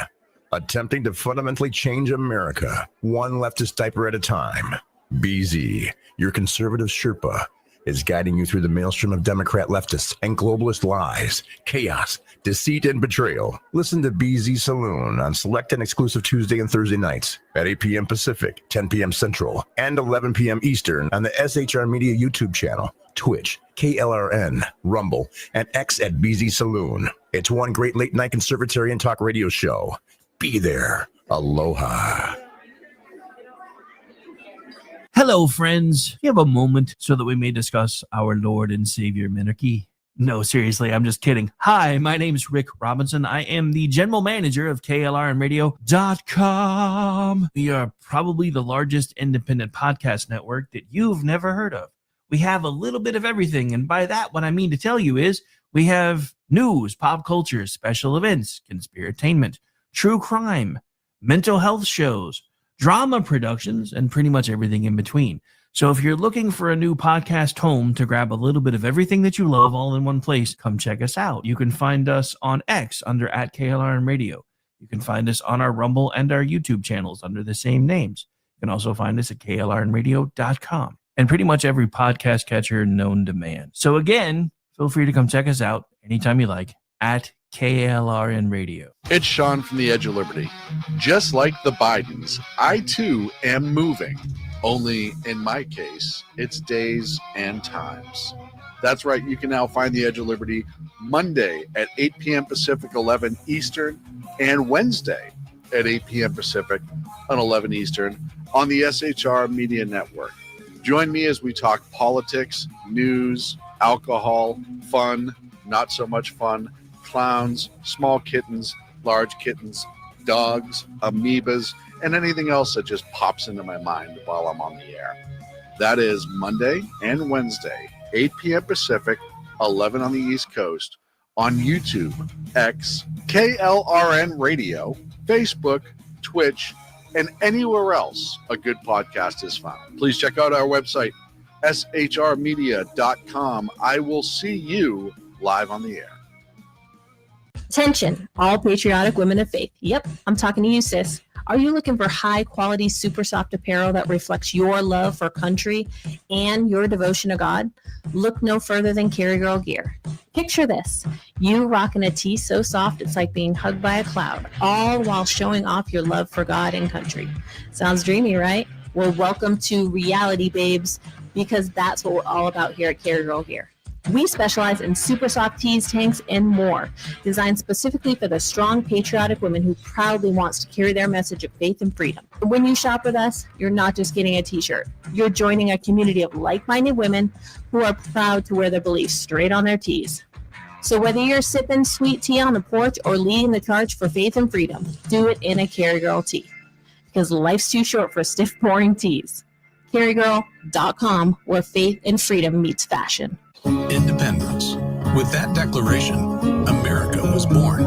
S20: attempting to fundamentally change America, one leftist diaper at a time. BZ, your conservative Sherpa, is guiding you through the maelstrom of Democrat leftists and globalist lies, chaos, deceit, and betrayal. Listen to BZ Saloon on select and exclusive Tuesday and Thursday nights at 8 p.m. Pacific, 10 p.m. Central, and 11 p.m. Eastern on the SHR Media YouTube channel, Twitch, KLRN, Rumble, and X at BZ Saloon. It's one great late-night conservatarian talk radio show. Be there. Aloha.
S21: Hello, friends. You have a moment so that we may discuss our Lord and Savior Minarchy? No, seriously, I'm just kidding. Hi, my name is Rick Robinson. I am the general manager of KLRNradio.com. We are probably the largest independent podcast network that you've never heard of. We have a little bit of everything, and by that, what I mean to tell you is we have news, pop culture, special events, conspiratainment, true crime, mental health shows, drama productions, and pretty much everything in between. So if you're looking for a new podcast home to grab a little bit of everything that you love all in one place, come check us out. You can find us on X under @KLRNradio. You can find us on our Rumble and our YouTube channels under the same names. You can also find us at KLRNradio.com and pretty much every podcast catcher known to man. So again, feel free to come check us out anytime you like at KLRN Radio.
S22: It's Sean from the Edge of Liberty. Just like the Bidens, I too am moving. Only in my case, it's days and times. That's right. You can now find The Edge of Liberty Monday at 8 p.m. Pacific, 11 Eastern, and Wednesday at 8 p.m. Pacific on 11 Eastern on the SHR Media Network. Join me as we talk politics, news, alcohol, fun, not so much fun, clowns, small kittens, large kittens, dogs, amoebas, and anything else that just pops into my mind while I'm on the air. That is Monday and Wednesday, 8 p.m. Pacific, 11 on the East Coast, on YouTube, X, KLRN Radio, Facebook, Twitch, and anywhere else a good podcast is found. Please check out our website, shrmedia.com. I will see you live on the air.
S2: Attention, all patriotic women of faith. Yep, I'm talking to you, sis. Are you looking for high quality, super soft apparel that reflects your love for country and your devotion to God? Look no further than Carry Girl Gear. Picture this, you rocking a tee so soft it's like being hugged by a cloud, all while showing off your love for God and country. Sounds dreamy, right? Well, welcome to reality, babes, because that's what we're all about here at Carry Girl Gear. We specialize in super soft tees, tanks, and more, designed specifically for the strong, patriotic woman who proudly wants to carry their message of faith and freedom. When you shop with us, you're not just getting a t-shirt. You're joining a community of like-minded women who are proud to wear their beliefs straight on their tees. So whether you're sipping sweet tea on the porch or leading the charge for faith and freedom, do it in a Carry Girl tee. Because life's too short for stiff, boring tees. CarryGirl.com, where faith and freedom meets fashion.
S3: Independence. With that declaration, America was born.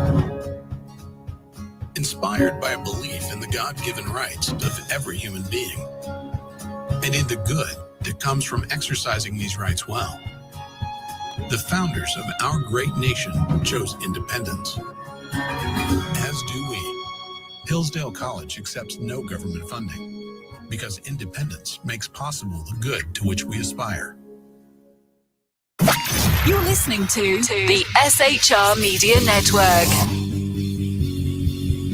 S3: Inspired by a belief in the God-given rights of every human being, and in the good that comes from exercising these rights well. The founders of our great nation chose independence. As do we. Hillsdale College accepts no government funding because independence makes possible the good to which we aspire.
S9: You're listening to the SHR Media Network.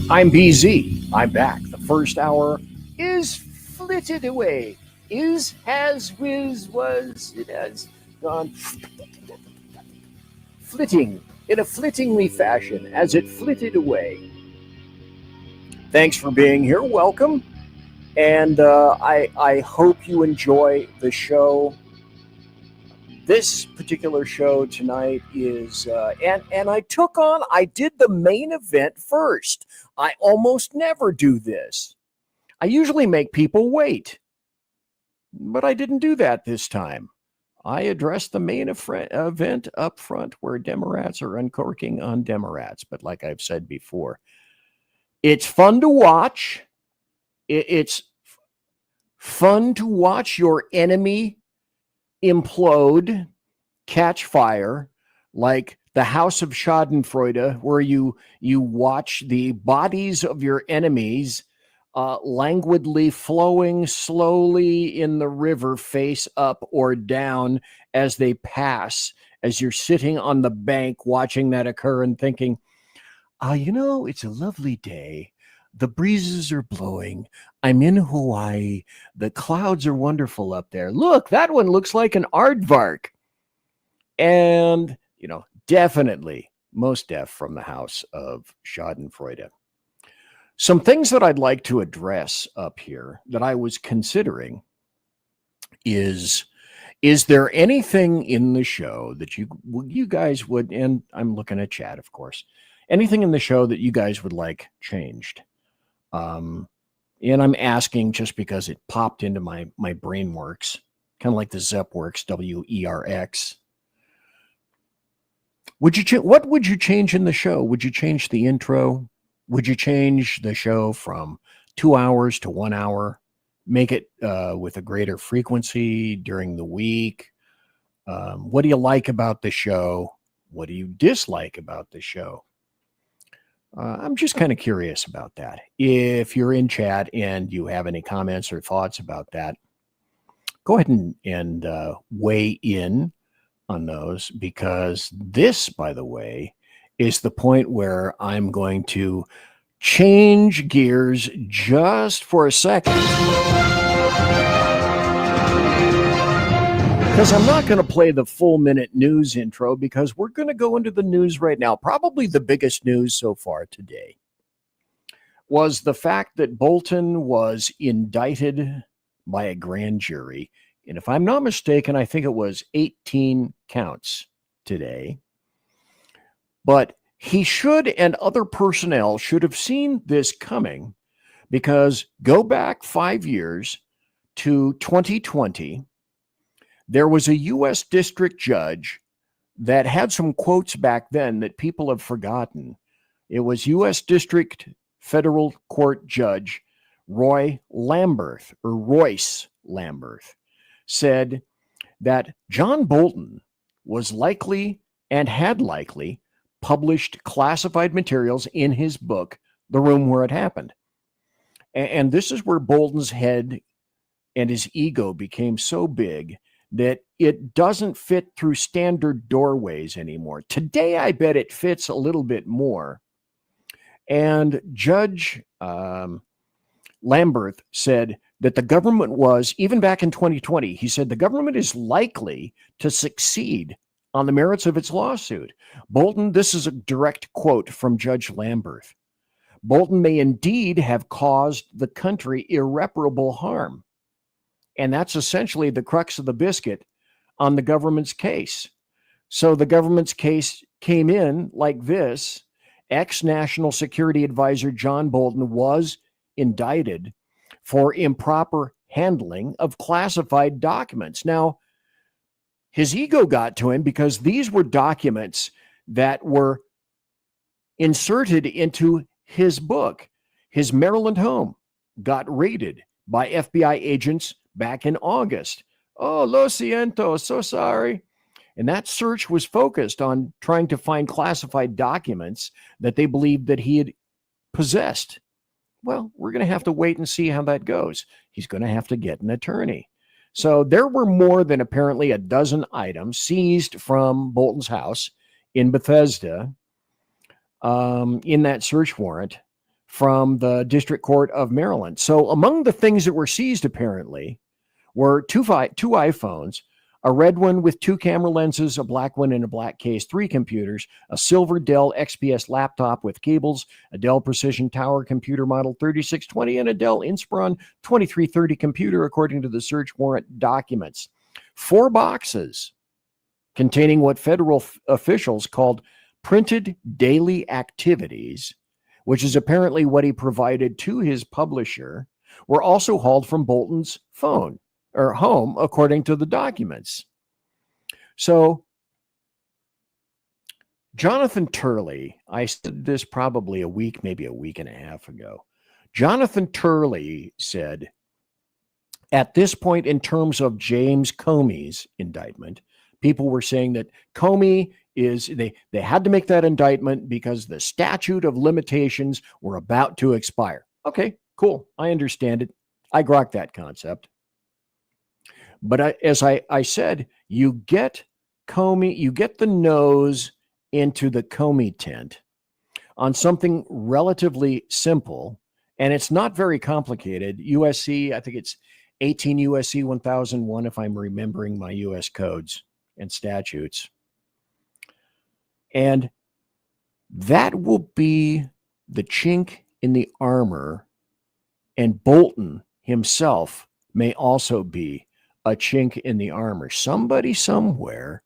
S7: I'm BZ. I'm back. The first hour is flitted away. Is, has, whiz, was, it has gone flitting in a flittingly fashion as it flitted away. Thanks for being here. Welcome. And I hope you enjoy the show. This particular show tonight is, and I did the main event first. I almost never do this. I usually make people wait, but I didn't do that this time. I addressed the main event up front where Democrats are uncorking on Democrats. But like I've said before, it's fun to watch. It's fun to watch your enemy implode, catch fire, like the House of Schadenfreude, where you watch the bodies of your enemies languidly flowing slowly in the river, face up or down as they pass, as you're sitting on the bank watching that occur and thinking, it's a lovely day. The breezes are blowing. I'm in Hawaii. The clouds are wonderful up there. Look, that one looks like an aardvark. And, definitely most deaf from the House of Schadenfreude. Some things that I'd like to address up here that I was considering is there anything in the show that you guys would, and I'm looking at chat, of course, anything in the show that you guys would like changed? And I'm asking just because it popped into my brain works, kind of like the Zep works, WERX. What would you change in the show? Would you change the intro? Would you change the show from 2 hours to 1 hour? Make it with a greater frequency during the week? What do you like about the show? What do you dislike about the show? I'm just kind of curious about that. If you're in chat and you have any comments or thoughts about that, go ahead and weigh in on those, because this, by the way, is the point where I'm going to change gears just for a second. Because I'm not going to play the full minute news intro because we're going to go into the news right now. Probably the biggest news so far today was the fact that Bolton was indicted by a grand jury. And if I'm not mistaken, I think it was 18 counts today. But he should, and other personnel should have seen this coming, because go back 5 years to 2020, there was a U.S. district judge that had some quotes back then that people have forgotten. It was U.S. District Federal Court Judge Royce Lamberth said that John Bolton was likely and had likely published classified materials in his book, The Room Where It Happened. And this is where Bolton's head and his ego became so big that it doesn't fit through standard doorways anymore. Today, I bet it fits a little bit more. And Judge Lamberth said that the government was, even back in 2020, he said the government is likely to succeed on the merits of its lawsuit. Bolton, this is a direct quote from Judge Lamberth. Bolton may indeed have caused the country irreparable harm. And that's essentially the crux of the biscuit on the government's case. So the government's case came in like this. Ex-National Security Advisor John Bolton was indicted for improper handling of classified documents. Now, his ego got to him because these were documents that were inserted into his book. His Maryland home got raided by FBI agents back in August. Oh, lo siento, so sorry. And that search was focused on trying to find classified documents that they believed that he had possessed. Well, we're going to have to wait and see how that goes. He's going to have to get an attorney. So there were more than apparently a dozen items seized from Bolton's house in Bethesda in that search warrant from the District Court of Maryland. So among the things that were seized apparently were two iPhones, a red one with 2 camera lenses, a black one in a black case, 3 computers, a silver Dell XPS laptop with cables, a Dell Precision Tower computer model 3620, and a Dell Inspiron 2330 computer, according to the search warrant documents. 4 boxes containing what federal officials called printed daily activities, which is apparently what he provided to his publisher, were also hauled from Bolton's phone or home, according to the documents. So Jonathan Turley, I said this probably a week, maybe a week and a half ago. Jonathan Turley said, at this point in terms of James Comey's indictment, people were saying that Comey is, they had to make that indictment because the statute of limitations were about to expire. Okay, cool. I understand it. I grok that concept. But as I said, you get Comey, you get the nose into the Comey tent on something relatively simple, and it's not very complicated. USC, I think it's 18 USC 1001, if I'm remembering my US codes and statutes. And that will be the chink in the armor, and Bolton himself may also be a chink in the armor. Somebody somewhere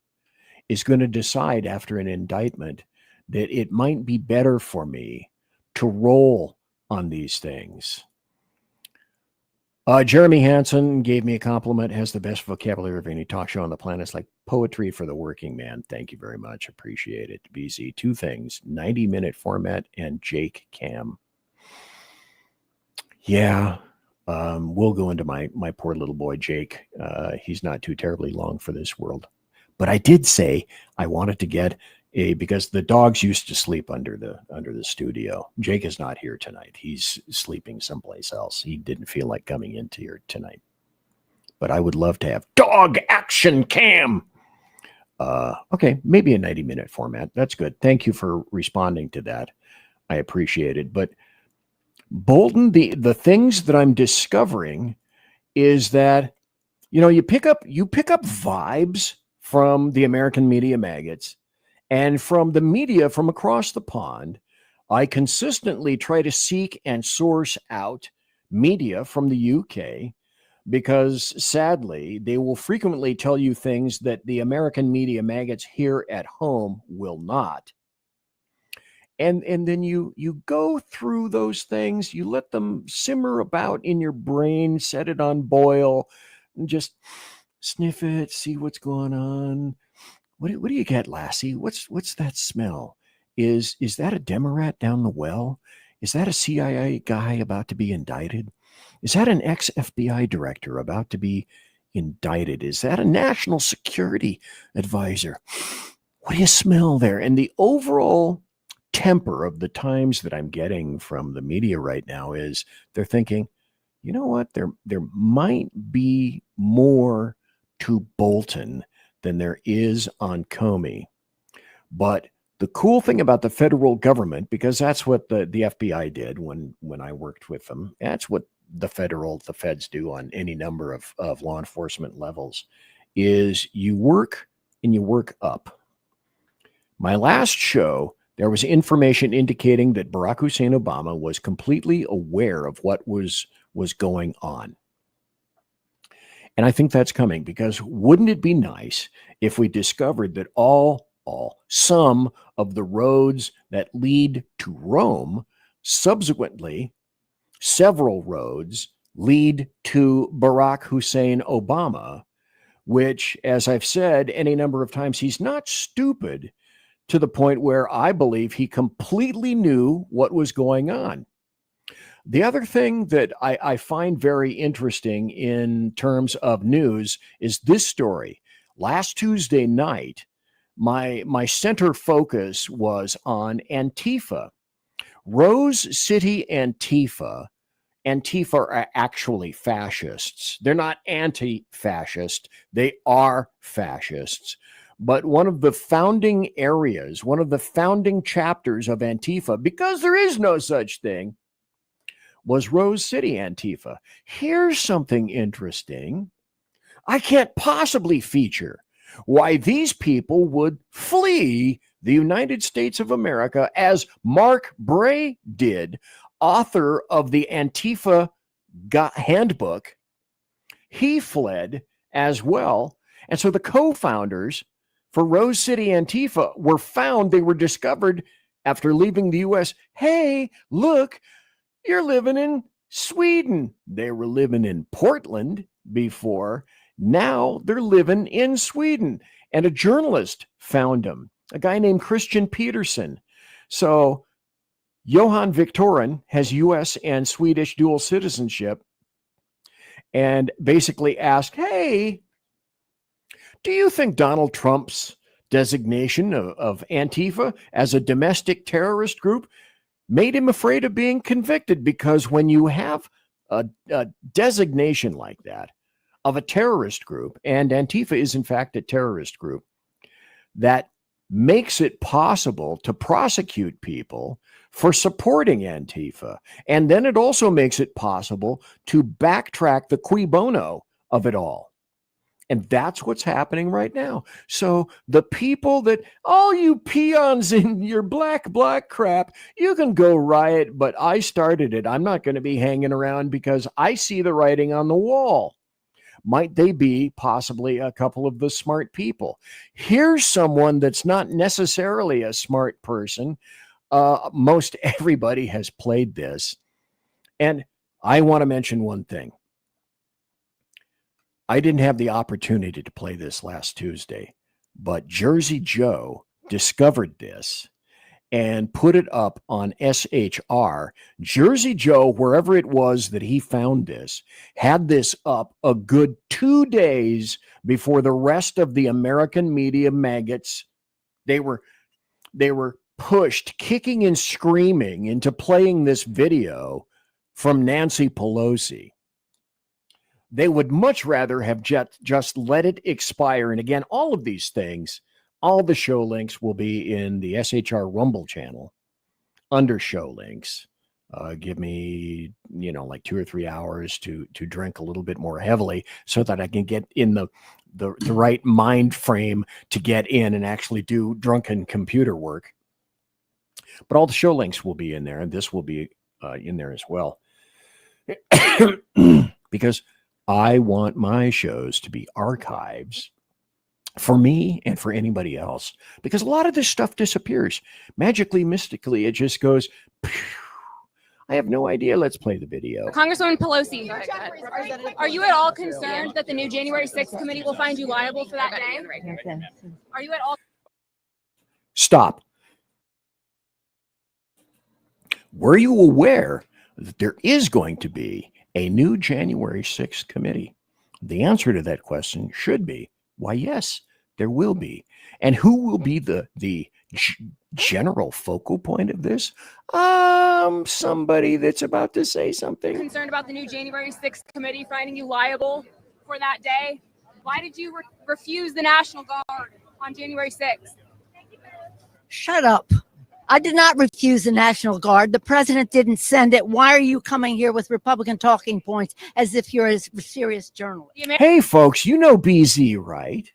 S7: is going to decide after an indictment that it might be better for me to roll on these things. Jeremy Hansen gave me a compliment, has the best vocabulary of any talk show on the planet. It's like poetry for the working man. Thank you very much. Appreciate it. BZ, 2 things, 90-minute format and Jake Cam. Yeah. We'll go into my poor little boy, Jake. He's not too terribly long for this world. But I did say I wanted to get because the dogs used to sleep under the studio. Jake is not here tonight. He's sleeping someplace else. He didn't feel like coming into here tonight. But I would love to have dog action cam. Okay, maybe a 90-minute format. That's good. Thank you for responding to that. I appreciate it. But Bolton, the things that I'm discovering is that You know, you pick up vibes from the American media maggots and from the media from across the pond. I consistently try to seek and source out media from the UK because sadly, they will frequently tell you things that the American media maggots here at home will not. And then you go through those things, you let them simmer about in your brain, set it on boil, and just sniff it, see what's going on. What do you get, Lassie? What's that smell? Is that a Democrat down the well? Is that a CIA guy about to be indicted? Is that an ex-FBI director about to be indicted? Is that a national security advisor? What do you smell there? And the overall temper of the Times that I'm getting from the media right now is they're thinking, you know what, there might be more to Bolton than there is on Comey. But the cool thing about the federal government, because that's what the FBI did when I worked with them, that's what the feds do on any number of law enforcement levels, is you work and you work up. My last show, there was information indicating that Barack Hussein Obama was completely aware of what was going on. And I think that's coming, because wouldn't it be nice if we discovered that some of the roads that lead to Rome, subsequently, several roads lead to Barack Hussein Obama, which, as I've said any number of times, he's not stupid to the point where I believe he completely knew what was going on. The other thing that I find very interesting in terms of news is this story. Last Tuesday night, my center focus was on Antifa. Rose City Antifa are actually fascists. They're not anti-fascist. They are fascists. But one of the founding areas, one of the founding chapters of Antifa, because there is no such thing, was Rose City Antifa. Here's something interesting. I can't possibly feature why these people would flee the United States of America, as Mark Bray did, author of the Antifa handbook. He fled as well. And so the co-founders for Rose City Antifa were found. They were discovered after leaving the U.S. Hey, look, you're living in Sweden. They were living in Portland before. Now they're living in Sweden. And a journalist found them, a guy named Christian Peterson. So Johan Victorin has U.S. and Swedish dual citizenship, and basically asked, hey, do you think Donald Trump's designation of Antifa as a domestic terrorist group made him afraid of being convicted? Because when you have a designation like that of a terrorist group, and Antifa is in fact a terrorist group, that makes it possible to prosecute people for supporting Antifa. And then it also makes it possible to backtrack the cui bono of it all. And that's what's happening right now. So the people that, all you peons in your black crap, you can go riot, but I started it. I'm not going to be hanging around because I see the writing on the wall. Might they be possibly a couple of the smart people? Here's someone that's not necessarily a smart person. Most everybody has played this. And I want to mention one thing. I didn't have the opportunity to play this last Tuesday, but Jersey Joe discovered this and put it up on SHR. Jersey Joe, wherever it was that he found this, had this up a good 2 days before the rest of the American media maggots. They were pushed kicking and screaming into playing this video from Nancy Pelosi. They would much rather have just let it expire. And again, all of these things, all the show links will be in the SHR Rumble channel under show links. Give me, like 2 or 3 hours to drink a little bit more heavily so that I can get in the right mind frame to get in and actually do drunken computer work. But all the show links will be in there, and this will be in there as well. Because I want my shows to be archives for me and for anybody else. Because a lot of this stuff disappears. Magically, mystically, it just goes, I have no idea. Let's play the video.
S4: Congresswoman Pelosi, are you at all concerned that the new January 6th committee will find you liable for that day? Are you at all?
S7: Stop. Were you aware that there is going to be a new January 6th committee? The answer to that question should be, why, yes, there will be. And who will be the general focal point of this? Somebody that's about to say something.
S4: Concerned about the new January 6th committee finding you liable for that day? Why did you refuse the National Guard on January 6th?
S5: Shut up. I did not refuse the National Guard. The president didn't send it. Why are you coming here with Republican talking points as if you're a serious journalist?
S7: Hey, folks, you know BZ, right?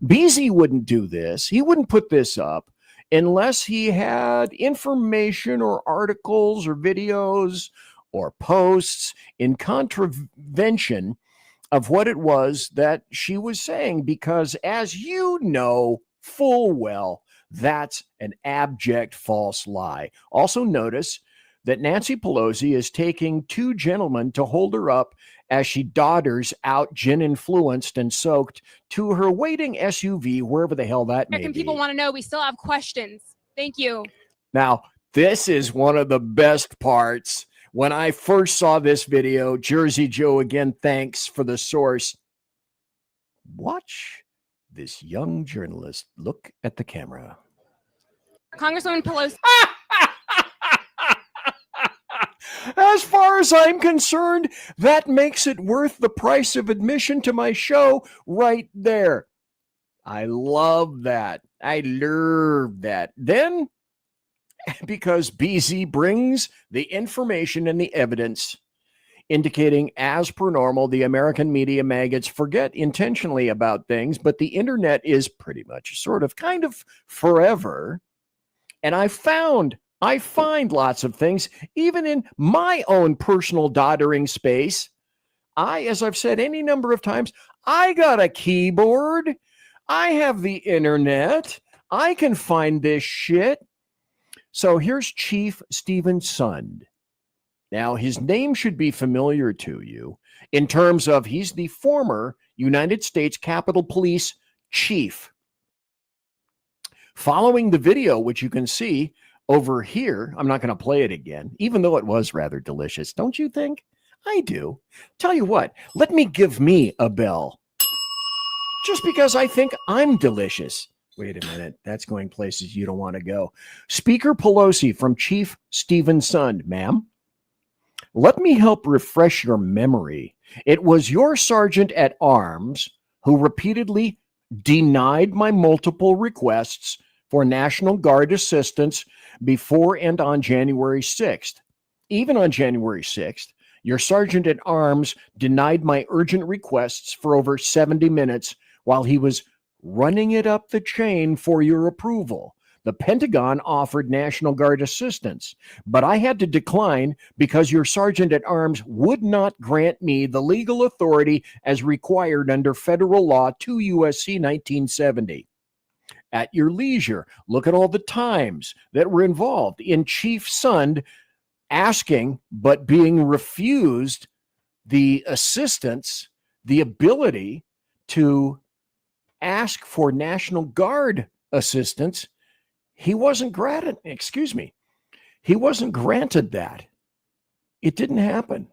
S7: BZ wouldn't do this. He wouldn't put this up unless he had information or articles or videos or posts in contravention of what it was that she was saying. Because as you know full well, that's an abject false lie. Also notice that Nancy Pelosi is taking 2 gentlemen to hold her up as she dodders out gin-influenced and soaked to her waiting SUV, wherever the hell that may
S4: American
S7: be.
S4: people want to know. We still have questions. Thank you.
S7: Now, this is one of the best parts. When I first saw this video, Jersey Joe, again, thanks for the source. Watch this young journalist look at the camera.
S4: Congresswoman Pelosi.
S7: As far as I'm concerned, that makes it worth the price of admission to my show right there. I love that. I love that. Then, because BZ brings the information and the evidence indicating, as per normal, the American media maggots forget intentionally about things, but the internet is pretty much sort of kind of forever. And I find lots of things, even in my own personal doddering space. As I've said any number of times, I got a keyboard. I have the internet. I can find this shit. So here's Chief Stephen Sund. Now, his name should be familiar to you in terms of he's the former United States Capitol Police chief. Following the video, which you can see over here, I'm not going to play it again, even though it was rather delicious. Don't you think? I do. Tell you what, let me give me a bell. Just because I think I'm delicious. Wait a minute. That's going places you don't want to go. Speaker Pelosi from Chief Stephen Sund, ma'am. Let me help refresh your memory. It was your sergeant at arms who repeatedly denied my multiple requests for National Guard assistance before and on January 6th. Even on January 6th, your sergeant at arms denied my urgent requests for over 70 minutes while he was running it up the chain for your approval. The Pentagon offered National Guard assistance, but I had to decline because your sergeant at arms would not grant me the legal authority as required under federal law 2 U.S.C. 1970. At your leisure, look at all the times that were involved in Chief Sund asking but being refused the assistance, the ability to ask for National Guard assistance. He wasn't granted, he wasn't granted that. It didn't happen.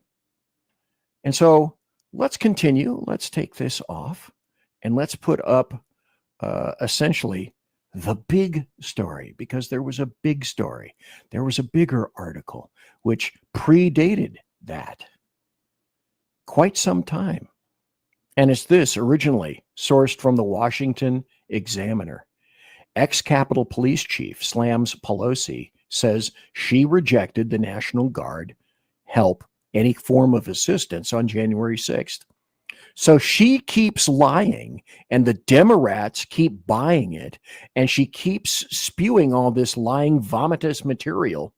S7: And so let's continue. Let's take this off and let's put up essentially the big story, because there was a big story. There was a bigger article which predated that quite some time. And it's this, originally sourced from the Washington Examiner. Ex-Capitol Police Chief slams Pelosi says she rejected the National Guard help, any form of assistance on January 6th. So she keeps lying, and the Democrats keep buying it, and she keeps spewing all this lying, vomitous material,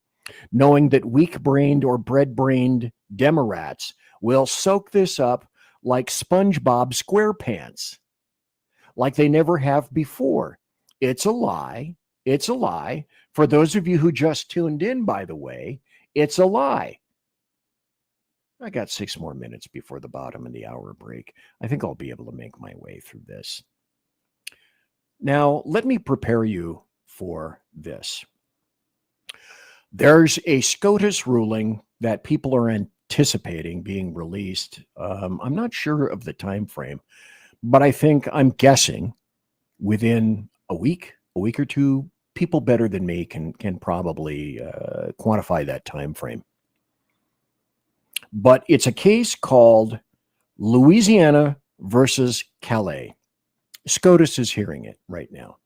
S7: knowing that weak-brained or bread-brained Democrats will soak this up like SpongeBob SquarePants, like they never have before. It's a lie. It's a lie. For those of you who just tuned in, by the way, it's a lie. I got 6 more minutes before the bottom of the hour break. I think I'll be able to make my way through this. Now, let me prepare you for this. There's a SCOTUS ruling that people are anticipating being released. I'm not sure of the time frame, but I'm guessing within a week or two. People better than me can probably quantify that time frame. But it's a case called Louisiana versus Calais. SCOTUS is hearing it right now.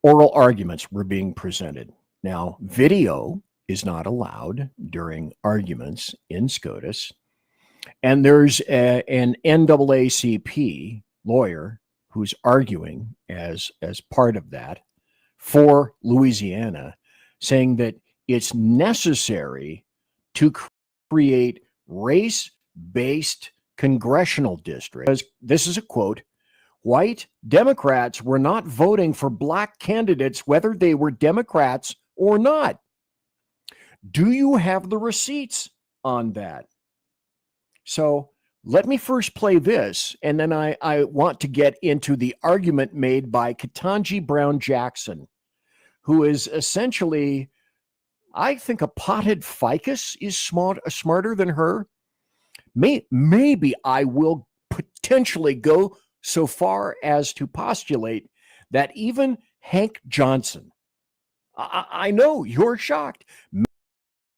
S7: Oral arguments were being presented. Now, video is not allowed during arguments in SCOTUS. And there's an NAACP lawyer who's arguing as part of that for Louisiana, saying that it's necessary to create race-based congressional districts. This is a quote: white Democrats were not voting for black candidates, whether they were Democrats or not. Do you have the receipts on that? So let me first play this, and then I want to get into the argument made by Ketanji Brown Jackson, who is essentially, I think, a potted ficus is smarter than her. Maybe I will potentially go so far as to postulate that even Hank Johnson, I know you're shocked,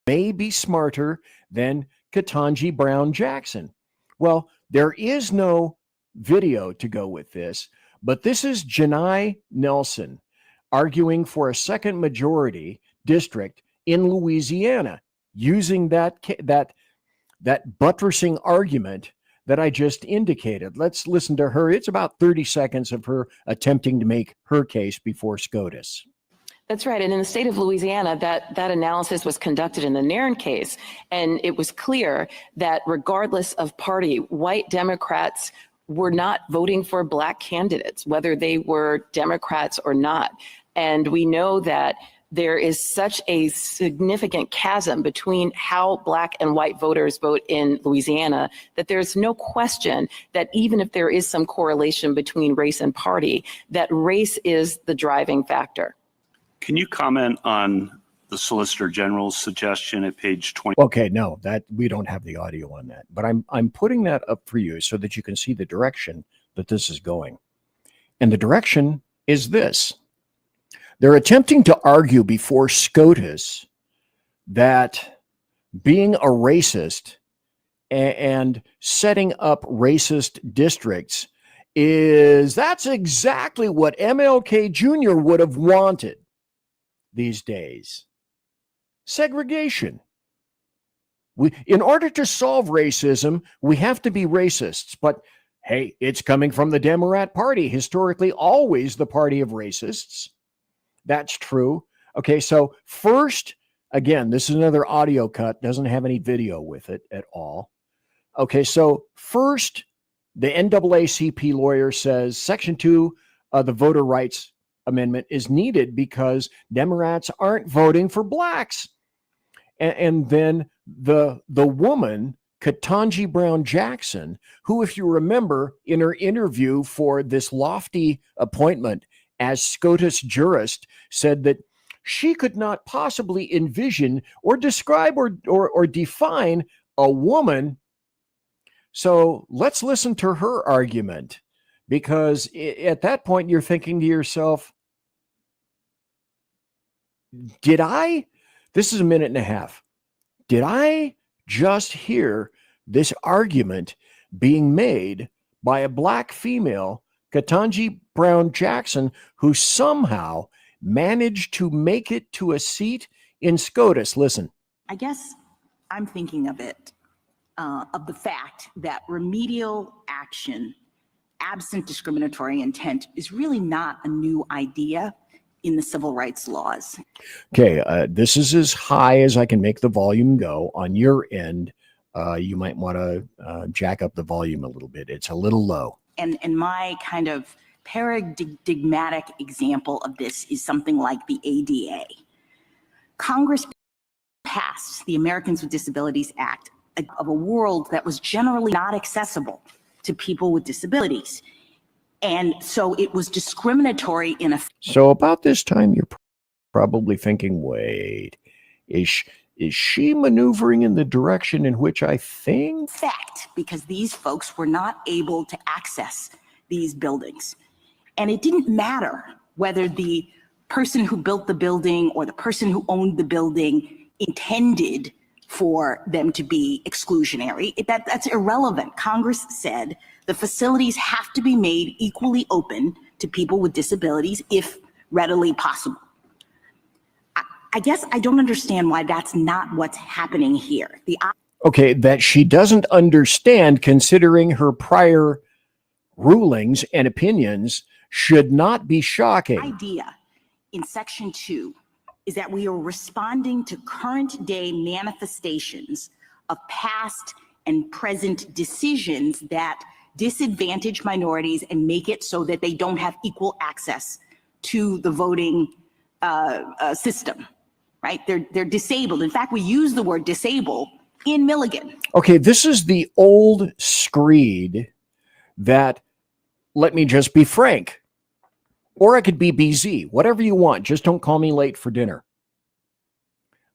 S7: may be smarter than Ketanji Brown Jackson. Well, there is no video to go with this, but this is Janai Nelson arguing for a second majority district in Louisiana, using that buttressing argument that I just indicated. Let's listen to her. It's about 30 seconds of her attempting to make her case before SCOTUS.
S6: That's right. And in the state of Louisiana, that analysis was conducted in the Nairn case. And it was clear that regardless of party, white Democrats were not voting for black candidates, whether they were Democrats or not. And we know that there is such a significant chasm between how black and white voters vote in Louisiana that there's no question that even if there is some correlation between race and party, that race is the driving factor.
S17: Can you comment on the Solicitor General's suggestion at page 20?
S7: Okay, no, that we don't have the audio on that, but I'm putting that up for you so that you can see the direction that this is going. And the direction is this. They're attempting to argue before SCOTUS that being a racist and setting up racist districts that's exactly what MLK Jr. would have wanted these days. Segregation. In order to solve racism, we have to be racists. But hey, it's coming from the Democrat Party, historically always the party of racists. That's true. Okay, so first, again, this is another audio cut, doesn't have any video with it at all. Okay, so first, the NAACP lawyer says Section 2 of the Voter Rights Amendment is needed because Democrats aren't voting for blacks. And then the woman, Ketanji Brown Jackson, who, if you remember, in her interview for this lofty appointment as SCOTUS jurist, said that she could not possibly envision or describe or define a woman. So let's listen to her argument, because at that point you're thinking to yourself, this is a minute and a half. Did I just hear this argument being made by a black female, Ketanji Brown Jackson, who somehow managed to make it to a seat in SCOTUS. Listen.
S1: I guess I'm thinking of the fact that remedial action, absent discriminatory intent, is really not a new idea in the civil rights laws.
S7: Okay, this is as high as I can make the volume go. On your end, you might want to jack up the volume a little bit. It's a little low.
S1: And my kind of paradigmatic example of this is something like the ADA. Congress passed the Americans with Disabilities Act of a world that was generally not accessible to people with disabilities. And so it was discriminatory in a...
S7: So about this time, you're probably thinking, wait, is she maneuvering in the direction in which I think?
S1: Fact, because these folks were not able to access these buildings. And it didn't matter whether the person who built the building or the person who owned the building intended for them to be exclusionary. That's irrelevant. Congress said the facilities have to be made equally open to people with disabilities if readily possible. I guess I don't understand why that's not what's happening here.
S7: Okay, that she doesn't understand, considering her prior rulings and opinions, should not be shocking.
S1: The idea in Section 2 is that we are responding to current day manifestations of past and present decisions that disadvantage minorities and make it so that they don't have equal access to the voting system, right? They're disabled. In fact, we use the word disable in Milligan.
S7: Okay, this is the old screed that, let me just be frank, or I could be BZ, whatever you want, just don't call me late for dinner.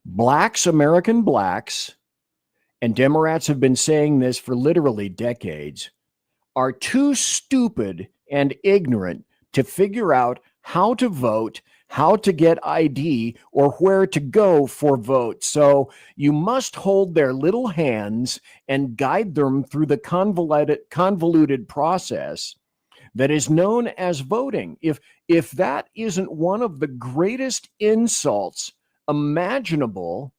S7: Blacks, American blacks, and Democrats have been saying this for literally decades, are too stupid and ignorant to figure out how to vote, how to get ID, or where to go for vote. So you must hold their little hands and guide them through the convoluted process that is known as voting. If that isn't one of the greatest insults imaginable,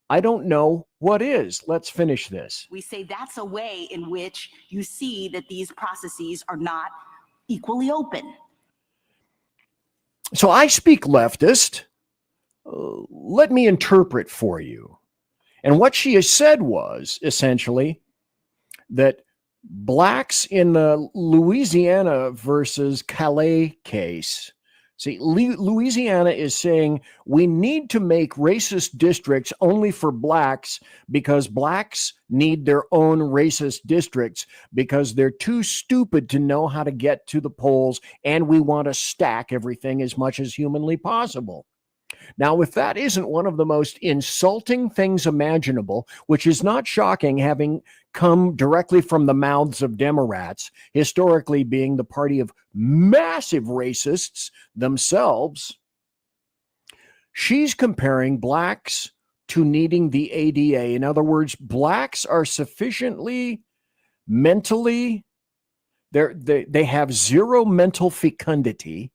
S7: I don't know what is. Let's finish this.
S1: We say that's a way in which you see that these processes are not equally open.
S7: So I speak leftist. Let me interpret for you. And what she has said was essentially that blacks in the Louisiana versus Calais case. See, Louisiana is saying we need to make racist districts only for blacks because blacks need their own racist districts because they're too stupid to know how to get to the polls, and we want to stack everything as much as humanly possible. Now, if that isn't one of the most insulting things imaginable, which is not shocking having come directly from the mouths of Democrats, historically being the party of massive racists themselves, she's comparing blacks to needing the ADA. In other words, blacks are sufficiently mentally, they have zero mental fecundity.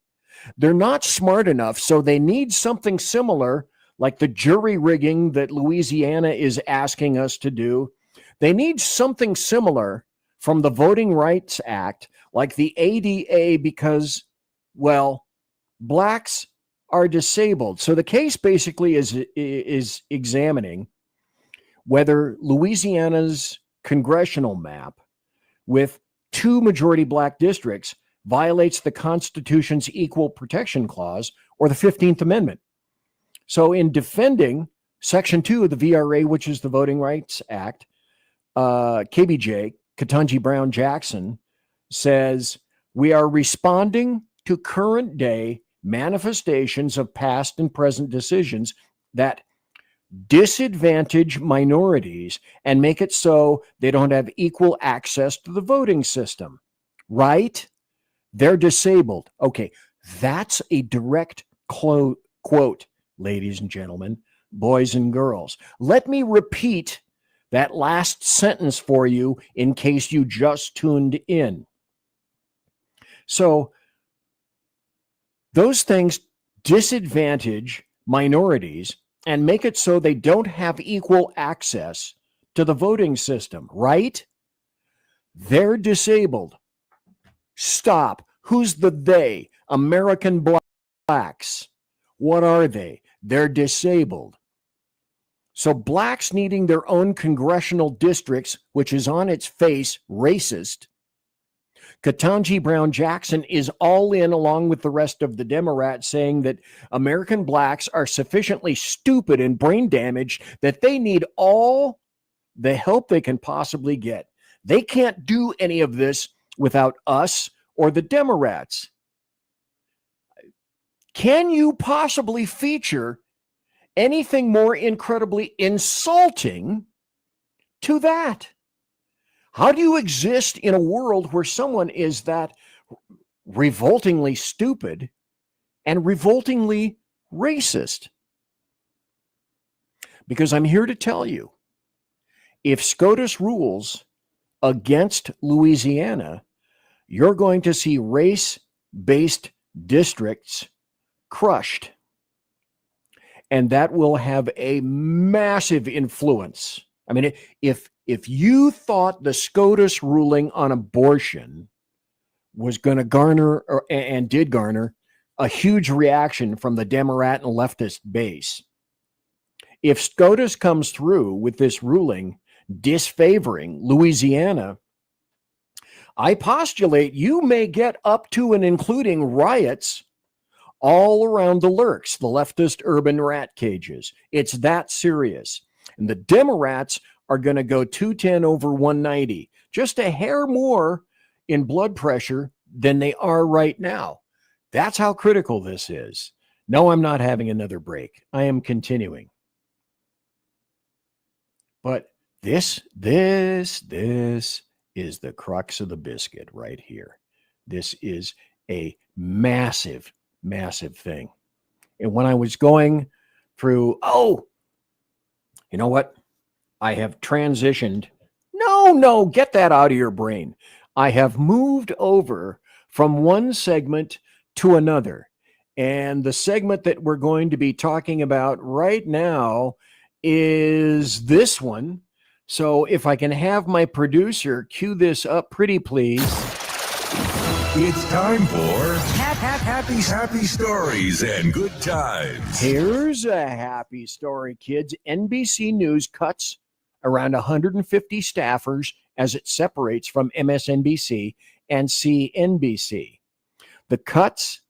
S7: They're not smart enough, so they need something similar, like the jury rigging that Louisiana is asking us to do. They need something similar from the Voting Rights Act, like the ADA, because, well, blacks are disabled. So the case basically is examining whether Louisiana's congressional map with 2 majority black districts violates the Constitution's Equal Protection Clause or the 15th Amendment. So in defending Section 2 of the VRA, which is the Voting Rights Act, KBJ, Ketanji Brown Jackson, says, we are responding to current day manifestations of past and present decisions that disadvantage minorities and make it so they don't have equal access to the voting system. Right? They're disabled. Okay, that's a direct quote, ladies and gentlemen, boys and girls. Let me repeat that last sentence for you in case you just tuned in. So those things disadvantage minorities and make it so they don't have equal access to the voting system, right? They're disabled. Stop. Who's the they? American blacks. What are they? They're disabled. So blacks needing their own congressional districts, which is on its face racist. Ketanji Brown Jackson is all in along with the rest of the Democrats saying that American blacks are sufficiently stupid and brain damaged that they need all the help they can possibly get. They can't do any of this without us or the Democrats. Can you possibly feature anything more incredibly insulting to that? How do you exist in a world where someone is that revoltingly stupid and revoltingly racist? Because I'm here to tell you, if SCOTUS rules against Louisiana, you're going to see race-based districts crushed. And that will have a massive influence. I mean, if you thought the SCOTUS ruling on abortion was going to garner and did garner a huge reaction from the Democrat and leftist base, if SCOTUS comes through with this ruling disfavoring Louisiana, I postulate you may get up to and including riots all around the lurks, the leftist urban rat cages. It's that serious. And the Democrats are going to go 210 over 190, just a hair more in blood pressure than they are right now. That's how critical this is. No, I'm not having another break. I am continuing. But this is the crux of the biscuit right here. This is a massive thing. And when I was going through, you know what? I have transitioned. No, get that out of your brain. I have moved over from one segment to another. And the segment that we're going to be talking about right now is this one. So if I can have my producer cue this up pretty please.
S10: It's time for happy stories and good times.
S7: Here's a happy story, kids. NBC News cuts around 150 staffers as it separates from MSNBC and CNBC. The cuts,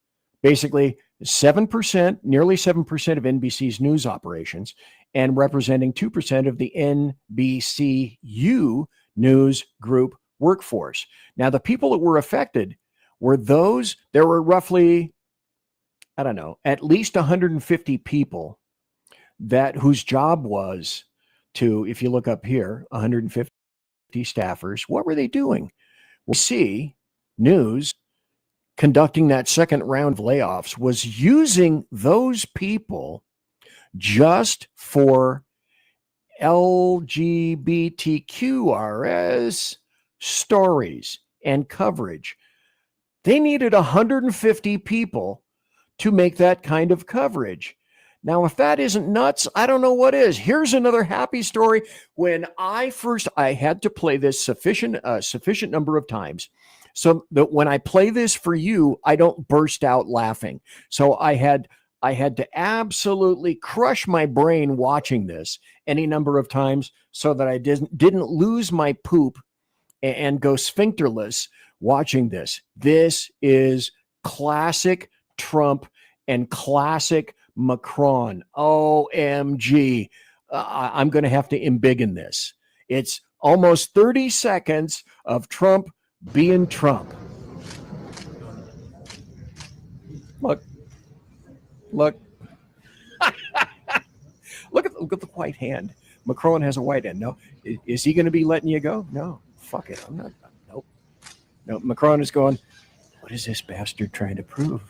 S7: basically 7%, nearly 7% of NBC's news operations, and representing 2% of the NBCU news group workforce. Now, the people that were affected were those, there were roughly, I don't know, at least 150 people whose job was to, if you look up here, 150 staffers. What were they doing? We see News conducting that second round of layoffs was using those people just for LGBTQRS stories and coverage. They needed 150 people to make that kind of coverage. Now, if that isn't nuts, I don't know what is. Here's another happy story. When I had to play this sufficient number of times so that when I play this for you, I don't burst out laughing. So I had to absolutely crush my brain watching this any number of times so that I didn't lose my poop and go sphincterless watching this. This is classic Trump and classic Macron. OMG. I'm going to have to embiggen this. It's almost 30 seconds of Trump being Trump. Look. Look at the white hand. Macron has a white hand. No, is he going to be letting you go? No, fuck it. I'm not. Nope. No, Macron is going, what is this bastard trying to prove?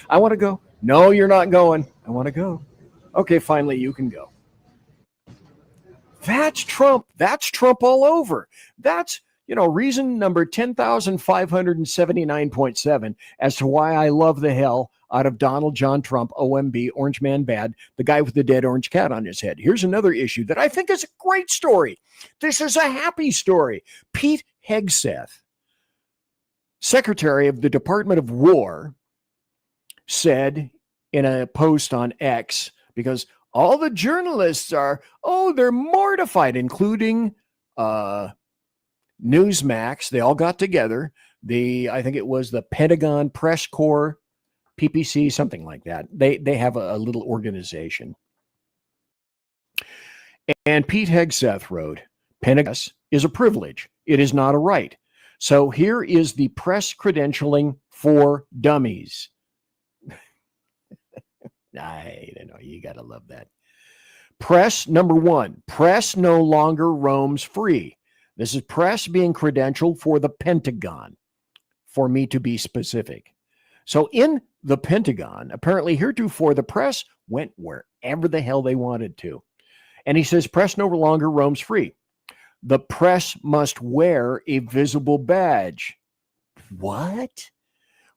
S7: I want to go. No, you're not going. I want to go. Okay, finally you can go. That's Trump. That's Trump all over. That's, reason number 10,579.7 as to why I love the hell out of Donald John Trump, OMB, Orange Man Bad, the guy with the dead orange cat on his head. Here's another issue that I think is a great story. This is a happy story. Pete Hegseth, Secretary of the Department of War, said in a post on X, because all the journalists are, they're mortified, including Newsmax. They all got together. I think it was the Pentagon Press Corps, PPC, something like that. They have a little organization. And Pete Hegseth wrote, Pentagon is a privilege. It is not a right. So here is the press credentialing for dummies. I don't know. You got to love that. Press, number one, press no longer roams free. This is press being credentialed for the Pentagon, for me to be specific. So in the Pentagon, apparently heretofore, the press went wherever the hell they wanted to. And he says, press no longer roams free. The press must wear a visible badge. What?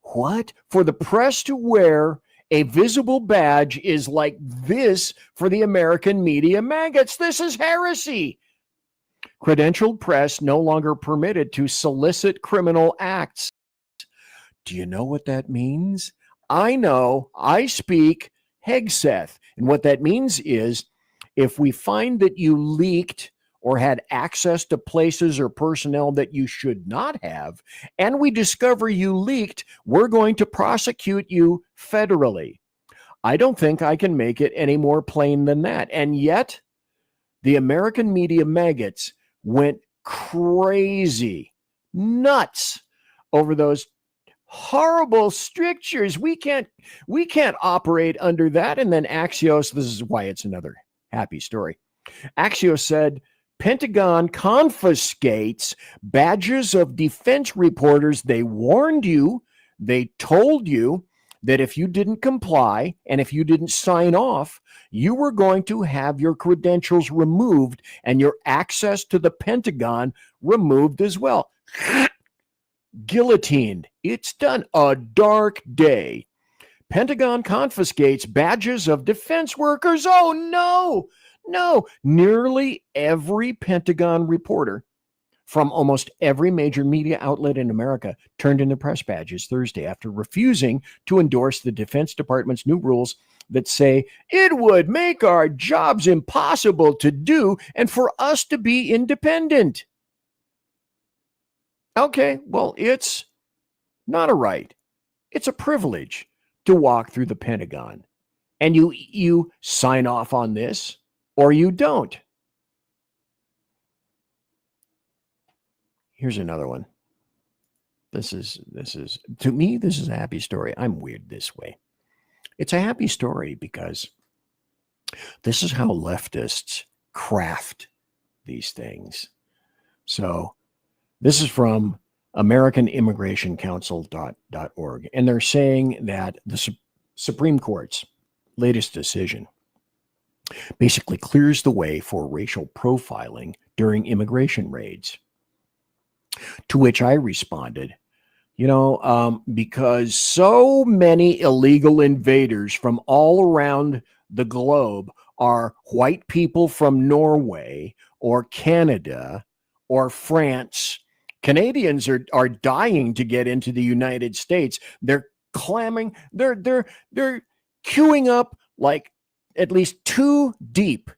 S7: For the press to wear a visible badge is like this for the American media maggots. This is heresy. Credentialed press no longer permitted to solicit criminal acts. Do you know what that means? I know. I speak Hegseth. And what that means is if we find that you leaked or had access to places or personnel that you should not have, and we discover you leaked, we're going to prosecute you federally. I don't think I can make it any more plain than that. And yet, the American media maggots went crazy, nuts over those horrible strictures. We can't operate under that. And then Axios, this is why it's another happy story. Axios said, Pentagon confiscates badges of defense reporters. They warned you, they told you that if you didn't comply and if you didn't sign off, you were going to have your credentials removed and your access to the Pentagon removed as well. Guillotined. It's done. A dark day. Pentagon confiscates badges of defense workers. Oh, no. Nearly every Pentagon reporter from almost every major media outlet in America turned in their press badges Thursday after refusing to endorse the Defense Department's new rules that say it would make our jobs impossible to do and for us to be independent. Okay, well, it's not a right. It's a privilege to walk through the Pentagon. And you sign off on this or you don't. Here's another one. This is to me, this is a happy story. I'm weird this way. It's a happy story because this is how leftists craft these things. So this is from AmericanImmigrationCouncil.org, and they're saying that the Supreme Court's latest decision basically clears the way for racial profiling during immigration raids. To which I responded, because so many illegal invaders from all around the globe are white people from Norway or Canada or France. Canadians are dying to get into the United States. They're clamming, they're queuing up like at least 2 deep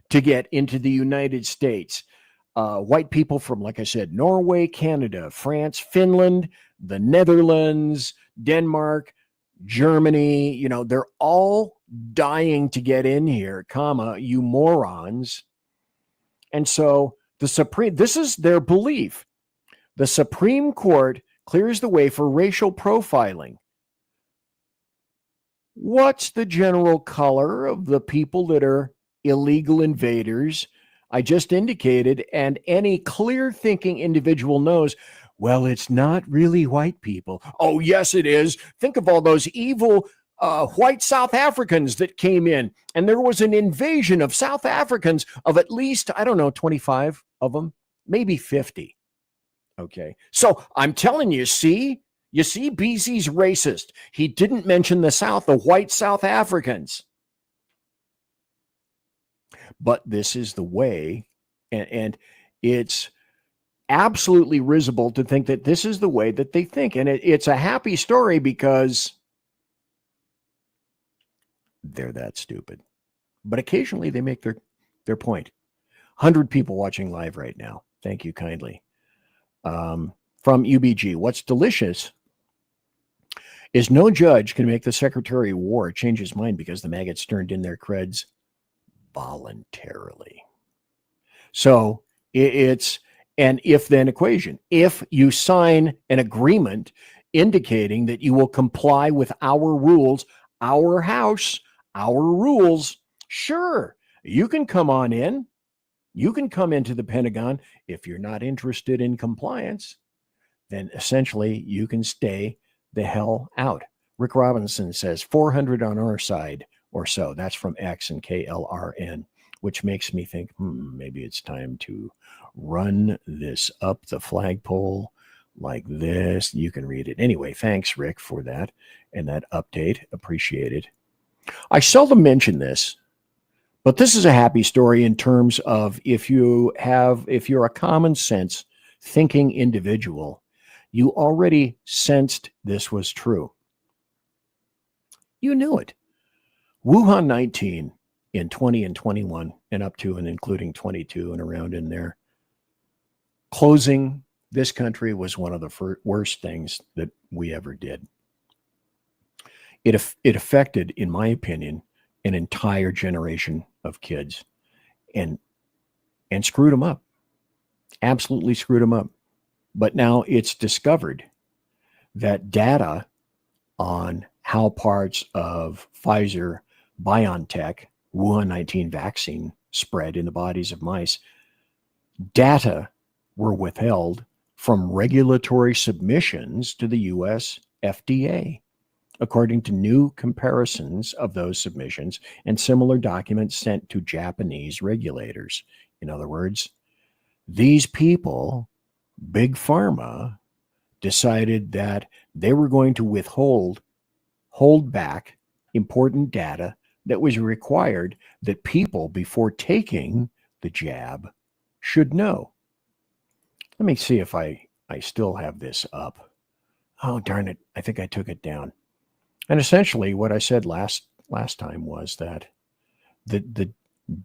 S7: to get into the United States. White people from, like I said, Norway, Canada, France, Finland, the Netherlands, Denmark, Germany, they're all dying to get in here, you morons. And so this is their belief. The Supreme Court clears the way for racial profiling. What's the general color of the people that are illegal invaders? I just indicated, and any clear-thinking individual knows, well, it's not really white people. Oh, yes, it is. Think of all those evil white South Africans that came in, and there was an invasion of South Africans of at least, 25 of them, maybe 50. Okay, so I'm telling you, see, You see, BZ's racist. He didn't mention the South, the white South Africans. But this is the way, and it's absolutely risible to think that this is the way that they think. And it's a happy story because they're that stupid. But occasionally they make their point. 100 people watching live right now. Thank you kindly. From UBG, what's delicious is no judge can make the Secretary of War change his mind because the maggots turned in their creds voluntarily. So it's an if-then equation. If you sign an agreement indicating that you will comply with our rules, our house, our rules, sure, you can come on in. You can come into the Pentagon. If you're not interested in compliance, then essentially you can stay the hell out. Rick Robinson says 400 on our side or so. That's from X and KLRN, which makes me think, maybe it's time to run this up the flagpole like this. You can read it. Anyway, thanks, Rick, for that and that update. Appreciate it. I seldom mention this, but this is a happy story in terms of if you're a common sense thinking individual, you already sensed this was true. You knew it. Wuhan 19 in 20 and 21 and up to and including 22 and around in there. Closing this country was one of the worst things that we ever did. It affected, in my opinion, an entire generation of kids and screwed them up. Absolutely screwed them up. But now it's discovered that data on how parts of Pfizer BioNTech Wuhan 19 vaccine spread in the bodies of mice, data were withheld from regulatory submissions to the US FDA, according to new comparisons of those submissions and similar documents sent to Japanese regulators. In other words, these people, Big Pharma, decided that they were going to hold back important data that was required that people before taking the jab should know. Let me see if I still have this up. Oh, darn it. I think I took it down. And essentially what I said last time was that the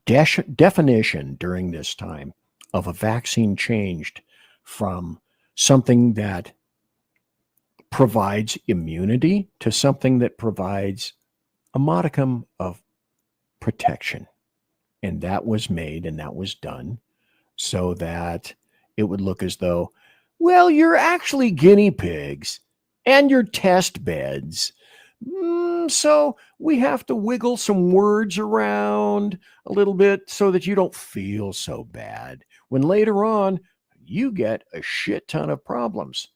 S7: definition during this time of a vaccine changed from something that provides immunity to something that provides a modicum of protection. And that was made and that was done so that it would look as though, well, you're actually guinea pigs and you're test beds. So we have to wiggle some words around a little bit so that you don't feel so bad when later on you get a shit ton of problems.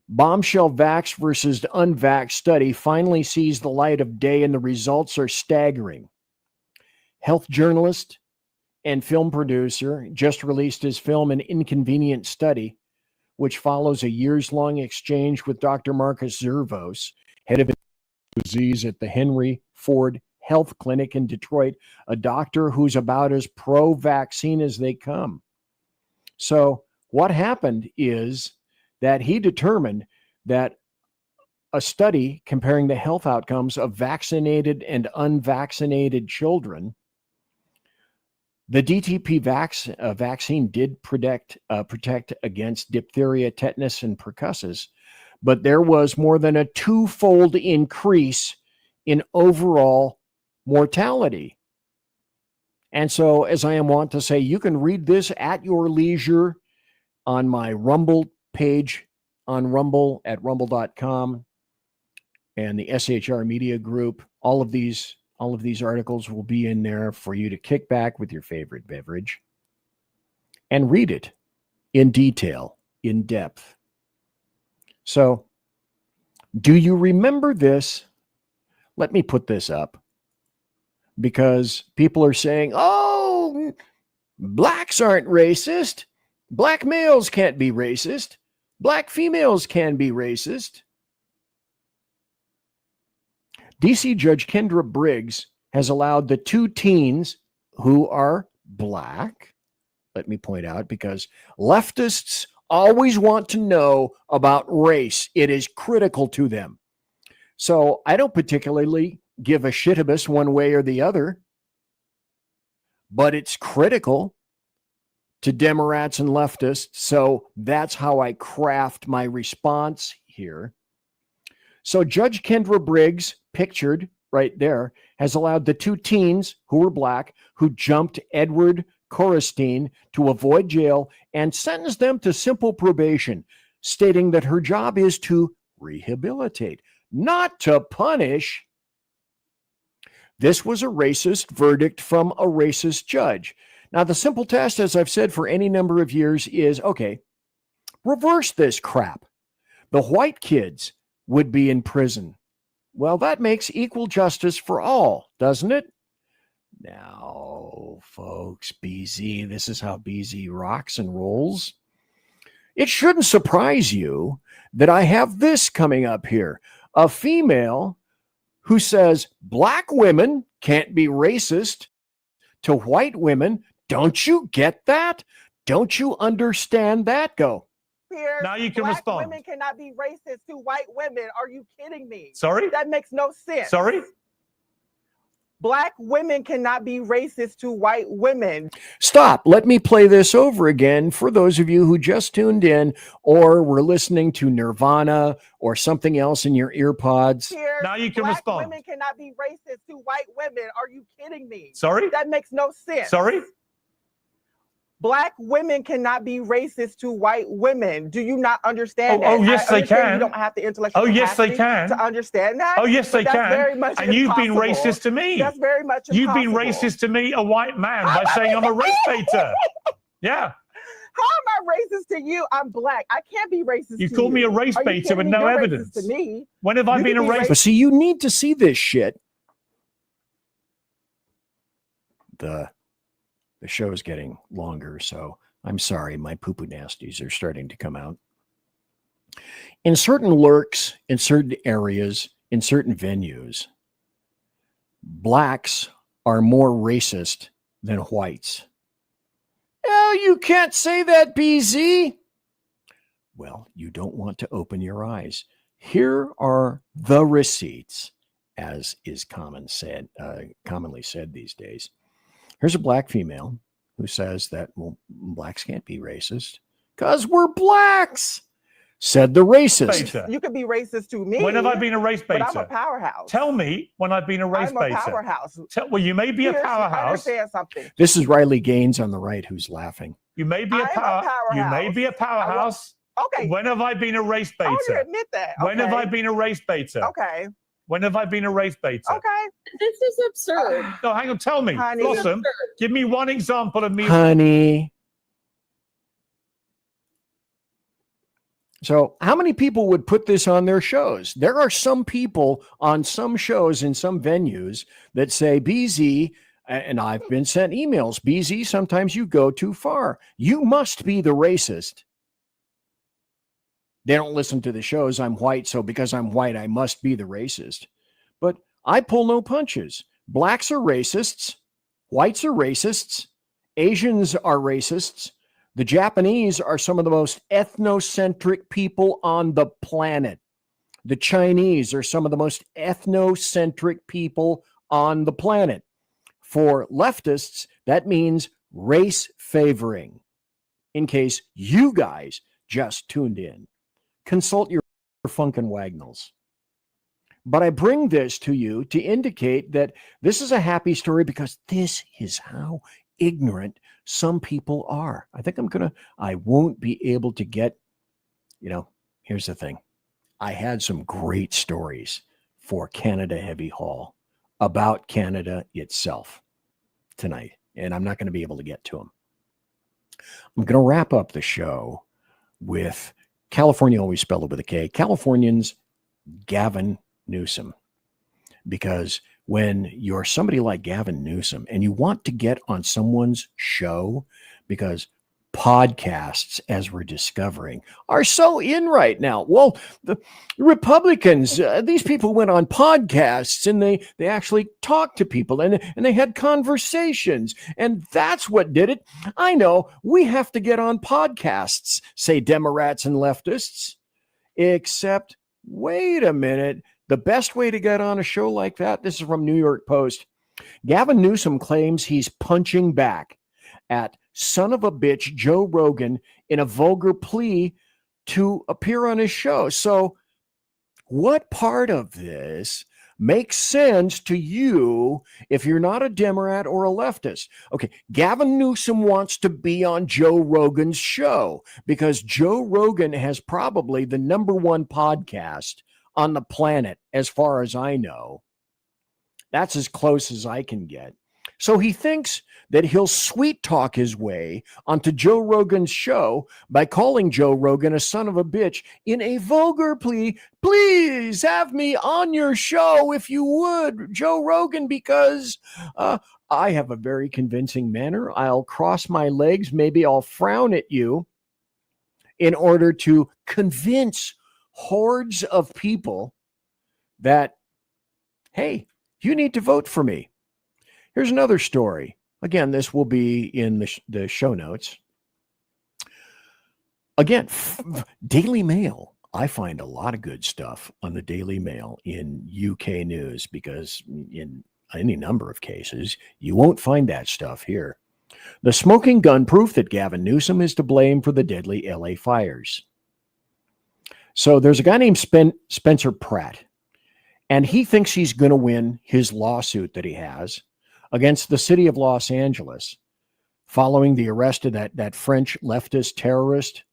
S7: Bombshell vax versus unvax study finally sees the light of day and the results are staggering. Health journalist and film producer just released his film An Inconvenient Study, which follows a years-long exchange with Dr. Marcus Zervos, head of disease at the Henry Ford Health Clinic in Detroit, a doctor who's about as pro-vaccine as they come. So what happened is that he determined that a study comparing the health outcomes of vaccinated and unvaccinated children, the DTP vaccine did protect against diphtheria, tetanus, and pertussis, but there was more than a twofold increase in overall mortality. And so, as I am wont to say, you can read this at your leisure on my Rumble page on Rumble at rumble.com and the SHR Media Group. All of these articles will be in there for you to kick back with your favorite beverage and read it in detail, in depth. So, do you remember this? Let me put this up because people are saying, oh, blacks aren't racist. Black males can't be racist. Black females can be racist. DC Judge Kendra Briggs has allowed the 2 teens who are black, let me point out, because leftists always want to know about race. It is critical to them. So I don't particularly give a shitabus one way or the other, but it's critical to Democrats and leftists. So that's how I craft my response here. So Judge Kendra Briggs, pictured right there, has allowed the 2 teens who were black who jumped Edward Corristine to avoid jail and sentenced them to simple probation, stating that her job is to rehabilitate, not to punish. This was a racist verdict from a racist judge. Now, the simple test, as I've said for any number of years, is, okay, reverse this crap. The white kids would be in prison. Well, that makes equal justice for all, doesn't it? Now, folks, BZ, this is how BZ rocks and rolls. It shouldn't surprise you that I have this coming up here. A female who says black women can't be racist to white women. Don't you get that? Don't you understand that? Go.
S8: Now you can
S11: Black
S8: respond.
S11: Women cannot be racist to white women. Are you kidding me?
S8: Sorry?
S11: That makes no sense.
S8: Sorry?
S11: Black women cannot be racist to white women.
S7: Stop. Let me play this over again for those of you who just tuned in or were listening to Nirvana or something else in your ear pods.
S8: Now you can
S11: Black
S8: respond.
S11: women cannot be racist to white women. Are you kidding me?
S8: Sorry?
S11: That makes no sense.
S8: Sorry?
S11: Black women cannot be racist to white women. Do you not understand that?
S8: Oh, yes,
S11: I
S8: they
S11: understand
S8: can.
S11: You don't have the intellectual
S8: Oh, yes, they
S11: capacity
S8: can.
S11: to understand that.
S8: Oh, yes,
S11: but
S8: they
S11: that's
S8: can.
S11: Very much
S8: And you've been
S11: impossible.
S8: racist to me.
S11: That's very much
S8: You've been
S11: impossible.
S8: racist to me, a white man, by saying I'm a race baiter. Yeah.
S11: How am I racist to you? I'm black. I can't be racist
S8: You
S11: to
S8: called
S11: you.
S8: me a race
S11: Are you
S8: baiter
S11: kidding
S8: with
S11: me?
S8: no
S11: You're racist
S8: evidence.
S11: To me.
S8: When have I
S11: You
S8: been a
S11: can be
S8: race?
S7: But see, you need to see this shit. The show is getting longer, so I'm sorry. My poo-poo nasties are starting to come out. In certain lurks, in certain areas, in certain venues, blacks are more racist than whites. Oh, you can't say that, BZ. Well, you don't want to open your eyes. Here are the receipts, as is commonly said these days. Here's a black female who says that, well, blacks can't be racist because we're blacks, said the racist.
S8: Baiter.
S11: You could be racist to me.
S8: When have I been a race
S11: But
S8: baiter?
S11: I'm a powerhouse.
S8: Tell me when I've been a race
S11: I'm a
S8: baiter.
S11: powerhouse.
S8: Well, you may be a
S11: Here's-
S8: powerhouse.
S11: Understand something.
S7: This is Riley Gaines on the right who's laughing.
S8: You may be a
S11: I'm a
S8: power. You may be a powerhouse.
S11: Okay.
S8: When have I been a race
S11: I want you to
S8: baiter?
S11: admit that.
S8: When have
S11: okay?
S8: I been a race baiter?
S11: Okay.
S8: When have I been a race baiter?
S11: Okay.
S16: This is absurd.
S8: No, hang on. Tell me,
S11: Honey.
S8: Blossom. Give me one example of me.
S7: Honey. So how many people would put this on their shows? There are some people on some shows in some venues that say, BZ, and I've been sent emails, BZ, sometimes you go too far. You must be the racist. They don't listen to the shows. I'm white, so because I'm white, I must be the racist. But I pull no punches. Blacks are racists. Whites are racists. Asians are racists. The Japanese are some of the most ethnocentric people on the planet. The Chinese are some of the most ethnocentric people on the planet. For leftists, that means race favoring. In case you guys just tuned in, consult your Funkin' Wagnalls. But I bring this to you to indicate that this is a happy story because this is how ignorant some people are. I won't be able to get, here's the thing. I had some great stories for Canada Heavy Hall about Canada itself tonight, and I'm not going to be able to get to them. I'm going to wrap up the show with California, always spelled with a K, Californians Gavin Newsom. Because when you're somebody like Gavin Newsom and you want to get on someone's show, because podcasts, as we're discovering, are so in right now. Well, the Republicans, these people went on podcasts and they actually talked to people and they had conversations, and that's what did it. I know we have to get on podcasts, say Democrats and leftists, except wait a minute. The best way to get on a show like that, this is from New York Post. Gavin Newsom claims he's punching back at son of a bitch Joe Rogan in a vulgar plea to appear on his show. So what part of this makes sense to you if you're not a Democrat or a leftist? Okay, Gavin Newsom wants to be on Joe Rogan's show because Joe Rogan has probably the #1 podcast on the planet, as far as I know. That's as close as I can get. So he thinks that he'll sweet talk his way onto Joe Rogan's show by calling Joe Rogan a son of a bitch in a vulgar plea. Please have me on your show if you would, Joe Rogan, because I have a very convincing manner. I'll cross my legs. Maybe I'll frown at you in order to convince hordes of people that, hey, you need to vote for me. Here's another story. Again, this will be in the show notes. Again, Daily Mail. I find a lot of good stuff on the Daily Mail in UK news because in any number of cases, you won't find that stuff here. The smoking gun proof that Gavin Newsom is to blame for the deadly LA fires. So there's a guy named Spencer Pratt, and he thinks he's going to win his lawsuit that he has against the city of Los Angeles following the arrest of that French leftist terrorist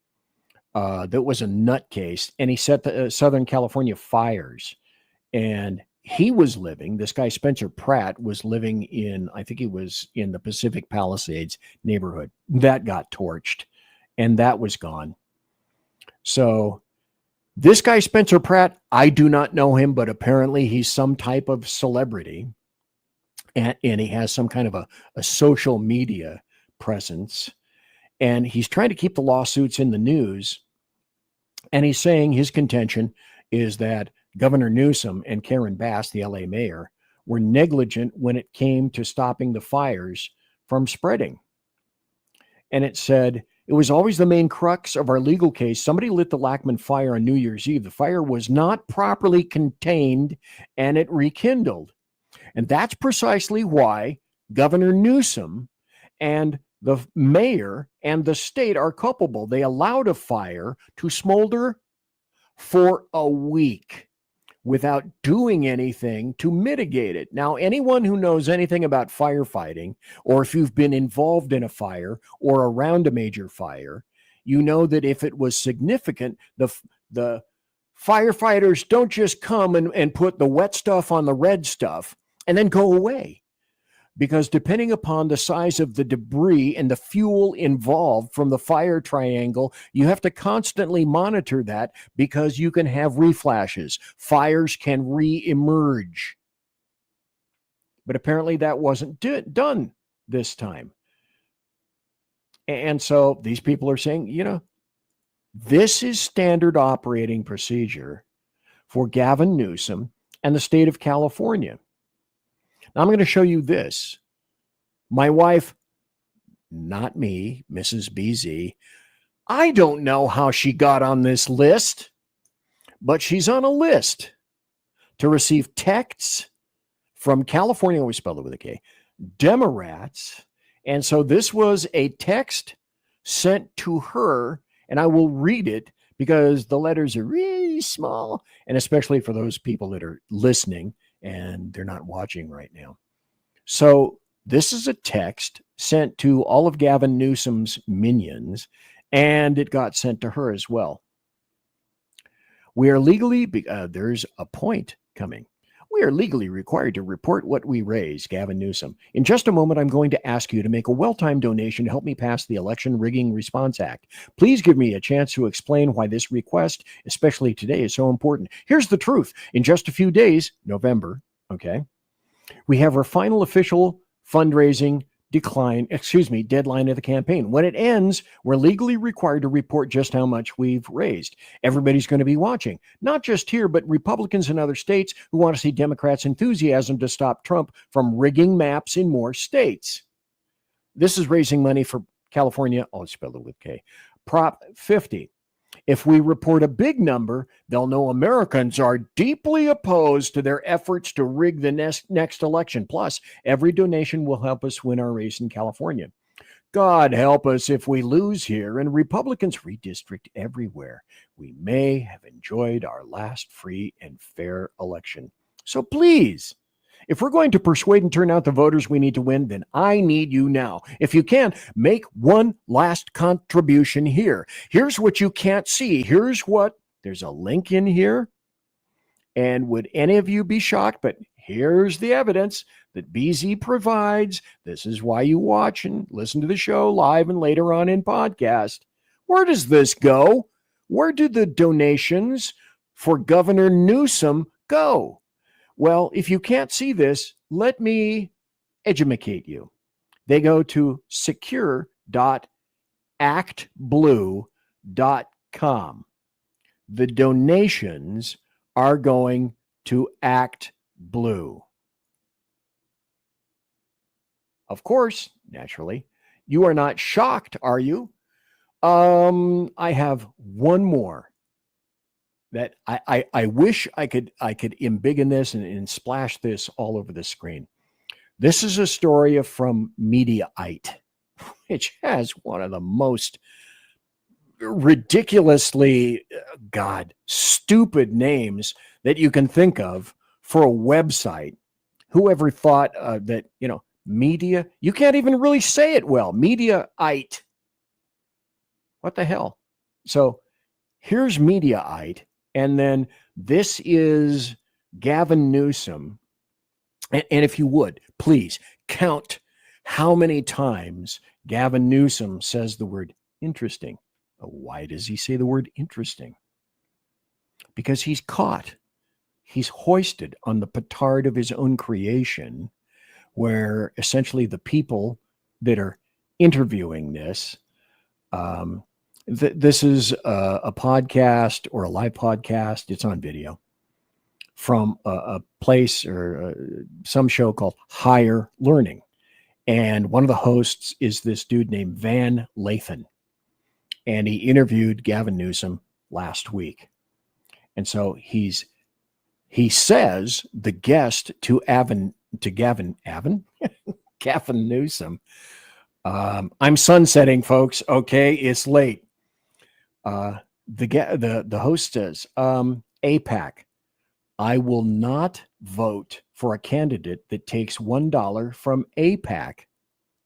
S7: that was a nutcase, and he set the Southern California fires. And he was living, this guy Spencer Pratt was living in, I think he was in the Pacific Palisades neighborhood. That got torched, and that was gone. So this guy Spencer Pratt, I do not know him, but apparently he's some type of celebrity. And he has some kind of a social media presence. And he's trying to keep the lawsuits in the news. And he's saying his contention is that Governor Newsom and Karen Bass, the LA mayor, were negligent when it came to stopping the fires from spreading. And it said, it was always the main crux of our legal case. Somebody lit the Lackman fire on New Year's Eve. The fire was not properly contained and it rekindled. And that's precisely why Governor Newsom and the mayor and the state are culpable. They allowed a fire to smolder for a week without doing anything to mitigate it. Now, anyone who knows anything about firefighting, or if you've been involved in a fire or around a major fire, you know that if it was significant, the firefighters don't just come and put the wet stuff on the red stuff and then go away. Because depending upon the size of the debris and the fuel involved from the fire triangle, you have to constantly monitor that because you can have reflashes. Fires can re-emerge. But apparently that wasn't done this time. And so these people are saying, this is standard operating procedure for Gavin Newsom and the state of California. Now, I'm going to show you this. My wife, not me, Mrs. BZ, I don't know how she got on this list, but she's on a list to receive texts from California, always spelled it with a K, Democrats. And so this was a text sent to her, and I will read it because the letters are really small, and especially for those people that are listening and they're not watching right now. So this is a text sent to all of Gavin Newsom's minions, and it got sent to her as well. We are legally, there's a point coming. We are legally required to report what we raise, Gavin Newsom. In just a moment, I'm going to ask you to make a well-timed donation to help me pass the Election Rigging Response Act. Please give me a chance to explain why this request, especially today, is so important. Here's the truth. In just a few days, November, okay, we have our final official fundraising deadline of the campaign. When it ends, we're legally required to report just how much we've raised. Everybody's going to be watching, not just here, but Republicans in other states who want to see Democrats' enthusiasm to stop Trump from rigging maps in more states. This is raising money for California. I'll spell it with K. Prop 50. If we report a big number, they'll know Americans are deeply opposed to their efforts to rig the next election. Plus, every donation will help us win our race in California. God help us if we lose here and Republicans redistrict everywhere. We may have enjoyed our last free and fair election. So please, if we're going to persuade and turn out the voters we need to win, then I need you now. If you can, make one last contribution here. Here's what you can't see. There's a link in here. And would any of you be shocked? But here's the evidence that BZ provides. This is why you watch and listen to the show live and later on in podcast. Where does this go? Where do the donations for Governor Newsom go? Well, if you can't see this, let me educate you. They go to secure.actblue.com. The donations are going to Act Blue. Of course, naturally, you are not shocked, are you? I have one more that I wish I could embiggen this and splash this all over the screen. This is a story from Mediaite, which has one of the most ridiculously, stupid names that you can think of for a website. Whoever thought that, media, you can't even really say it well. Mediaite. What the hell? So here's Mediaite. And then this is Gavin Newsom. And if you would, please count how many times Gavin Newsom says the word interesting. Why does he say the word interesting? Because he's caught. He's hoisted on the petard of his own creation, where essentially the people that are interviewing this, this is a podcast or a live podcast. It's on video from a place or some show called Higher Learning. And one of the hosts is this dude named Van Lathan. And he interviewed Gavin Newsom last week. And so he says the guest to Gavin Newsom. I'm sunsetting, folks. Okay, it's late. The host says, AIPAC, I will not vote for a candidate that takes $1 from AIPAC.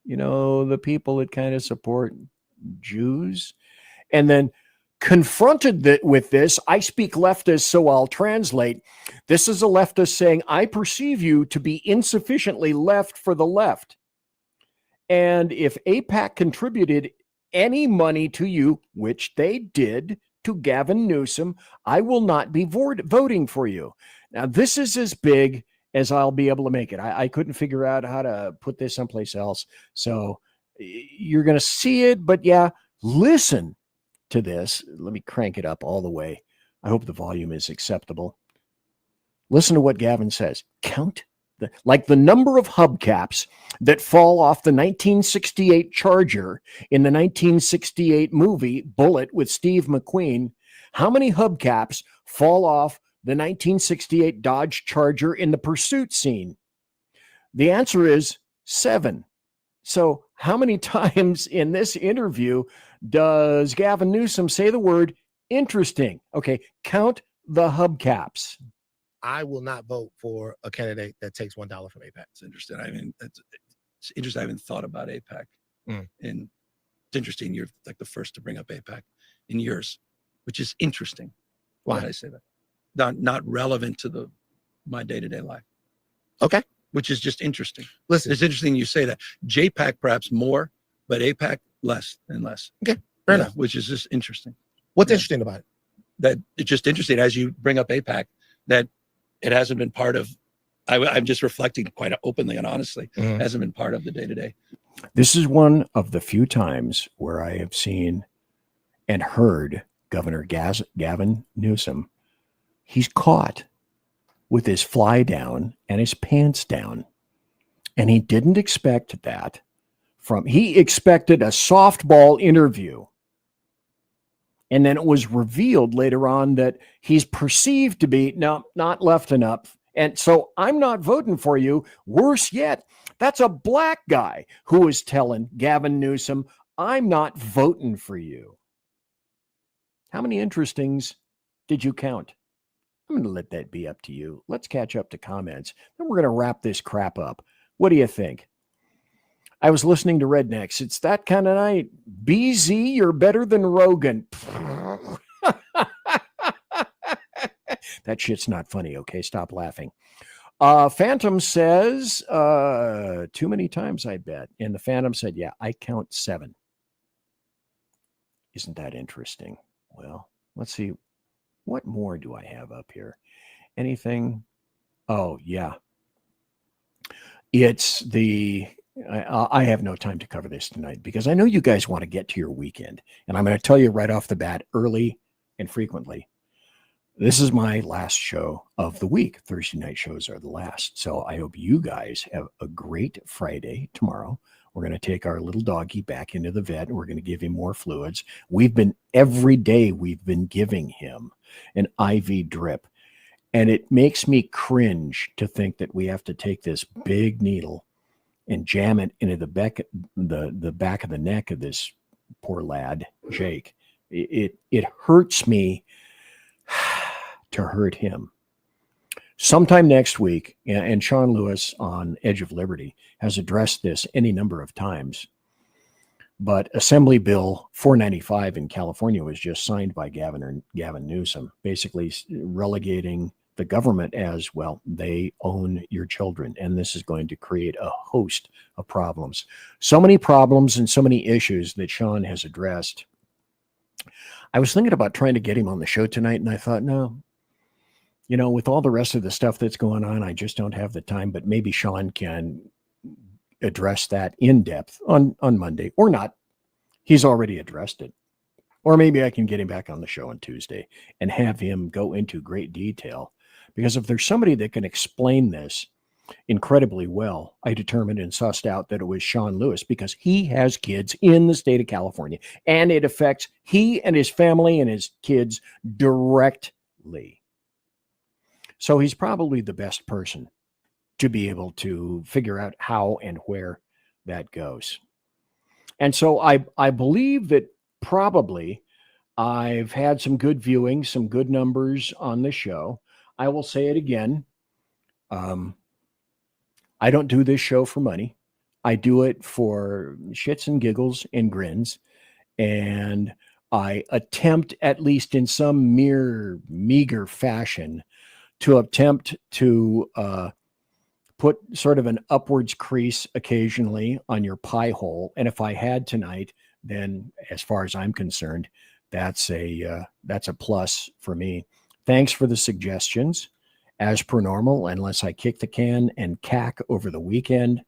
S7: The people that kind of support Jews. And then confronted with this, I speak leftist, so I'll translate. This is a leftist saying, I perceive you to be insufficiently left for the left. And if AIPAC contributed any money to you, which they did to Gavin Newsom, I will not be voting for you. Now, this is as big as I'll be able to make it. I couldn't figure out how to put this someplace else. So you're going to see it, but yeah, listen to this. Let me crank it up all the way. I hope the volume is acceptable. Listen to what Gavin says. Count the number of hubcaps that fall off the 1968 Charger in the 1968 movie Bullet with Steve McQueen. How many hubcaps fall off the 1968 Dodge Charger in the pursuit scene? The answer is 7. So how many times in this interview does Gavin Newsom say the word interesting? Okay, count the hubcaps.
S12: I will not vote for a candidate that takes $1 from AIPAC.
S13: It's interesting. I mean, it's interesting. I haven't thought about AIPAC. And it's interesting. You're like the first to bring up AIPAC in years, which is interesting. Why did I say that? Not relevant to my day-to-day life.
S12: Okay.
S13: Which is just interesting.
S12: Listen,
S13: it's interesting you say that. JPAC perhaps more, but AIPAC less and less.
S12: Okay, fair enough.
S13: Which is just interesting.
S12: What's interesting about it?
S13: That it's just interesting as you bring up AIPAC that it hasn't been part of. I'm just reflecting quite openly and honestly. Hasn't been part of the day-to-day.
S7: This is one of the few times where I have seen and heard Governor Gavin Newsom. He's caught with his fly down and his pants down. And he didn't expect that he expected a softball interview. And then it was revealed later on that he's perceived to be not left enough. And so I'm not voting for you. Worse yet, that's a black guy who is telling Gavin Newsom, I'm not voting for you. How many interestings did you count? I'm going to let that be up to you. Let's catch up to comments. Then we're going to wrap this crap up. What do you think? I was listening to Rednecks. It's that kind of night. BZ, you're better than Rogan. That shit's not funny, okay? Stop laughing. Phantom says, too many times, I bet. And the Phantom said, yeah, I count 7. Isn't that interesting? Well, let's see. What more do I have up here? Anything? Oh, yeah. It's the... I have no time to cover this tonight because I know you guys want to get to your weekend. And I'm going to tell you right off the bat, early and frequently, this is my last show of the week. Thursday night shows are the last. So I hope you guys have a great Friday tomorrow. We're going to take our little doggy back into the vet. And we're going to give him more fluids. Every day we've been giving him an IV drip. And it makes me cringe to think that we have to take this big needle and jam it into the back of the neck of this poor lad, Jake. It hurts me to hurt him. Sometime next week, and Sean Lewis on Edge of Liberty has addressed this any number of times, but Assembly Bill 495 in California was just signed by Gavin Newsom, basically relegating the government as, well, they own your children. And this is going to create a host of problems. So many problems and so many issues that Sean has addressed. I was thinking about trying to get him on the show tonight, and I thought, no, with all the rest of the stuff that's going on, I just don't have the time, but maybe Sean can address that in depth on Monday or not. He's already addressed it. Or maybe I can get him back on the show on Tuesday and have him go into great detail. Because if there's somebody that can explain this incredibly well, I determined and sussed out that it was Sean Lewis, because he has kids in the state of California and it affects he and his family and his kids directly. So he's probably the best person to be able to figure out how and where that goes. And so I believe that probably I've had some good viewing, some good numbers on the show. I will say it again. I don't do this show for money. I do it for shits and giggles and grins. And I attempt, at least in some meager fashion, to attempt to put sort of an upwards crease occasionally on your pie hole. And if I had tonight, then as far as I'm concerned, that's a plus for me. Thanks for the suggestions. As per normal, unless I kick the can and cack over the weekend.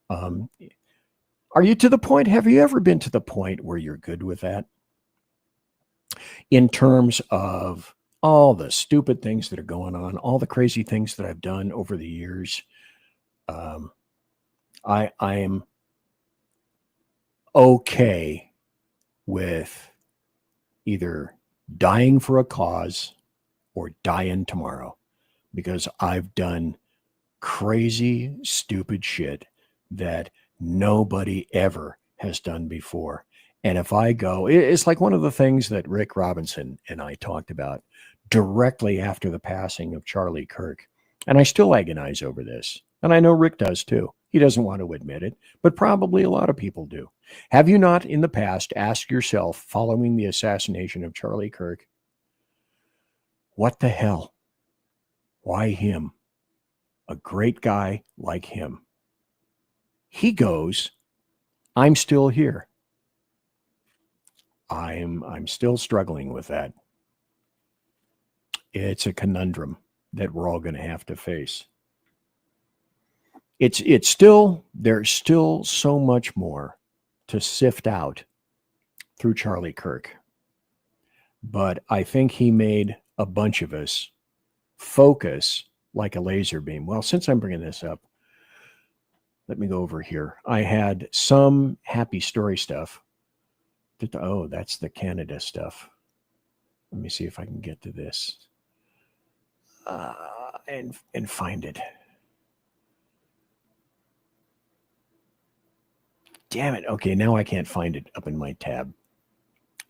S7: Are you to the point? Have you ever been to the point where you're good with that? In terms of all the stupid things that are going on, all the crazy things that I've done over the years, I am okay with either dying for a cause or dying tomorrow, because I've done crazy, stupid shit that nobody ever has done before. And if I go, it's like one of the things that Rick Robinson and I talked about directly after the passing of Charlie Kirk. And I still agonize over this. And I know Rick does too. He doesn't want to admit it, but probably a lot of people do. Have you not in the past asked yourself, following the assassination of Charlie Kirk, what the hell? Why him? A great guy like him. He goes, I'm still here. I'm still struggling with that. It's a conundrum that we're all going to have to face. It's still, there's still so much more to sift out through Charlie Kirk. But I think he made a bunch of us focus like a laser beam. Well, since I'm bringing this up, let me go over here. I had some happy story stuff. Oh, that's the Canada stuff. Let me see if I can get to this and find it. Damn it. Okay, now I can't find it up in my tab.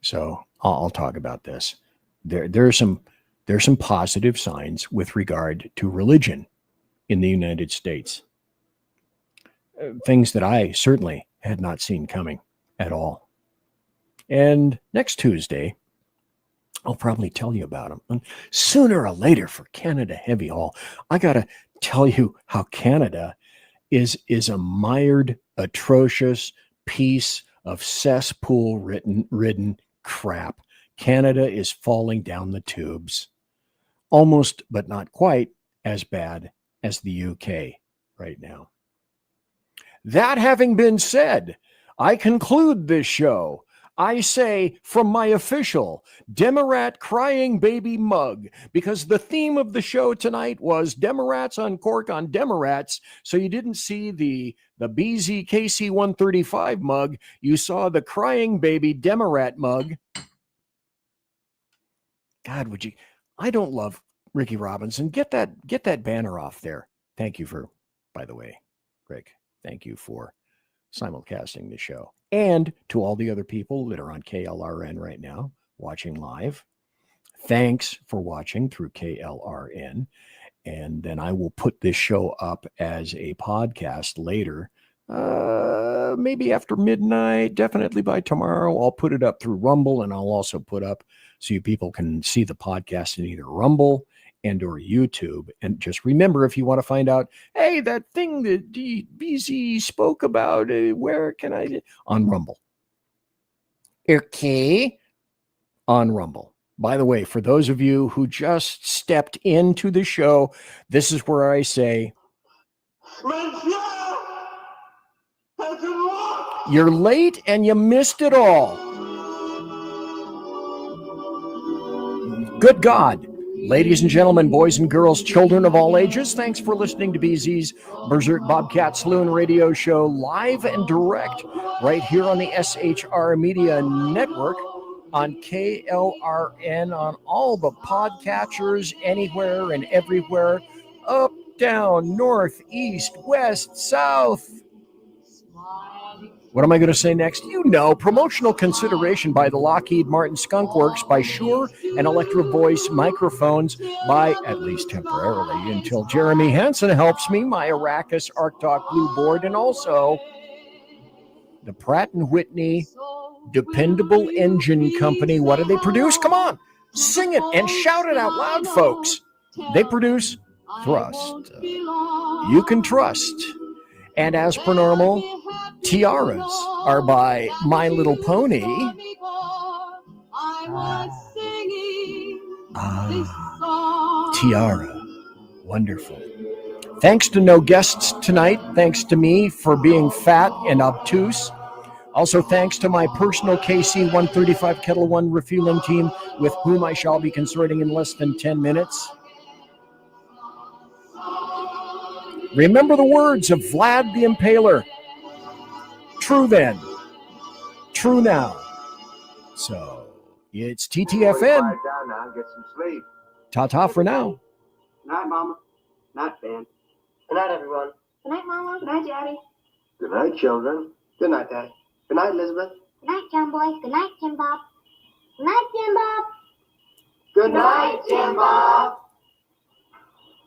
S7: So I'll talk about this. There are some positive signs with regard to religion in the United States. Things that I certainly had not seen coming at all. And next Tuesday, I'll probably tell you about them. And sooner or later for Canada Heavy Haul, I got to tell you how Canada is a mired, atrocious piece of cesspool-ridden crap. Canada is falling down the tubes. Almost, but not quite, as bad as the UK right now. That having been said, I conclude this show. I say from my official Demorat Crying Baby mug, because the theme of the show tonight was Demorats Uncork on Demorats. So you didn't see the BZ KC 135 mug. You saw the Crying Baby Demorat mug. God, would you? I don't love Ricky Robinson. Get that banner off there. Thank you for, by the way, Rick. Thank you for simulcasting the show. And to all the other people that are on KLRN right now, watching live, thanks for watching through KLRN. And then I will put this show up as a podcast later, maybe after midnight, definitely by tomorrow. I'll put it up through Rumble, and I'll also put up so you people can see the podcast in either Rumble and or YouTube. And just remember, if you want to find out, hey, that thing that BZ spoke about, where can I? On Rumble. Okay. On Rumble. By the way, for those of you who just stepped into the show, this is where I say, you're late and you missed it all. Good God. Ladies and gentlemen, boys and girls, children of all ages, thanks for listening to BZ's Berserk Bobcat Saloon radio show live and direct right here on the SHR Media Network on KLRN, on all the podcatchers anywhere and everywhere, up, down, north, east, west, south. What am I going to say next? You know, promotional consideration by the Lockheed Martin Skunk Works, by Shure and Electro Voice microphones, by, at least temporarily, until Jeremy Hansen helps me, my Arrakis ArcTalk Blue Board, and also the Pratt & Whitney Dependable Engine Company. What do they produce? Come on, sing it and shout it out loud, folks. They produce Thrust. You can trust. And as per normal, tiaras are by My Little Pony. Tiara. Wonderful. Thanks to no guests tonight. Thanks to me for being fat and obtuse. Also, thanks to my personal KC 135 Kettle One refueling team, with whom I shall be consorting in less than 10 minutes. Remember the words of Vlad the Impaler. True then, true now. So, it's TTFN.
S14: Quiet down now, get some sleep.
S7: Ta-ta for now.
S14: Good night, Mama. Night, Ben. Good night, everyone.
S15: Good night, Mama. Good night, Daddy.
S14: Good night, children. Good night, Daddy. Good night, Elizabeth.
S15: Good night, John Boy. Good night, Tim Bob. Good night, Tim Bob.
S14: Good night, Tim Bob.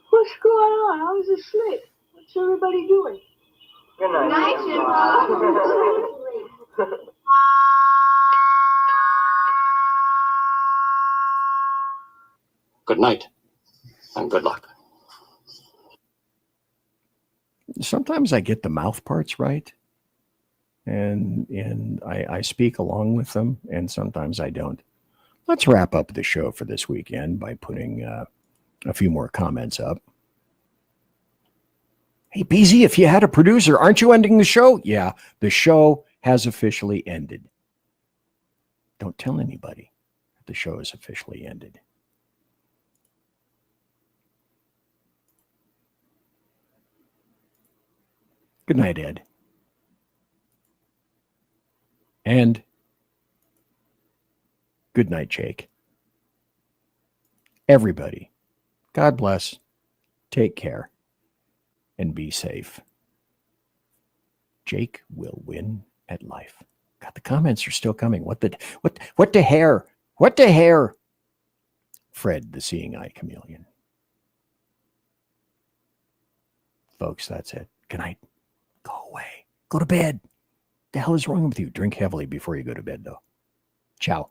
S15: What's going on? I was asleep. What's everybody doing?
S14: Good night,
S15: Good night, Tim Bob.
S14: Good night, and good luck.
S7: Sometimes I get the mouth parts right, and I speak along with them, and sometimes I don't. Let's wrap up the show for this weekend by putting a few more comments up. Hey, BZ, if you had a producer, aren't you ending the show? Yeah, the show has officially ended. Don't tell anybody the show has officially ended. Good night, Ed. And good night, Jake. Everybody, God bless, take care, and be safe. Jake will win at life. God, the comments are still coming. What the hair? What the hair? Fred, the seeing eye chameleon. Folks, that's it. Good night. Go away. Go to bed. The hell is wrong with you? Drink heavily before you go to bed, though. Ciao.